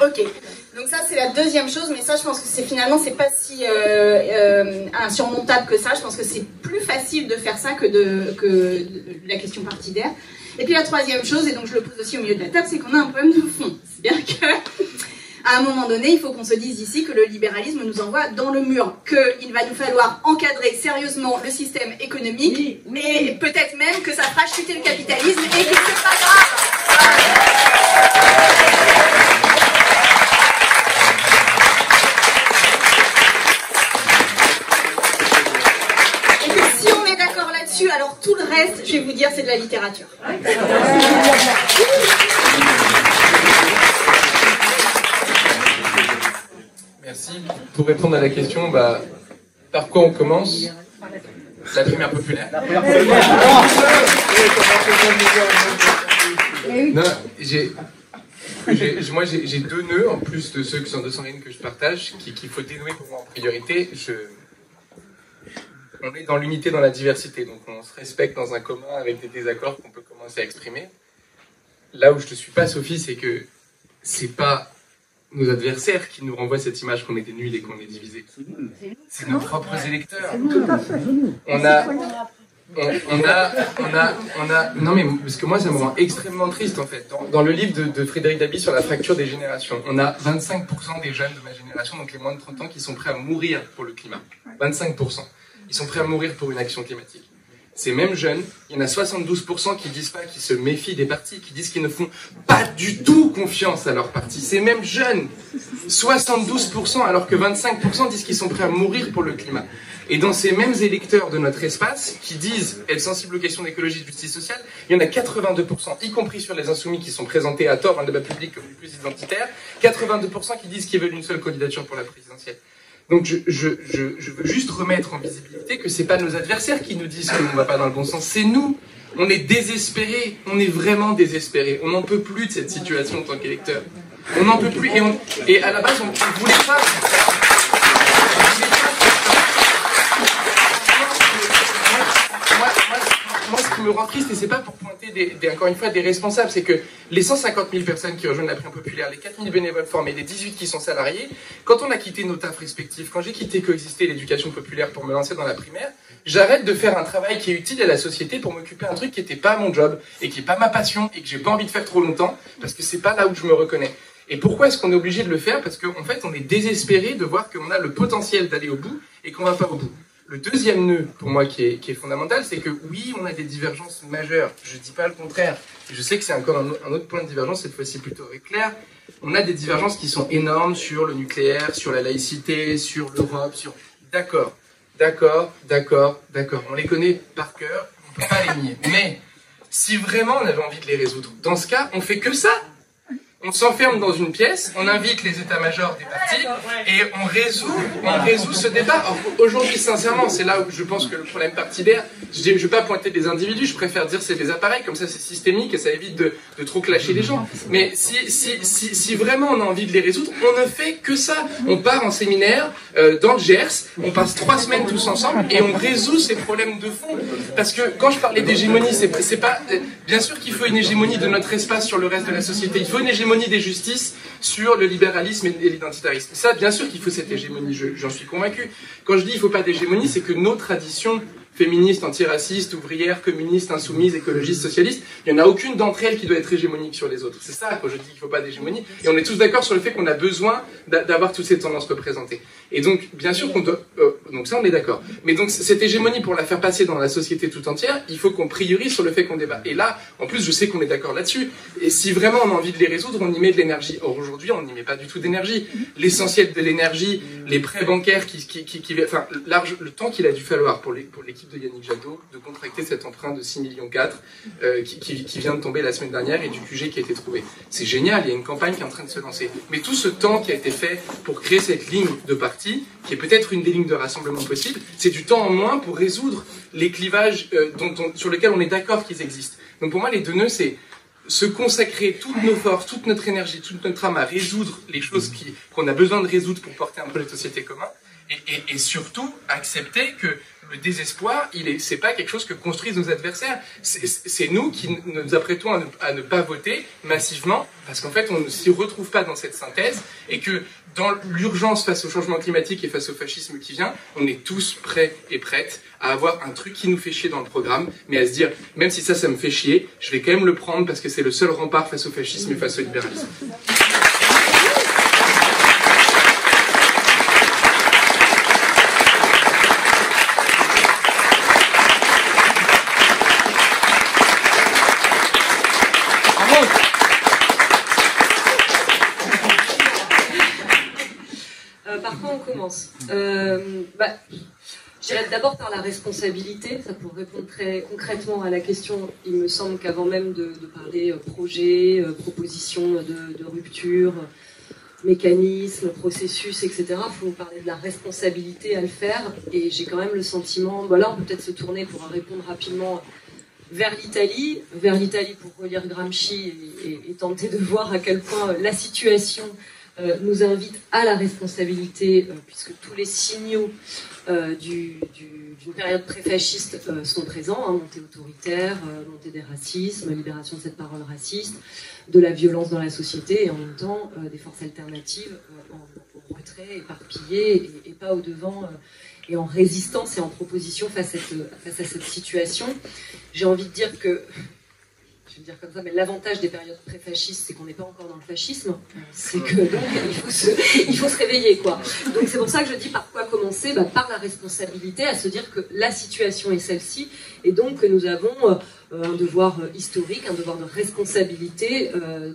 Ok, donc ça c'est la deuxième chose, mais ça je pense que c'est finalement c'est pas si insurmontable que ça. Je pense que c'est plus facile de faire ça que de la question partidaire. Et puis la troisième chose, et donc je le pose aussi au milieu de la table, c'est qu'on a un problème de fond. C'est-à-dire que à un moment donné, il faut qu'on se dise ici que le libéralisme nous envoie dans le mur, qu'il va nous falloir encadrer sérieusement le système économique, et peut-être même que ça fera chuter le capitalisme et que c'est pas grave. Et que si on est d'accord là-dessus, alors tout le reste, je vais vous dire, c'est de la littérature. Merci. Pour répondre à la question, par quoi on commence? La primaire populaire. Non, moi j'ai 2 nœuds, en plus de ceux qui sont de Sandrine que je partage, qu'il faut dénouer pour moi en priorité. On est dans l'unité, dans la diversité, donc on se respecte dans un commun avec des désaccords qu'on peut commencer à exprimer. Là où je ne suis pas, Sophie, c'est que c'est pas nos adversaires qui nous renvoient cette image qu'on est des nuls et qu'on est divisés. C'est nos propres électeurs. Non mais, parce que moi ça me rend extrêmement triste en fait. Dans le livre de Frédéric Dabi sur la fracture des générations, on a 25% des jeunes de ma génération, donc les moins de 30 ans, qui sont prêts à mourir pour le climat. 25%. Ils sont prêts à mourir pour une action climatique. Ces mêmes jeunes, il y en a 72% qui disent pas, qui se méfient des partis, qui disent qu'ils ne font pas du tout confiance à leur parti. Ces mêmes jeunes, 72%, alors que 25% disent qu'ils sont prêts à mourir pour le climat. Et dans ces mêmes électeurs de notre espace, qui disent être sensibles aux questions d'écologie et de justice sociale, il y en a 82%, y compris sur les insoumis qui sont présentés à tort dans le débat public comme les plus identitaires, 82% qui disent qu'ils veulent une seule candidature pour la présidentielle. Donc je veux juste remettre en visibilité que c'est pas nos adversaires qui nous disent qu'on ne va pas dans le bon sens, c'est nous. On est désespérés, on est vraiment désespérés. On n'en peut plus de cette situation en tant qu'électeur. On n'en peut plus et à la base on ne voulait pas. Moi, ce qui me rend triste, et c'est pas pour pointer encore une fois des responsables, c'est que les 150 000 personnes qui rejoignent la prime populaire, les 4 000 bénévoles formés, les 18 qui sont salariés, quand on a quitté nos tafs respectifs, quand j'ai quitté Coexister l'éducation populaire pour me lancer dans la primaire, j'arrête de faire un travail qui est utile à la société pour m'occuper d'un truc qui n'était pas mon job, et qui n'est pas ma passion, et que j'ai pas envie de faire trop longtemps, parce que c'est pas là où je me reconnais. Et pourquoi est-ce qu'on est obligé de le faire? Parce qu'en fait, on est désespéré de voir qu'on a le potentiel d'aller au bout, et qu'on va pas au bout. Le deuxième nœud, pour moi, qui est fondamental, c'est que oui, on a des divergences majeures. Je dis pas le contraire. Je sais que c'est encore un autre point de divergence, cette fois-ci plutôt clair. On a des divergences qui sont énormes sur le nucléaire, sur la laïcité, sur l'Europe, sur... D'accord. On les connaît par cœur, on peut pas les nier. Mais si vraiment on avait envie de les résoudre, dans ce cas, on fait que ça. On s'enferme dans une pièce, on invite les états-majors des partis et on résout ce débat. Aujourd'hui, sincèrement, c'est là où je pense que le problème partidaire, je ne vais pas pointer des individus, je préfère dire c'est des appareils, comme ça c'est systémique et ça évite de trop clasher les gens. Mais si vraiment on a envie de les résoudre, on ne fait que ça. On part en séminaire dans le Gers, on passe 3 semaines tous ensemble et on résout ces problèmes de fond. Parce que quand je parlais d'hégémonie, c'est pas... Bien sûr qu'il faut une hégémonie de notre espace sur le reste de la société, il faut une hégémonie des justices sur le libéralisme et l'identitarisme. Ça, bien sûr qu'il faut cette hégémonie, j'en suis convaincu. Quand je dis qu'il ne faut pas d'hégémonie, c'est que nos traditions féministes, antiracistes, ouvrières, communistes, insoumises, écologistes, socialistes, il n'y en a aucune d'entre elles qui doit être hégémonique sur les autres. C'est ça quand je dis qu'il ne faut pas d'hégémonie. Et on est tous d'accord sur le fait qu'on a besoin d'avoir toutes ces tendances représentées. Et donc, bien sûr qu'on doit... donc ça, on est d'accord. Mais donc, cette hégémonie, pour la faire passer dans la société tout entière, il faut qu'on priorise sur le fait qu'on débat. Et là, en plus, je sais qu'on est d'accord là-dessus. Et si vraiment on a envie de les résoudre, on y met de l'énergie. Or, aujourd'hui, on n'y met pas du tout d'énergie. L'essentiel de l'énergie, les prêts bancaires enfin, le temps qu'il a dû falloir pour l'équipe de Yannick Jadot de contracter cet emprunt de 6,4 millions qui vient de tomber la semaine dernière et du QG qui a été trouvé. C'est génial, il y a une campagne qui est en train de se lancer. Mais tout ce temps qui a été fait pour créer cette ligne de parti, qui est peut-être une des lignes de rassemblement possible, c'est du temps en moins pour résoudre les clivages sur lesquels on est d'accord qu'ils existent. Donc pour moi, les deux nœuds, c'est se consacrer toutes nos forces, toute notre énergie, toute notre âme à résoudre les choses qu'on a besoin de résoudre pour porter un projet de société commun, et surtout accepter que le désespoir, c'est pas quelque chose que construisent nos adversaires. C'est nous qui nous apprêtons à ne pas voter massivement, parce qu'en fait, on ne s'y retrouve pas dans cette synthèse, et que dans l'urgence face au changement climatique et face au fascisme qui vient, on est tous prêts et prêtes à avoir un truc qui nous fait chier dans le programme, mais à se dire, même si ça me fait chier, je vais quand même le prendre parce que c'est le seul rempart face au fascisme et face au libéralisme. Par quoi on commence? Je dirais d'abord par la responsabilité, ça pour répondre très concrètement à la question. Il me semble qu'avant même de parler projet, proposition de rupture, mécanisme, processus, etc., il faut parler de la responsabilité à le faire. Et j'ai quand même le sentiment, là on peut peut-être se tourner pour répondre rapidement vers l'Italie pour relire Gramsci et tenter de voir à quel point la situation nous invite à la responsabilité, puisque tous les signaux d'une période pré-fasciste sont présents, montée autoritaire, montée des racismes, libération de cette parole raciste, de la violence dans la société, et en même temps des forces alternatives en retrait, éparpillées, et pas au devant, et en résistance et en proposition face à cette situation. J'ai envie de dire que, je vais le dire comme ça, mais l'avantage des périodes pré-fascistes, c'est qu'on n'est pas encore dans le fascisme. C'est que donc il faut se réveiller, quoi. Donc c'est pour ça que je dis par quoi commencer, par la responsabilité, à se dire que la situation est celle-ci, et donc que nous avons un devoir historique, un devoir de responsabilité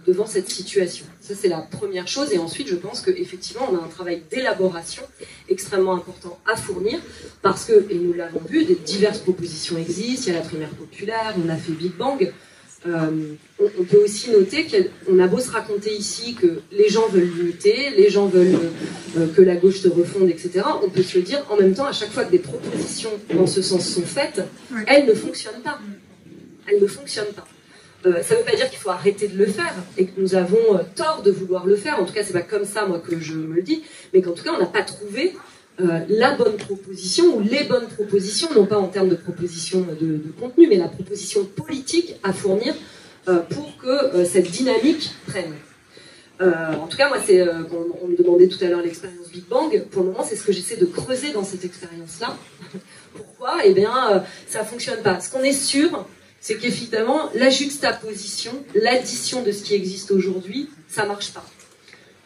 devant cette situation. Ça c'est la première chose, et ensuite je pense qu'effectivement on a un travail d'élaboration extrêmement important à fournir, parce que, et nous l'avons vu, des diverses propositions existent, il y a la primaire populaire, on a fait Big Bang. On peut aussi noter qu'on a beau se raconter ici que les gens veulent l'unité, les gens veulent que la gauche se refonde, etc. On peut se le dire en même temps, à chaque fois que des propositions dans ce sens sont faites, elles ne fonctionnent pas. Elles ne fonctionnent pas. Ça ne veut pas dire qu'il faut arrêter de le faire et que nous avons tort de vouloir le faire. En tout cas, c'est pas comme ça, moi, que je me le dis, mais qu'en tout cas, on n'a pas trouvé la bonne proposition ou les bonnes propositions, non pas en termes de proposition de contenu, mais la proposition politique à fournir pour que cette dynamique prenne. En tout cas, moi, on me demandait tout à l'heure l'expérience Big Bang. Pour le moment, c'est ce que j'essaie de creuser dans cette expérience-là, Pourquoi? Eh bien, ça fonctionne pas. Ce qu'on est sûr, c'est qu'évidemment, la juxtaposition, l'addition de ce qui existe aujourd'hui, ça marche pas.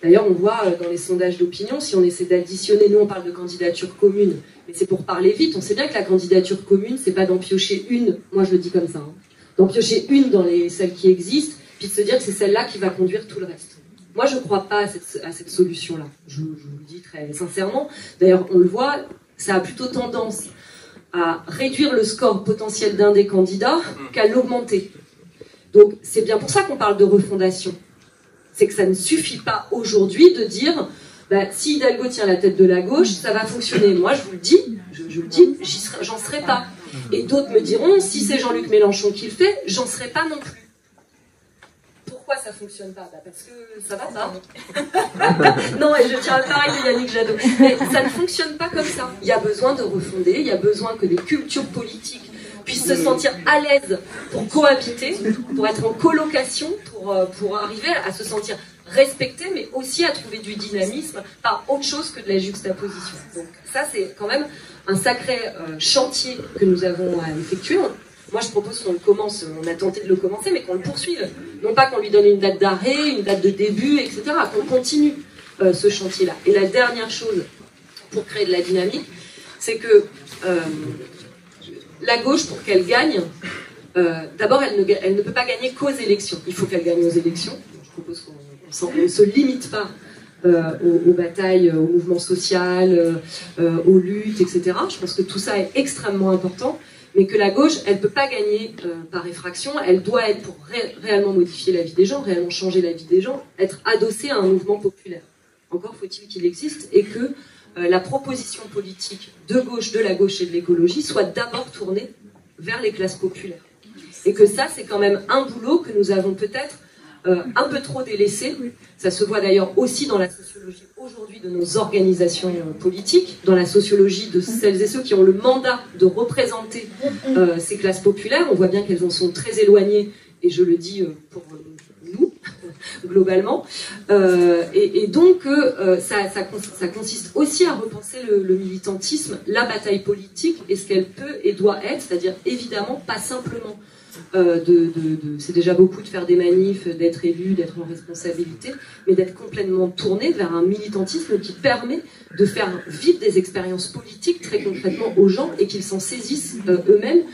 D'ailleurs, on voit dans les sondages d'opinion, si on essaie d'additionner, nous on parle de candidature commune, mais c'est pour parler vite, on sait bien que la candidature commune, c'est pas d'en piocher une, moi je le dis comme ça, hein, d'en piocher une dans celles qui existent, puis de se dire que c'est celle-là qui va conduire tout le reste. Moi je crois pas à cette solution-là, je vous le dis très sincèrement. D'ailleurs, on le voit, ça a plutôt tendance à réduire le score potentiel d'un des candidats qu'à l'augmenter. Donc c'est bien pour ça qu'on parle de refondation. C'est que ça ne suffit pas aujourd'hui de dire si Hidalgo tient la tête de la gauche, ça va fonctionner. Moi, je vous le dis, j'en serai pas. Et d'autres me diront, si c'est Jean-Luc Mélenchon qui le fait, j'en serai pas non plus. Pourquoi ça fonctionne pas? Parce que ça va pas. Non, et je dirais pareil de Yannick Jadot. Mais ça ne fonctionne pas comme ça. Il y a besoin de refonder, il y a besoin que des cultures politiques puissent se sentir à l'aise pour cohabiter, pour être en colocation, pour arriver à se sentir respecté, mais aussi à trouver du dynamisme par autre chose que de la juxtaposition. Donc ça, c'est quand même un sacré chantier que nous avons à effectuer. Moi, je propose qu'on le commence, on a tenté de le commencer, mais qu'on le poursuive. Non pas qu'on lui donne une date d'arrêt, une date de début, etc., qu'on continue ce chantier-là. Et la dernière chose, pour créer de la dynamique, c'est que la gauche, pour qu'elle gagne, d'abord, elle ne peut pas gagner qu'aux élections. Il faut qu'elle gagne aux élections. Je propose qu'on ne se limite pas aux batailles, au mouvement social, aux luttes, etc. Je pense que tout ça est extrêmement important, mais que la gauche, elle ne peut pas gagner par effraction. Elle doit être, pour réellement modifier la vie des gens, réellement changer la vie des gens, être adossée à un mouvement populaire. Encore faut-il qu'il existe et que la proposition politique de gauche, de la gauche et de l'écologie soit d'abord tournée vers les classes populaires. Et que ça, c'est quand même un boulot que nous avons peut-être un peu trop délaissé. Ça se voit d'ailleurs aussi dans la sociologie aujourd'hui de nos organisations politiques, dans la sociologie de celles et ceux qui ont le mandat de représenter ces classes populaires. On voit bien qu'elles en sont très éloignées, et je le dis pour nous, globalement. Et donc, ça consiste aussi à repenser le militantisme, la bataille politique, et ce qu'elle peut et doit être, c'est-à-dire évidemment pas simplement c'est déjà beaucoup de faire des manifs, d'être élu, d'être en responsabilité, mais d'être complètement tourné vers un militantisme qui permet de faire vivre des expériences politiques très concrètement aux gens et qu'ils s'en saisissent eux-mêmes.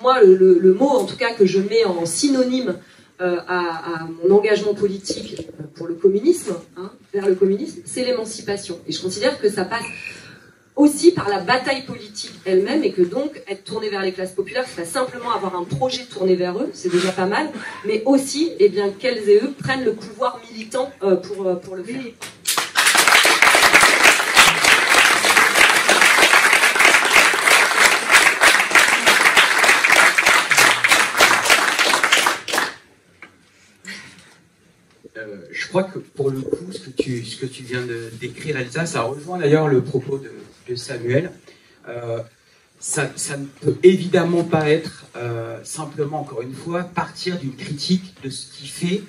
Moi, le mot en tout cas que je mets en synonyme à mon engagement politique pour le communisme, vers le communisme, c'est l'émancipation. Et je considère que ça passe aussi par la bataille politique elle-même, et que donc être tourné vers les classes populaires, c'est pas simplement avoir un projet tourné vers eux, c'est déjà pas mal, mais aussi qu'elles et eux prennent le pouvoir militant pour le faire. Je crois que pour le coup, ce que tu viens de décrire, Elsa, ça rejoint d'ailleurs le propos de Samuel. Ça ne peut évidemment pas être simplement, encore une fois, partir d'une critique de ce qui fait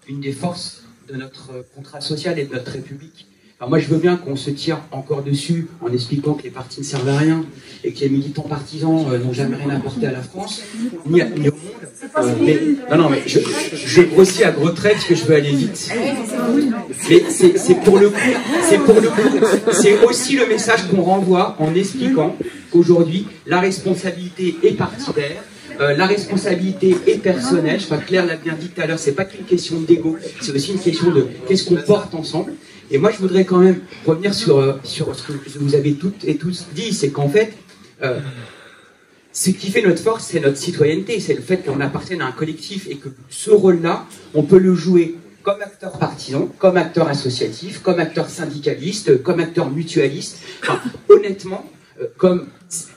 une des forces de notre contrat social et de notre République. Alors moi, je veux bien qu'on se tire encore dessus en expliquant que les partis ne servent à rien et que les militants partisans n'ont jamais rien apporté à la France, ni au monde. Mais je grossis à gros traits parce que je veux aller vite. Mais c'est pour le coup, c'est aussi le message qu'on renvoie en expliquant qu'aujourd'hui, la responsabilité est partidaire. La responsabilité est personnelle. Je crois que Claire l'a bien dit tout à l'heure, c'est pas qu'une question d'ego, c'est aussi une question de qu'est-ce qu'on porte ensemble. Et moi, je voudrais quand même revenir sur ce que vous avez toutes et tous dit, c'est qu'en fait, ce qui fait notre force, c'est notre citoyenneté, c'est le fait qu'on appartienne à un collectif et que ce rôle-là, on peut le jouer comme acteur partisan, comme acteur associatif, comme acteur syndicaliste, comme acteur mutualiste. Enfin, honnêtement, comme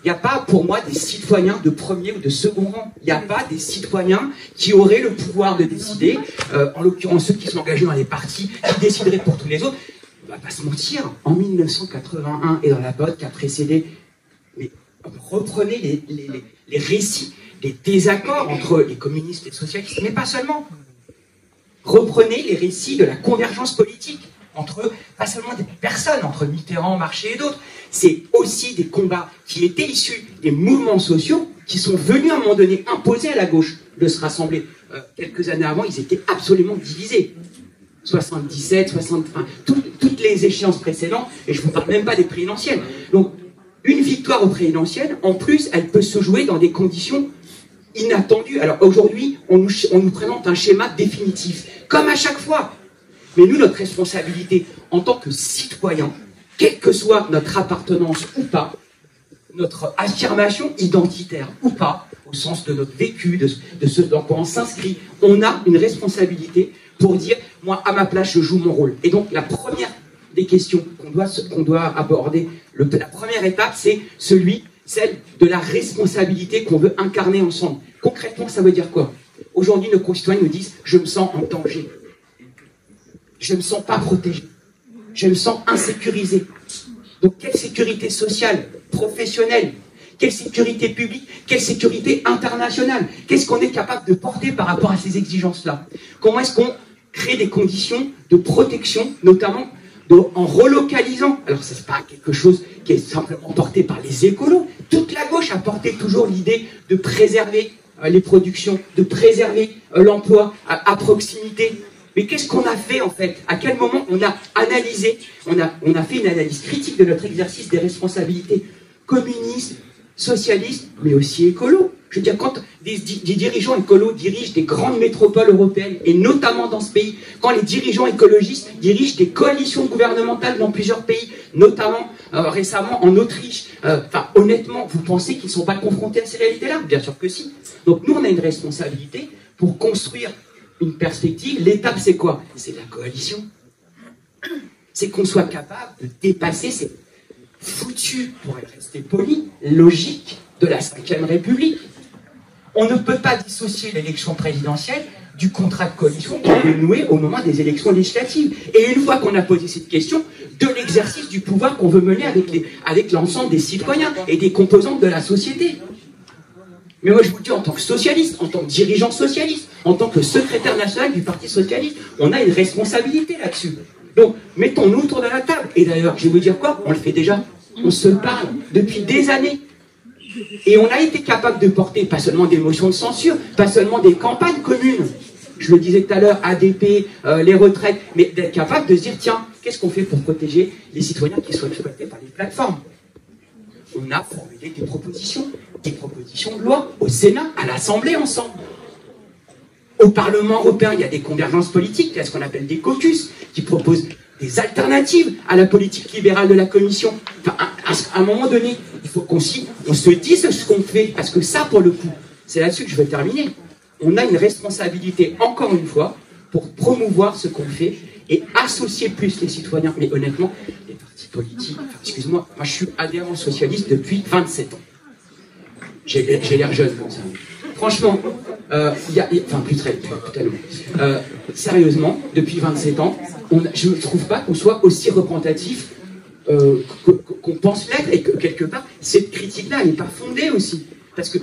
il n'y a pas pour moi des citoyens de premier ou de second rang. Il n'y a pas des citoyens qui auraient le pouvoir de décider, en l'occurrence ceux qui sont engagés dans les partis, qui décideraient pour tous les autres. On va pas se mentir, en 1981 et dans la période qui a précédé, mais reprenez les récits, les désaccords entre les communistes et les socialistes, mais pas seulement. Reprenez les récits de la convergence politique. entre, pas seulement des personnes, entre Mitterrand, Marché et d'autres, c'est aussi des combats qui étaient issus des mouvements sociaux qui sont venus à un moment donné imposer à la gauche de se rassembler. Quelques années avant, ils étaient absolument divisés. 77, 60, enfin, toutes les échéances précédentes, et je ne vous parle même pas des présidentielles. Donc, une victoire aux présidentielles, en plus, elle peut se jouer dans des conditions inattendues. Alors aujourd'hui, on nous présente un schéma définitif, comme à chaque fois. Mais nous, notre responsabilité, en tant que citoyens, quelle que soit notre appartenance ou pas, notre affirmation identitaire ou pas, au sens de notre vécu, de ce dans quoi on s'inscrit, on a une responsabilité pour dire, moi, à ma place, je joue mon rôle. Et donc, la première des questions qu'on doit aborder, la première étape, c'est celle de la responsabilité qu'on veut incarner ensemble. Concrètement, ça veut dire quoi? Aujourd'hui, nos concitoyens nous disent, je me sens en danger. Je ne me sens pas protégé. Je me sens insécurisé. Donc, quelle sécurité sociale, professionnelle, quelle sécurité publique, quelle sécurité internationale? Qu'est-ce qu'on est capable de porter par rapport à ces exigences-là? Comment est-ce qu'on crée des conditions de protection, notamment en relocalisant? Alors, ce n'est pas quelque chose qui est simplement porté par les écolos. Toute la gauche a porté toujours l'idée de préserver les productions, de préserver l'emploi à proximité. Mais qu'est-ce qu'on a fait en fait? À quel moment on a analysé, on a fait une analyse critique de notre exercice des responsabilités communistes, socialistes, mais aussi écolos? Je veux dire, quand des dirigeants écolos dirigent des grandes métropoles européennes, et notamment dans ce pays, quand les dirigeants écologistes dirigent des coalitions gouvernementales dans plusieurs pays, notamment récemment en Autriche, honnêtement, vous pensez qu'ils ne sont pas confrontés à ces réalités-là? Bien sûr que si. Donc nous, on a une responsabilité pour construire une perspective. L'étape, c'est quoi? C'est la coalition. C'est qu'on soit capable de dépasser ces foutus, pour rester poli, logiques de la Ve République. On ne peut pas dissocier l'élection présidentielle du contrat de coalition qu'on veut nouer au moment des élections législatives. Et une fois qu'on a posé cette question, de l'exercice du pouvoir qu'on veut mener avec l'ensemble des citoyens et des composantes de la société. Mais moi, je vous le dis, en tant que socialiste, en tant que dirigeant socialiste, en tant que secrétaire national du Parti socialiste, on a une responsabilité là-dessus. Donc, mettons-nous autour de la table. Et d'ailleurs, je vais vous dire quoi? On le fait déjà. On se parle depuis des années. Et on a été capable de porter pas seulement des motions de censure, pas seulement des campagnes communes. Je le disais tout à l'heure, ADP, les retraites, mais d'être capable de se dire, tiens, qu'est-ce qu'on fait pour protéger les citoyens qui sont exploités par les plateformes? On a formulé des propositions de loi au Sénat, à l'Assemblée ensemble. Au Parlement européen, il y a des convergences politiques, il y a ce qu'on appelle des caucus, qui proposent des alternatives à la politique libérale de la Commission. Enfin, à un moment donné, il faut qu'on se dise ce qu'on fait, parce que ça, pour le coup, c'est là-dessus que je vais terminer. On a une responsabilité, encore une fois, pour promouvoir ce qu'on fait et associer plus les citoyens. Mais honnêtement, les partis politiques, excuse-moi, moi je suis adhérent socialiste depuis 27 ans. J'ai l'air jeune comme ça. Franchement, sérieusement, depuis 27 ans, je ne trouve pas qu'on soit aussi représentatif qu'on pense l'être, et que quelque part, cette critique-là n'est pas fondée aussi. Parce que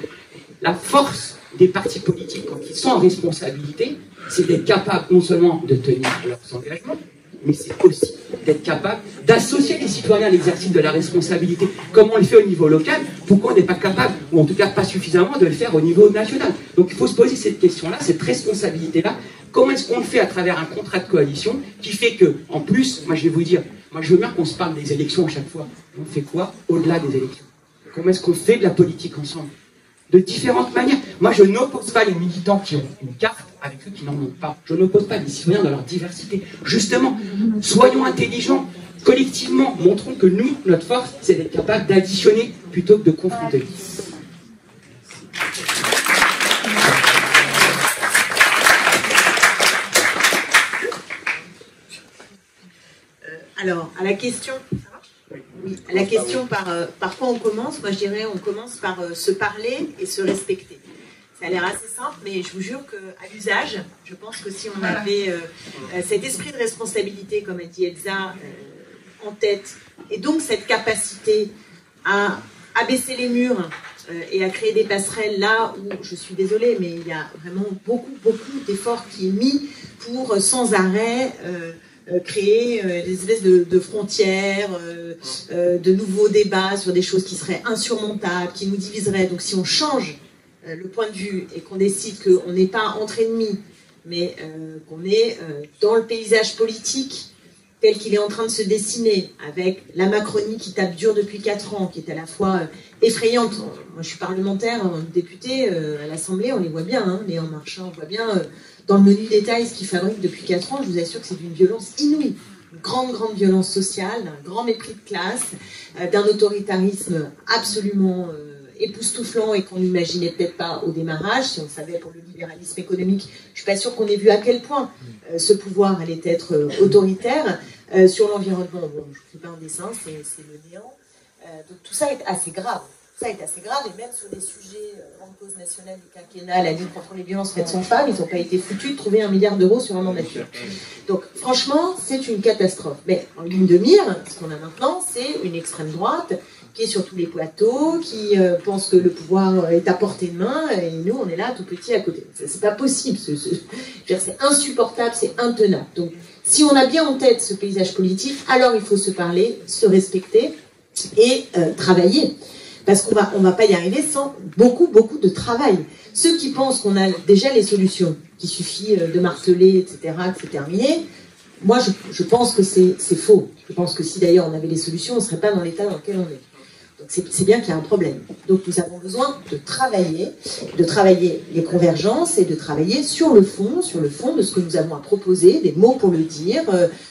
la force des partis politiques, quand ils sont en responsabilité, c'est d'être capable non seulement de tenir leurs engagements, mais c'est aussi d'être capable d'associer les citoyens à l'exercice de la responsabilité. Comme on le fait au niveau local, pourquoi on n'est pas capable, ou en tout cas pas suffisamment, de le faire au niveau national? Donc il faut se poser cette question-là, cette responsabilité-là. Comment est-ce qu'on le fait à travers un contrat de coalition qui fait que, en plus, moi je vais vous dire, moi je veux bien qu'on se parle des élections à chaque fois. On fait quoi au-delà des élections? Comment est-ce qu'on fait de la politique ensemble? De différentes manières. Moi, je n'oppose pas les militants qui ont une carte avec ceux qui n'en ont pas. Je n'oppose pas les citoyens dans leur diversité. Justement, soyons intelligents, collectivement, montrons que nous, notre force, c'est d'être capable d'additionner plutôt que de confronter. Alors, à la question... Oui, à la question par quoi on commence, moi je dirais on commence par se parler et se respecter. Ça a l'air assez simple, mais je vous jure qu'à l'usage, je pense que si on avait cet esprit de responsabilité, comme a dit Elsa, en tête, et donc cette capacité à abaisser les murs et à créer des passerelles là où, je suis désolée, mais il y a vraiment beaucoup d'efforts qui est mis pour sans arrêt créer des espèces de frontières, de nouveaux débats sur des choses qui seraient insurmontables, qui nous diviseraient. Donc si on change le point de vue et qu'on décide qu'on n'est pas entre ennemis, mais qu'on est dans le paysage politique tel qu'il est en train de se dessiner, avec la Macronie qui tape dur depuis 4 ans, qui est à la fois effrayante. Moi, je suis parlementaire, député à l'Assemblée, on les voit bien, hein, mais en marchant, on voit bien dans le menu détail ce qu'ils fabriquent depuis 4 ans. Je vous assure que c'est d'une violence inouïe. Une grande violence sociale, un grand mépris de classe, d'un autoritarisme absolument époustouflant et qu'on n'imaginait peut-être pas au démarrage. Si on savait pour le libéralisme économique, je suis pas sûre qu'on ait vu à quel point ce pouvoir allait être autoritaire. Sur l'environnement, bon, je ne fais pas un dessin, c'est le néant. Donc tout ça est assez grave. Ça est assez grave, et même sur des sujets, grande cause nationale du quinquennat, la lutte contre les violences faites aux femmes, ils n'ont pas été foutus de trouver 1 milliard d'euros sur un mandature. Donc franchement, c'est une catastrophe. Mais en ligne de mire, ce qu'on a maintenant, c'est une extrême droite qui est sur tous les plateaux, qui pense que le pouvoir est à portée de main, et nous, on est là tout petit à côté. C'est pas possible. C'est insupportable, c'est intenable. Donc, si on a bien en tête ce paysage politique, alors il faut se parler, se respecter et travailler. Parce qu'on va pas y arriver sans beaucoup de travail. Ceux qui pensent qu'on a déjà les solutions, qu'il suffit de marteler, etc., que c'est terminé, moi, je pense que c'est faux. Je pense que si d'ailleurs on avait les solutions, on ne serait pas dans l'état dans lequel on est. Donc c'est bien qu'il y a un problème. Donc nous avons besoin de travailler les convergences et de travailler sur le fond de ce que nous avons à proposer, des mots pour le dire,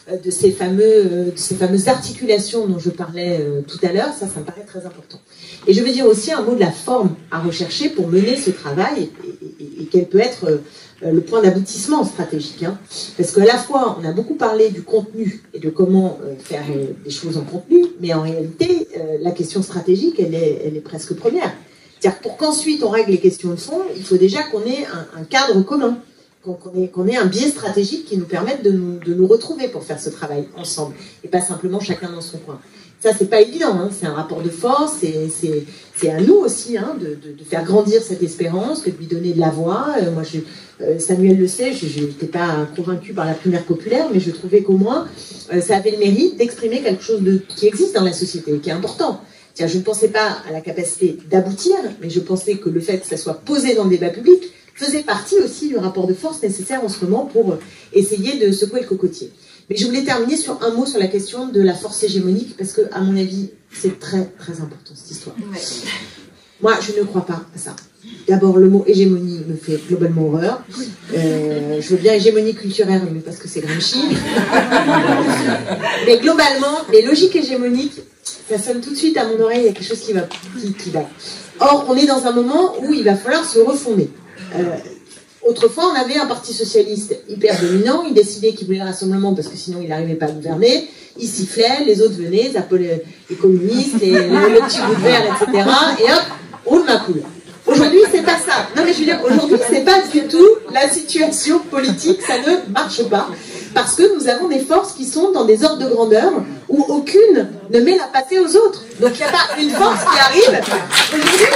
de ces fameuses articulations dont je parlais tout à l'heure. Ça me paraît très important. Et je veux dire aussi un mot de la forme à rechercher pour mener ce travail et quel peut être le point d'aboutissement stratégique. Hein. Parce qu'à la fois, on a beaucoup parlé du contenu et de comment faire des choses en contenu, mais en réalité, la question stratégique, elle est presque première. C'est-à-dire que pour qu'ensuite on règle les questions de fond, il faut déjà qu'on ait un cadre commun, qu'on ait un biais stratégique qui nous permette de nous retrouver pour faire ce travail ensemble, et pas simplement chacun dans son coin. Ça, c'est pas évident, hein. C'est un rapport de force, c'est à nous aussi hein, de faire grandir cette espérance, de lui donner de la voix. Moi, Samuel le sait, je n'étais pas convaincue par la primaire populaire, mais je trouvais qu'au moins, ça avait le mérite d'exprimer quelque chose qui existe dans la société, qui est important. Je ne pensais pas à la capacité d'aboutir, mais je pensais que le fait que ça soit posé dans le débat public faisait partie aussi du rapport de force nécessaire en ce moment pour essayer de secouer le cocotier. Mais je voulais terminer sur un mot sur la question de la force hégémonique, parce que, à mon avis, c'est très, très important, cette histoire. Ouais. Moi, je ne crois pas à ça. D'abord, le mot hégémonie me fait globalement horreur. Je veux bien hégémonie culturelle, mais parce que c'est Gramsci. Mais globalement, les logiques hégémoniques, ça sonne tout de suite à mon oreille, il y a quelque chose qui va. Or, on est dans un moment où il va falloir se refonder. Autrefois, on avait un parti socialiste hyper dominant, il décidait qu'il voulait le rassemblement parce que sinon il n'arrivait pas à gouverner, il sifflait, les autres venaient, ils appelaient les communistes, le petit bout de verre, etc. Et hop, roule ma poule. Aujourd'hui, c'est pas ça. Non mais je veux dire, aujourd'hui, c'est pas du tout la situation politique, ça ne marche pas. Parce que nous avons des forces qui sont dans des ordres de grandeur où aucune ne met la pâtée aux autres. Donc il n'y a pas une force qui arrive. Aujourd'hui,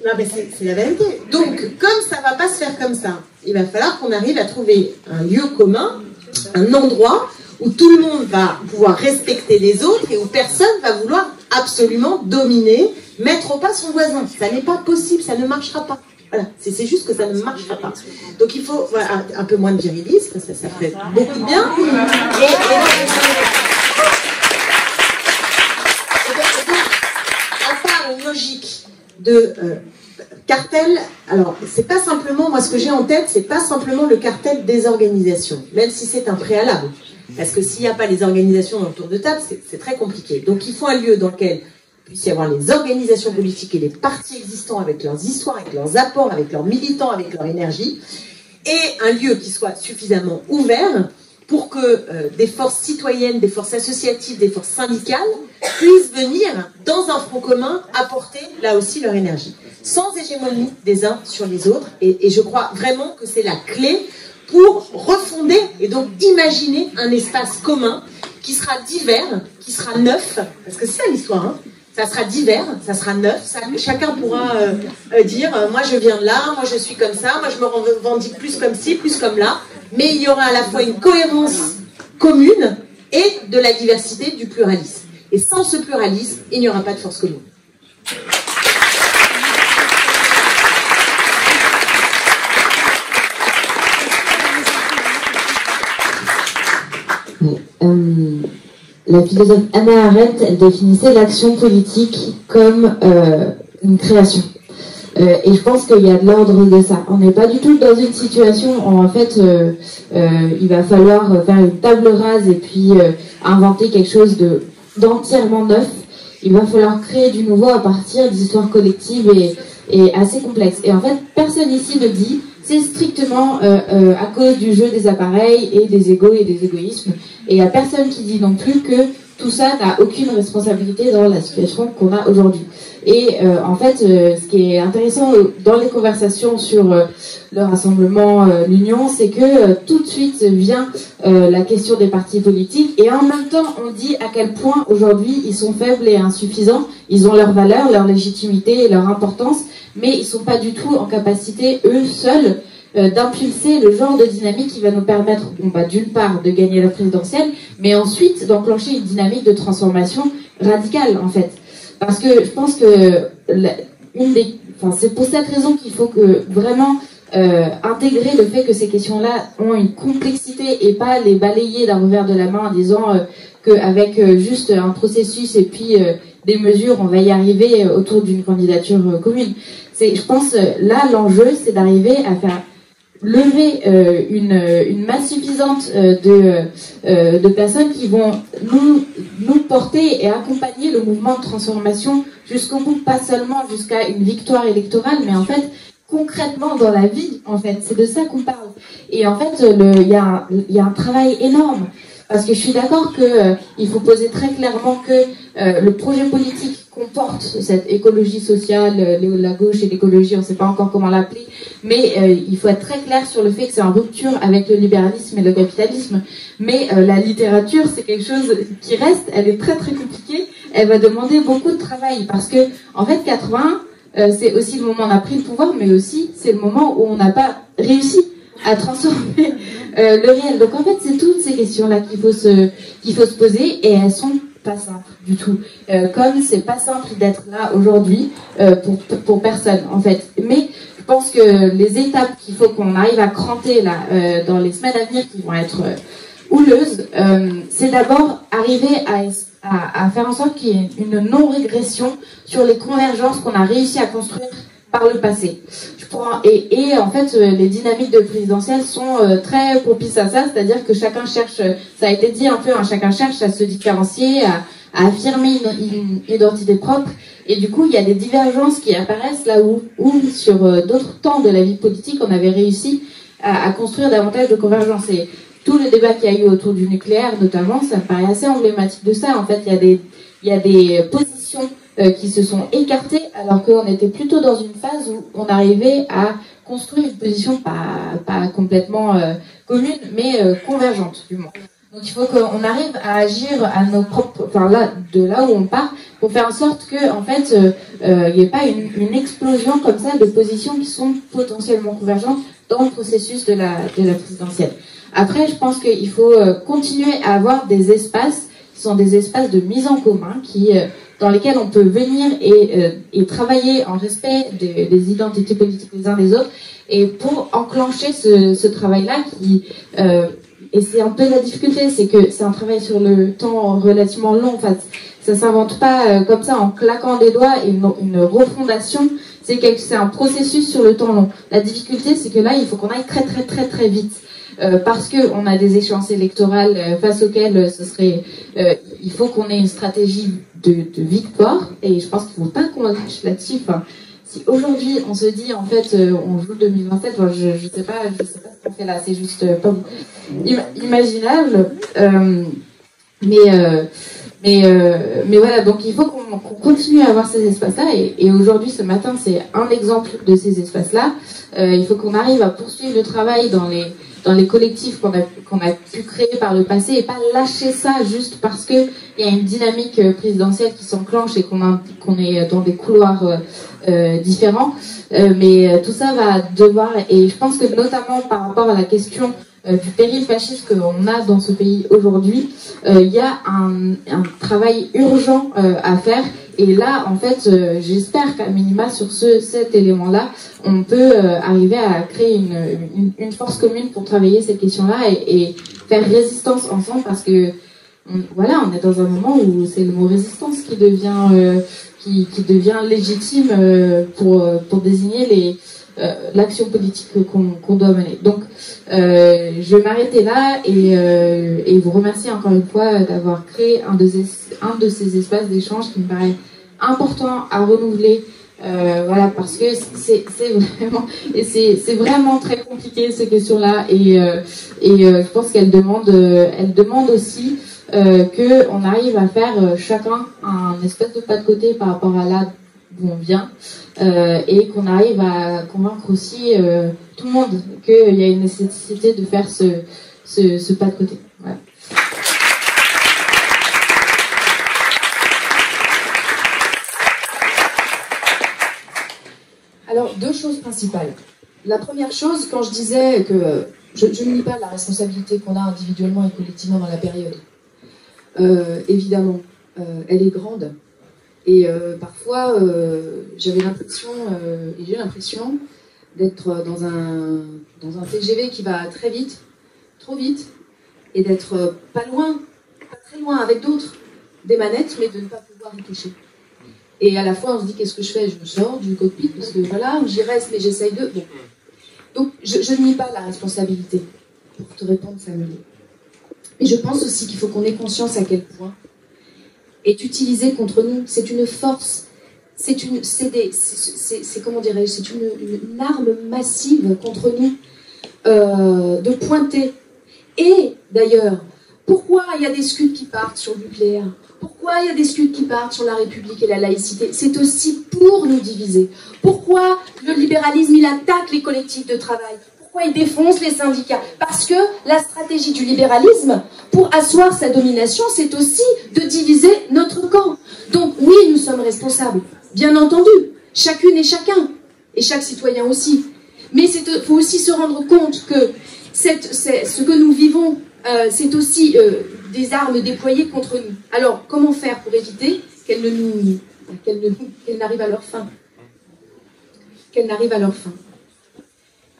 non mais c'est la vérité. Donc, comme ça ne va pas se faire comme ça, il va falloir qu'on arrive à trouver un lieu commun, un endroit où tout le monde va pouvoir respecter les autres et où personne va vouloir absolument dominer, mettre au pas son voisin. Ça n'est pas possible, ça ne marchera pas. Voilà, c'est juste que ça ne marchera pas. Donc il faut voilà, un peu moins de virilisme, ça fait beaucoup de bien. À part une logique de cartel, alors c'est pas simplement, moi ce que j'ai en tête, c'est pas simplement le cartel des organisations, même si c'est un préalable. Parce que s'il n'y a pas les organisations autour de table, c'est très compliqué. Donc il faut un lieu dans lequel il puisse y avoir les organisations politiques et les partis existants avec leurs histoires, avec leurs apports, avec leurs militants, avec leur énergie, et un lieu qui soit suffisamment ouvert pour que des forces citoyennes, des forces associatives, des forces syndicales puissent venir dans un front commun apporter là aussi leur énergie, sans hégémonie des uns sur les autres. Et je crois vraiment que c'est la clé pour refonder et donc imaginer un espace commun qui sera divers, qui sera neuf, parce que c'est ça l'histoire, hein, Ça sera divers, ça sera neuf, chacun pourra dire moi je viens de là, moi je suis comme ça, moi je me revendique plus comme ci, plus comme là, mais il y aura à la fois une cohérence commune et de la diversité, du pluralisme. Et sans ce pluralisme, il n'y aura pas de force commune. La philosophe Hannah Arendt, elle définissait l'action politique comme une création. Et je pense qu'il y a de l'ordre de ça. On n'est pas du tout dans une situation où en fait il va falloir faire une table rase et puis inventer quelque chose d'entièrement neuf. Il va falloir créer du nouveau à partir d'histoires collectives et assez complexes. Et en fait, personne ici ne dit c'est strictement à cause du jeu des appareils et des égos et des égoïsmes. Et il n'y a personne qui dit non plus que tout ça n'a aucune responsabilité dans la situation qu'on a aujourd'hui. Et en fait, ce qui est intéressant dans les conversations sur le rassemblement, l'union, c'est que tout de suite vient la question des partis politiques. Et en même temps, on dit à quel point aujourd'hui ils sont faibles et insuffisants. Ils ont leur valeur, leur légitimité et leur importance, mais ils sont pas du tout en capacité, eux seuls, d'impulser le genre de dynamique qui va nous permettre, d'une part, de gagner la présidentielle, mais ensuite d'enclencher une dynamique de transformation radicale, en fait. Parce que je pense que c'est pour cette raison qu'il faut que vraiment intégrer le fait que ces questions-là ont une complexité et pas les balayer d'un revers de la main en disant qu'avec juste un processus et puis des mesures, on va y arriver autour d'une candidature commune. Je pense là, l'enjeu, c'est d'arriver à faire lever une masse suffisante de personnes qui vont nous porter et accompagner le mouvement de transformation jusqu'au bout, pas seulement jusqu'à une victoire électorale, mais en fait concrètement dans la vie, en fait, c'est de ça qu'on parle. Et en fait, il y a un travail énorme, parce que je suis d'accord que il faut poser très clairement que le projet politique comporte cette écologie sociale, la gauche et l'écologie, on ne sait pas encore comment l'appeler, mais il faut être très clair sur le fait que c'est en rupture avec le libéralisme et le capitalisme. Mais la littérature, c'est quelque chose qui reste, elle est très très compliquée, elle va demander beaucoup de travail, parce que en fait 81, c'est aussi le moment où on a pris le pouvoir, mais aussi c'est le moment où on n'a pas réussi à transformer le réel. Donc en fait, c'est toutes ces questions-là qu'il faut se poser, et elles sont pas simple du tout. Comme c'est pas simple d'être là aujourd'hui pour personne en fait. Mais je pense que les étapes qu'il faut qu'on arrive à cranter là dans les semaines à venir qui vont être houleuses, c'est d'abord arriver à faire en sorte qu'il y ait une non-régression sur les convergences qu'on a réussi à construire par le passé. Et en fait, les dynamiques de présidentielle sont très propices à ça, c'est-à-dire que chacun cherche, ça a été dit un peu, chacun cherche à se différencier, à affirmer une identité propre, et du coup, il y a des divergences qui apparaissent là où sur d'autres temps de la vie politique, on avait réussi à construire davantage de convergence. Et tout le débat qu'il y a eu autour du nucléaire, notamment, ça me paraît assez emblématique de ça. En fait, il y a des positions qui se sont écartés, alors qu'on était plutôt dans une phase où on arrivait à construire une position pas complètement commune, mais convergente du moins. Donc il faut qu'on arrive à agir à nos propres, de là où on part, pour faire en sorte que en fait il n'y ait pas une explosion comme ça de positions qui sont potentiellement convergentes dans le processus de la présidentielle. Après, je pense qu'il faut continuer à avoir des espaces qui sont des espaces de mise en commun dans lesquels on peut venir et travailler en respect des identités politiques les uns des autres, et pour enclencher ce travail-là et c'est un peu la difficulté, c'est que c'est un travail sur le temps relativement long. En fait, ça s'invente pas comme ça en claquant des doigts, et une refondation, c'est un processus sur le temps long. La difficulté, c'est que là, il faut qu'on aille très très très très vite. Parce que on a des échéances électorales face auxquelles il faut qu'on ait une stratégie de victoire, et je pense qu'il ne faut pas qu'on lâche là-dessus. Enfin, si aujourd'hui on se dit en fait on joue 2027, je sais pas ce qu'on fait là, c'est juste pas imaginable. Mais Mais voilà, donc il faut qu'on continue à avoir ces espaces-là. Et aujourd'hui, ce matin, c'est un exemple de ces espaces-là. Il faut qu'on arrive à poursuivre le travail dans les collectifs qu'on a pu créer par le passé et pas lâcher ça juste parce que il y a une dynamique présidentielle qui s'enclenche et qu'on est dans des couloirs différents. Mais tout ça va devoir, et je pense que notamment par rapport à la question du péril fasciste qu'on a dans ce pays aujourd'hui, il y a un travail urgent à faire. Et là, en fait, j'espère qu'à minima, sur cet élément-là, on peut arriver à créer une force commune pour travailler ces questions-là et faire résistance ensemble, parce que voilà, on est dans un moment où c'est le mot résistance qui devient légitime pour désigner l'action politique qu'on doit mener. Donc, je vais m'arrêter là et vous remercier encore une fois d'avoir créé un de ces espaces d'échange qui me paraît important à renouveler. Voilà, parce que c'est vraiment très compliqué ces questions-là, et je pense qu'elles demandent aussi qu'on arrive à faire chacun un espèce de pas de côté par rapport à là d'où on vient, et qu'on arrive à convaincre aussi tout le monde qu'il y a une nécessité de faire ce pas de côté. Voilà. Alors, deux choses principales. La première chose, quand je disais que je ne nie pas la responsabilité qu'on a individuellement et collectivement dans la période. Évidemment, elle est grande. Et parfois, j'avais l'impression, et j'ai l'impression, d'être dans un TGV qui va très vite, trop vite, et d'être pas très loin avec d'autres, des manettes, mais de ne pas pouvoir y toucher. Et à la fois, on se dit, qu'est-ce que je fais? Je me sors du cockpit, parce que voilà, j'y reste, mais j'essaye de... Bon. Donc, je ne nie pas la responsabilité, pour te répondre, Samuel. Et je pense aussi qu'il faut qu'on ait conscience à quel point est utilisé contre nous. C'est une force, comment dirais-je, c'est une arme massive contre nous, de pointer. Et, d'ailleurs, pourquoi il y a des scuds qui partent sur le nucléaire? Pourquoi il y a des scuds qui partent sur la République et la laïcité? C'est aussi pour nous diviser. Pourquoi le libéralisme, il attaque les collectifs de travail? Pourquoi il défonce les syndicats? Parce que la stratégie du libéralisme, pour asseoir sa domination, c'est aussi de diviser notre camp. Donc oui, nous sommes responsables, bien entendu, chacune et chacun, et chaque citoyen aussi. Mais il faut aussi se rendre compte que ce que nous vivons, c'est aussi des armes déployées contre nous. Alors, comment faire pour éviter qu'elles n'arrivent à leur fin? Qu'elles n'arrivent à leur fin.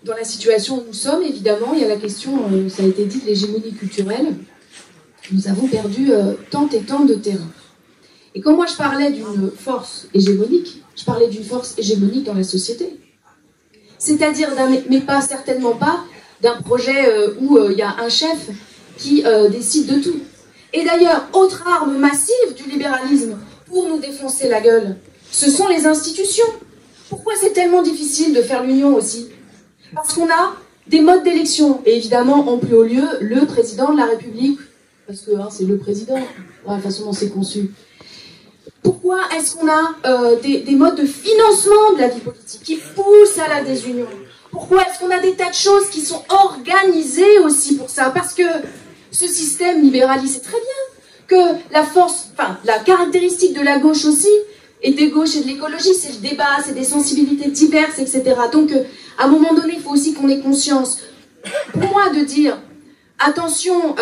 Dans la situation où nous sommes, évidemment, il y a la question, ça a été dit, de l'hégémonie culturelle. Nous avons perdu tant et tant de terrain. Et quand moi je parlais d'une force hégémonique, je parlais d'une force hégémonique dans la société. C'est-à-dire, mais pas certainement pas d'un projet où il y a un chef qui décide de tout. Et d'ailleurs, autre arme massive du libéralisme pour nous défoncer la gueule, ce sont les institutions. Pourquoi c'est tellement difficile de faire l'union aussi? Parce qu'on a des modes d'élection, et évidemment, en plus haut lieu, le président de la République, parce que c'est le président, la façon dont c'est conçu. Pourquoi est-ce qu'on a des modes de financement de la vie politique qui poussent à la désunion? Pourquoi est-ce qu'on a des tas de choses qui sont organisées aussi pour ça? Parce que ce système libéral, il sait très bien que la caractéristique de la gauche aussi, et des gauches et de l'écologie, c'est le débat, c'est des sensibilités diverses, etc. Donc, à un moment donné, il faut aussi qu'on ait conscience, pour moi, de dire, attention,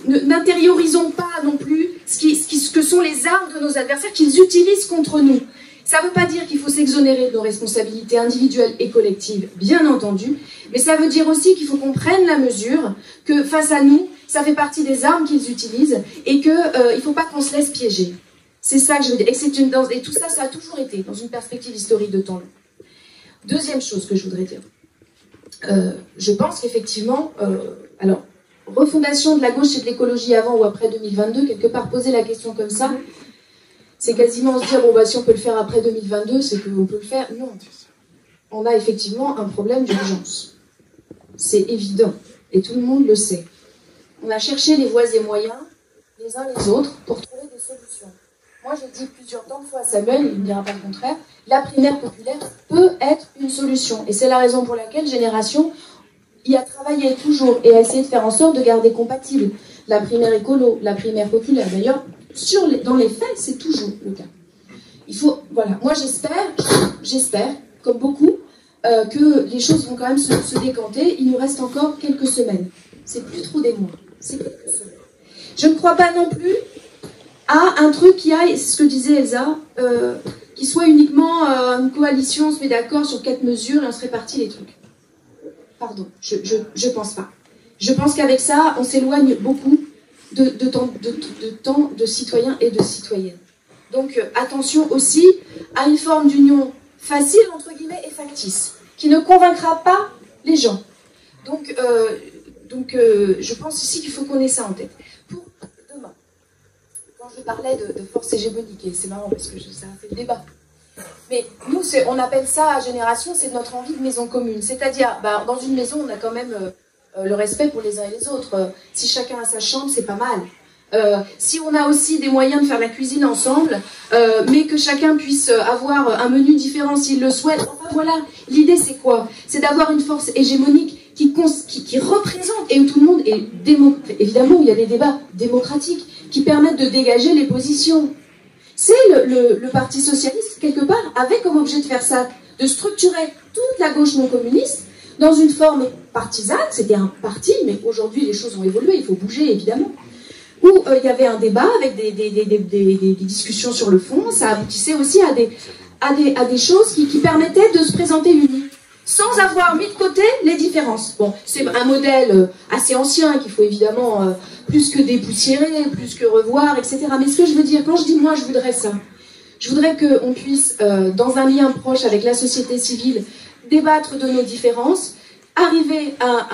n'intériorisons pas non plus ce que sont les armes de nos adversaires qu'ils utilisent contre nous. Ça ne veut pas dire qu'il faut s'exonérer de nos responsabilités individuelles et collectives, bien entendu, mais ça veut dire aussi qu'il faut qu'on prenne la mesure que face à nous, ça fait partie des armes qu'ils utilisent et qu'il ne faut pas qu'on se laisse piéger. C'est ça que je veux dire. Et tout ça, ça a toujours été dans une perspective historique de temps long. Deuxième chose que je voudrais dire. Je pense qu'effectivement, alors, refondation de la gauche et de l'écologie avant ou après 2022, quelque part poser la question comme ça, c'est quasiment se dire, bon, bah, si on peut le faire après 2022, c'est qu'on peut le faire. Non. On a effectivement un problème d'urgence. C'est évident. Et tout le monde le sait. On a cherché les voies et moyens les uns les autres pour trouver des solutions. Moi, je dis plusieurs temps de fois à Samuel, il ne me dira pas le contraire, la primaire populaire peut être une solution. Et c'est la raison pour laquelle Génération y a travaillé toujours et a essayé de faire en sorte de garder compatible la primaire écolo, la primaire populaire. D'ailleurs, dans les faits, c'est toujours le cas. Il faut, voilà. Moi, j'espère, comme beaucoup, que les choses vont quand même se décanter. Il nous reste encore quelques semaines. C'est plus trop des mois, c'est quelques semaines. Je ne crois pas non plus à un truc qui aille, c'est ce que disait Elsa, qui soit uniquement une coalition, on se met d'accord sur 4 mesures et on se répartit les trucs. Pardon, je pense pas. Je pense qu'avec ça, on s'éloigne beaucoup de temps de citoyens et de citoyennes. Donc attention aussi à une forme d'union facile, entre guillemets, et factice, qui ne convaincra pas les gens. Donc je pense ici qu'il faut qu'on ait ça en tête. Pour demain, quand je parlais de force hégémonique, et c'est marrant parce que ça a fait le débat, mais nous, on appelle ça à Génération, c'est notre envie de maison commune. C'est-à-dire, dans une maison, on a quand même le respect pour les uns et les autres. Si chacun a sa chambre, c'est pas mal. Si on a aussi des moyens de faire la cuisine ensemble, mais que chacun puisse avoir un menu différent s'il le souhaite, enfin voilà, l'idée c'est quoi? C'est d'avoir une force hégémonique qui représente, et où tout le monde est évidemment, où il y a des débats démocratiques qui permettent de dégager les positions. C'est le Parti Socialiste, quelque part, avait comme objet de faire ça, de structurer toute la gauche non communiste dans une forme partisane. C'était un parti, mais aujourd'hui les choses ont évolué, il faut bouger évidemment. Où il y avait un débat avec des discussions sur le fond, ça aboutissait aussi à des choses qui permettaient de se présenter unis, sans avoir mis de côté les différences. Bon, c'est un modèle assez ancien qu'il faut évidemment plus que dépoussiérer, plus que revoir, etc. Mais ce que je veux dire, quand je dis moi, je voudrais ça. Je voudrais qu'on puisse, dans un lien proche avec la société civile, débattre de nos différences, arriver à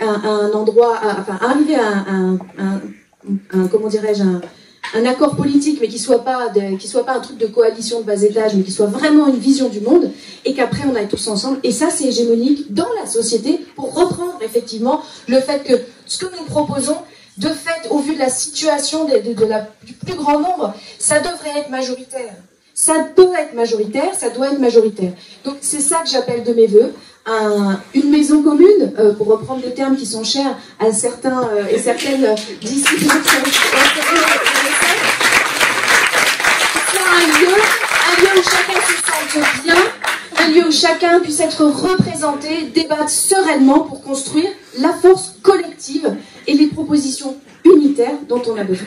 un endroit, arriver à comment dirais-je, un accord politique, mais qui soit pas un truc de coalition de bas étage, mais qui soit vraiment une vision du monde, et qu'après on aille tous ensemble. Et ça, c'est hégémonique dans la société, pour reprendre effectivement le fait que ce que nous proposons, de fait, au vu de la situation du plus grand nombre, ça devrait être majoritaire. Ça peut être majoritaire, ça doit être majoritaire. Donc c'est ça que j'appelle de mes voeux. Une maison commune, pour reprendre des termes qui sont chers à certains et certaines d'ici, un lieu où chacun se sente bien, un lieu où chacun puisse être représenté, débattre sereinement pour construire la force collective et les propositions unitaires dont on a besoin.